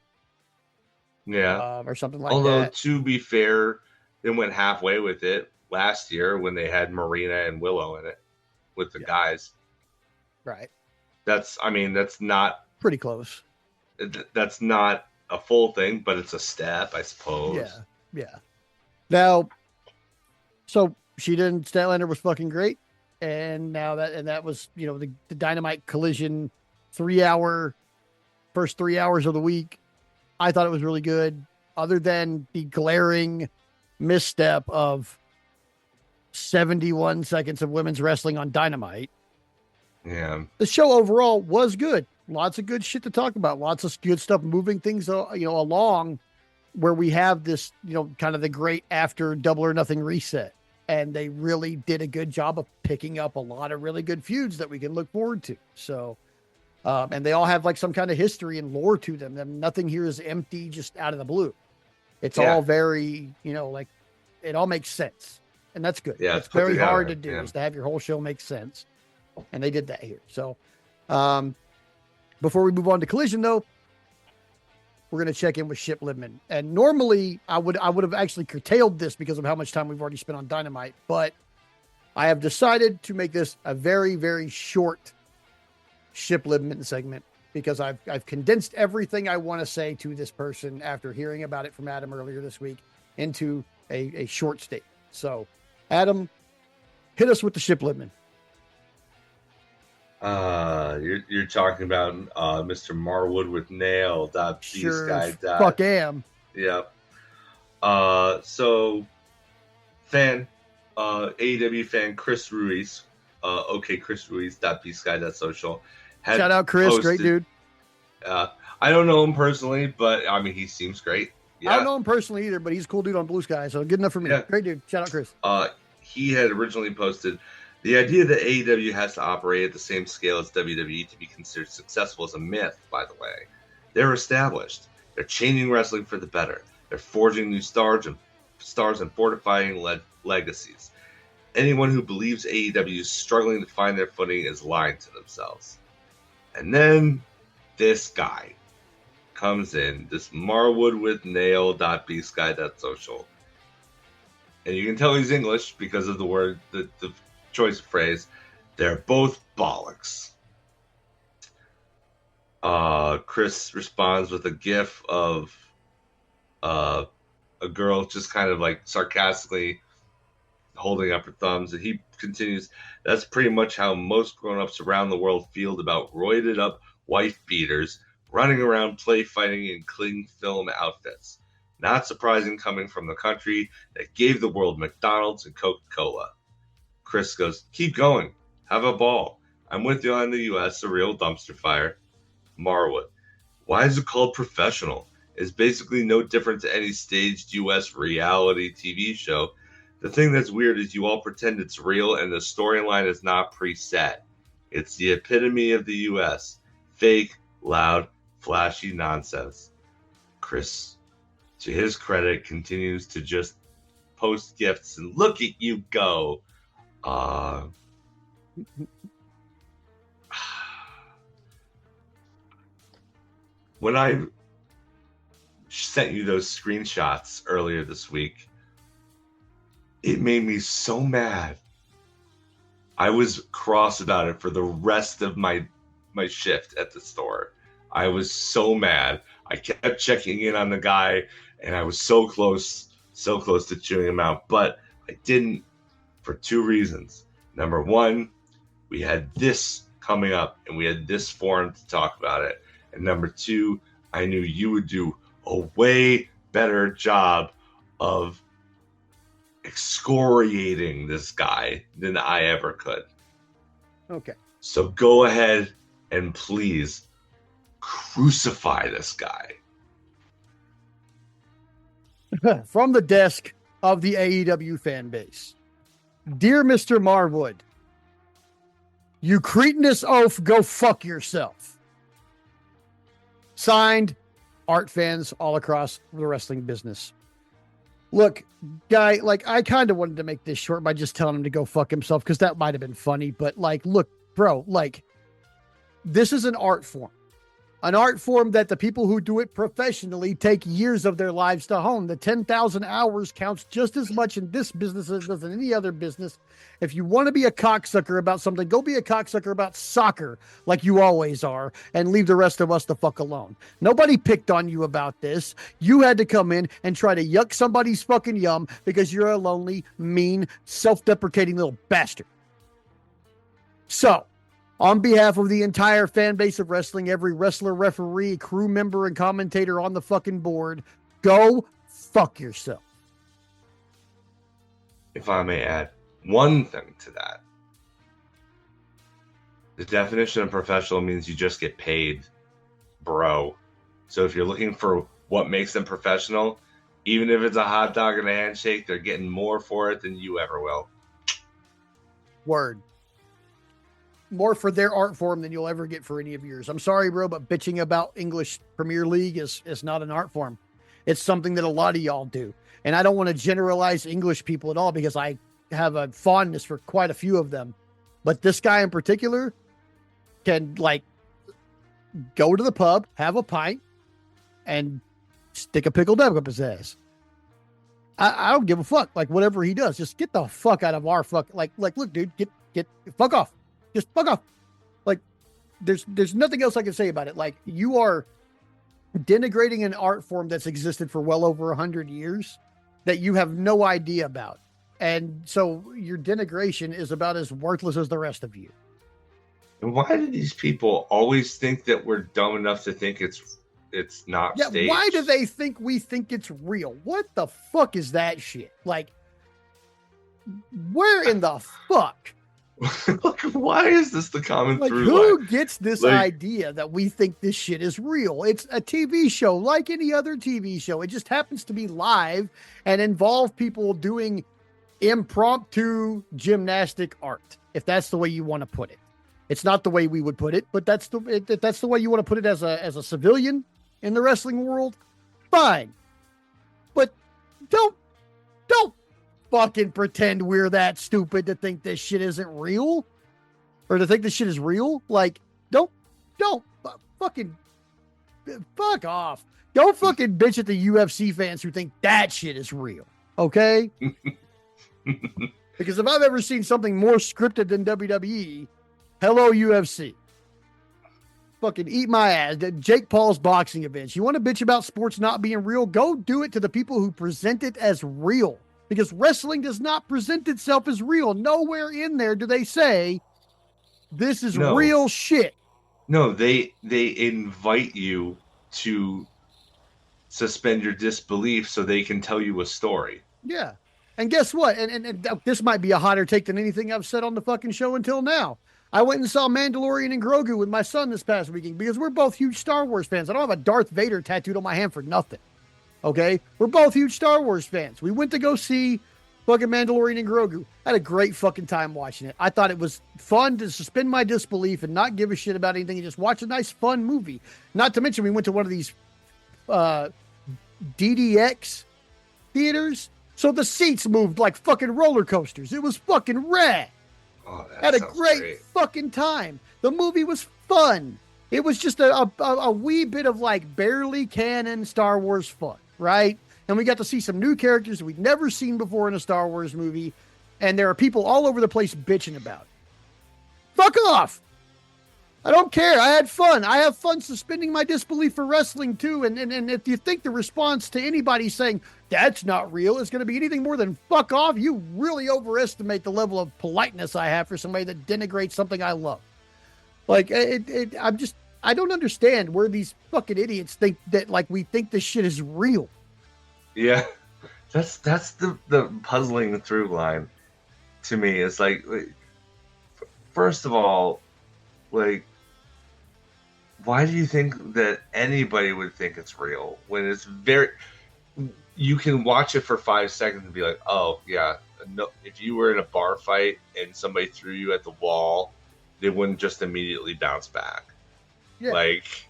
Yeah. Or something like that. Although, to be fair, they went halfway with it last year when they had Marina and Willow in it with the guys. Right. That's not... pretty close. That's not a full thing, but it's a step, I suppose. Yeah. Now, so Sheeta and Statlander was fucking great. And now that was, the Dynamite Collision first 3 hours of the week. I thought it was really good, other than the glaring misstep of 71 seconds of women's wrestling on Dynamite. Yeah. The show overall was good. Lots of good shit to talk about. Lots of good stuff, moving things, along, where we have this, kind of the great after Double or Nothing reset. And they really did a good job of picking up a lot of really good feuds that we can look forward to. So, and they all have like some kind of history and lore to them. And nothing here is empty, just out of the blue. It's all very, like, it all makes sense. And that's good. Yeah, it's very hard to do, is to have your whole show make sense. And they did that here. So, before we move on to Collision, though, we're going to check in with Ship Libman. And normally I would have actually curtailed this because of how much time we've already spent on Dynamite, but I have decided to make this a very, very short Ship Libman segment. because I've condensed everything I want to say to this person after hearing about it from Adam earlier this week into a short statement. So, Adam, hit us with the ship limit. You're talking about Mr. Marwood with nail. Sure, fuck am. Yep. So fan, AEW fan Chris Ruiz, Chris Ruiz .bsky.social. Shout out Chris, posted, great dude. I don't know him personally, but I mean he seems great. Yeah. I don't know him personally either, but he's a cool dude on Blue Sky, so good enough for me. Yeah. Great dude. Shout out Chris. He had originally posted the idea that AEW has to operate at the same scale as WWE to be considered successful is a myth, by the way. They're established. They're changing wrestling for the better. They're forging new stars and fortifying legacies. Anyone who believes AEW is struggling to find their footing is lying to themselves. And then this guy comes in, this Marwood with nail.bsky.social. And you can tell he's English because of the word, the choice of phrase. They're both bollocks. Chris responds with a gif of a girl just kind of like sarcastically holding up her thumbs, and he continues, that's pretty much how most grown-ups around the world feel about roided up wife beaters running around play fighting in cling film outfits. Not surprising coming from the country that gave the world McDonald's and Coca-Cola. Chris goes, keep going. Have a ball. I'm with you on the U.S., a real dumpster fire. Marwood, why is it called professional? It's basically no different to any staged U.S. reality TV show. The thing that's weird is you all pretend it's real and the storyline is not preset. It's the epitome of the U.S. Fake, loud, flashy nonsense. Chris, to his credit, continues to just post gifts and look at you go. When I sent you those screenshots earlier this week, it made me so mad. I was cross about it for the rest of my shift at the store. I was so mad. I kept checking in on the guy, and I was so close to chewing him out. But I didn't for two reasons. Number one, we had this coming up, and we had this forum to talk about it. And number two, I knew you would do a way better job of excoriating this guy than I ever could. Okay. So go ahead and please crucify this guy. From the desk of the AEW fan base. Dear Mr. Marwood, you cretinous oaf, go fuck yourself. Signed, art fans all across the wrestling business. Look, guy, like, I kind of wanted to make this short by just telling him to go fuck himself because that might have been funny. But, like, look, bro, like, this is an art form. An art form that the people who do it professionally take years of their lives to hone. The 10,000 hours counts just as much in this business as does in any other business. If you want to be a cocksucker about something, go be a cocksucker about soccer like you always are and leave the rest of us the fuck alone. Nobody picked on you about this. You had to come in and try to yuck somebody's fucking yum because you're a lonely, mean, self-deprecating little bastard. So, on behalf of the entire fan base of wrestling, every wrestler, referee, crew member, and commentator on the fucking board, go fuck yourself. If I may add one thing to that. The definition of professional means you just get paid, bro. So if you're looking for what makes them professional, even if it's a hot dog and a handshake, they're getting more for it than you ever will. Word. More for their art form than you'll ever get for any of yours. I'm sorry, bro, but bitching about English Premier League is not an art form. It's something that a lot of y'all do. And I don't want to generalize English people at all because I have a fondness for quite a few of them. But this guy in particular can, like, go to the pub, have a pint, and stick a pickled egg up his ass. I don't give a fuck. Like, whatever he does, just get the fuck out of our fuck. Like, look, dude, get fuck off. Just fuck off. Like, there's nothing else I can say about it. Like, you are denigrating an art form that's existed for well over 100 years that you have no idea about. And so your denigration is about as worthless as the rest of you. And why do these people always think that we're dumb enough to think it's not staged? Why do they think we think it's real? What the fuck is that shit? Like, where in the fuck? Like, why is this the common through who line? gets this idea that we think this shit is real? It's a TV show like any other TV show. It just happens to be live and involve people doing impromptu gymnastic art, if that's the way you want to put it. It's not the way we would put it, but that's the way you want to put it as a civilian in the wrestling world. Fine. But don't fucking pretend we're that stupid to think this shit isn't real, or to think this shit is real. Like, don't fucking fuck off. Don't fucking bitch at the UFC fans who think that shit is real. Okay? Because if I've ever seen something more scripted than WWE, hello UFC. Fucking eat my ass. Jake Paul's boxing events. You want to bitch about sports not being real? Go do it to the people who present it as real. Because wrestling does not present itself as real. Nowhere in there do they say this is real shit. No, they invite you to suspend your disbelief so they can tell you a story. Yeah. And guess what? And this might be a hotter take than anything I've said on the fucking show until now. I went and saw Mandalorian and Grogu with my son this past weekend because we're both huge Star Wars fans. I don't have a Darth Vader tattooed on my hand for nothing. Okay? We're both huge Star Wars fans. We went to go see fucking Mandalorian and Grogu. I had a great fucking time watching it. I thought it was fun to suspend my disbelief and not give a shit about anything and just watch a nice, fun movie. Not to mention, we went to one of these DDX theaters. So the seats moved like fucking roller coasters. It was fucking rad. Oh, had a great fucking time. The movie was fun. It was just a wee bit of like barely canon Star Wars fun, right? And we got to see some new characters we'd never seen before in a Star Wars movie. And there are people all over the place bitching about it. Fuck off. I don't care. I had fun. I have fun suspending my disbelief for wrestling too. And if you think the response to anybody saying that's not real is going to be anything more than fuck off, you really overestimate the level of politeness I have for somebody that denigrates something I love. Like, I don't understand where these fucking idiots think that, like, we think this shit is real. Yeah, that's the puzzling through line to me. It's like, first of all, like, why do you think that anybody would think it's real when it's you can watch it for 5 seconds and be like, oh yeah, no, if you were in a bar fight and somebody threw you at the wall, they wouldn't just immediately bounce back. Yeah. Like,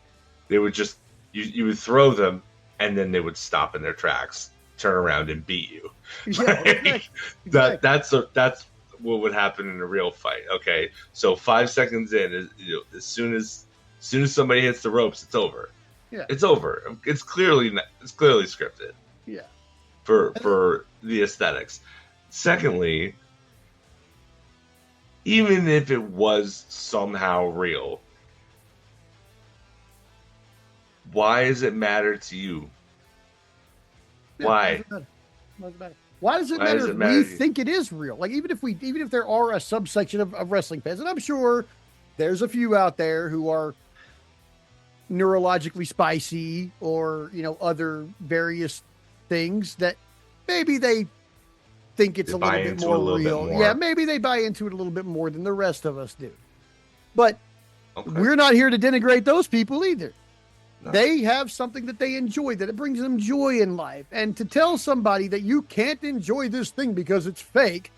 they would just, you would throw them and then they would stop in their tracks, turn around and beat you. Yeah, like, exactly. That's what would happen in a real fight. Okay, so 5 seconds in, as soon as somebody hits the ropes, it's over. Yeah, it's over. It's clearly scripted. Yeah, for the aesthetics. Secondly, even if it was somehow real, why does it matter to you? Yeah, why? Why does it matter if we think it is real? Like, even if there are a subsection of wrestling fans, and I'm sure there's a few out there who are neurologically spicy or, other various things that maybe they think it's a little bit more real. Yeah, maybe they buy into it a little bit more than the rest of us do. But we're not here to denigrate those people either. No. They have something that they enjoy, that it brings them joy in life. And to tell somebody that you can't enjoy this thing because it's fake,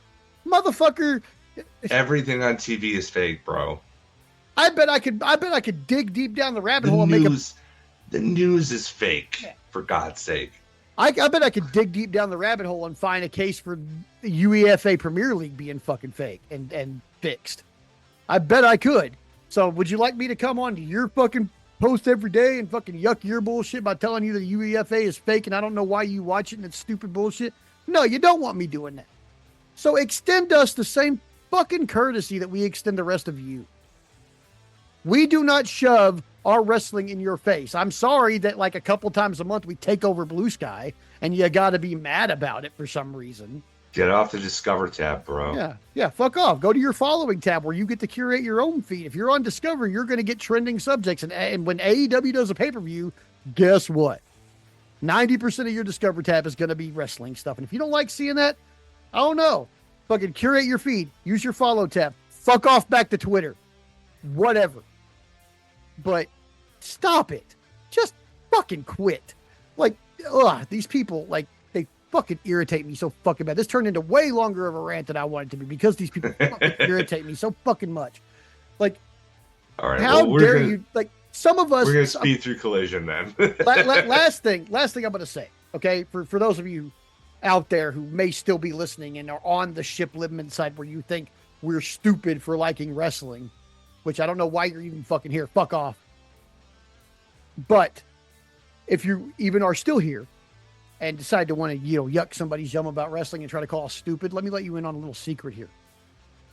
motherfucker. Everything on TV is fake, bro. I bet I could dig deep down the rabbit hole and the news is fake, for God's sake. I bet I could dig deep down the rabbit hole and find a case for the UEFA Premier League being fucking fake and fixed. I bet I could. So would you like me to come on to your fucking post every day and fucking yuck your bullshit by telling you the UEFA is fake and I don't know why you watch it and it's stupid bullshit? No, you don't want me doing that. So extend us the same fucking courtesy that we extend the rest of you. We do not shove our wrestling in your face. I'm sorry that like a couple times a month we take over Blue Sky and you got to be mad about it for some reason. Get off the Discover tab, bro. Yeah, fuck off. Go to your following tab where you get to curate your own feed. If you're on Discover, you're going to get trending subjects. And when AEW does a pay-per-view, guess what? 90% of your Discover tab is going to be wrestling stuff. And if you don't like seeing that, I don't know. Fucking curate your feed. Use your follow tab. Fuck off back to Twitter. Whatever. But stop it. Just fucking quit. Like, these people, like, they fucking irritate me so fucking bad. This turned into way longer of a rant than I wanted to be because these people fucking irritate me so fucking much. Like, all right, how dare you? Like, some of us. We're going to speed through Collision then. last thing I'm going to say, okay? For those of you out there who may still be listening and are on the Ship Libman side where you think we're stupid for liking wrestling, which I don't know why you're even fucking here. Fuck off. But if you even are still here and decide to want to, yuck somebody's yum about wrestling and try to call us stupid, let me let you in on a little secret here.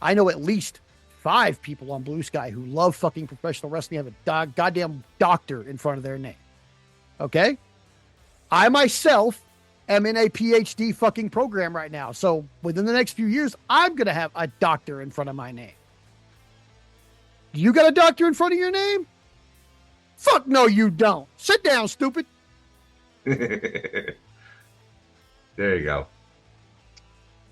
I know at least 5 people on Blue Sky who love fucking professional wrestling have a goddamn doctor in front of their name. Okay? I myself am in a PhD fucking program right now. So within the next few years, I'm going to have a doctor in front of my name. You got a doctor in front of your name? Fuck no, you don't. Sit down, stupid. There you go.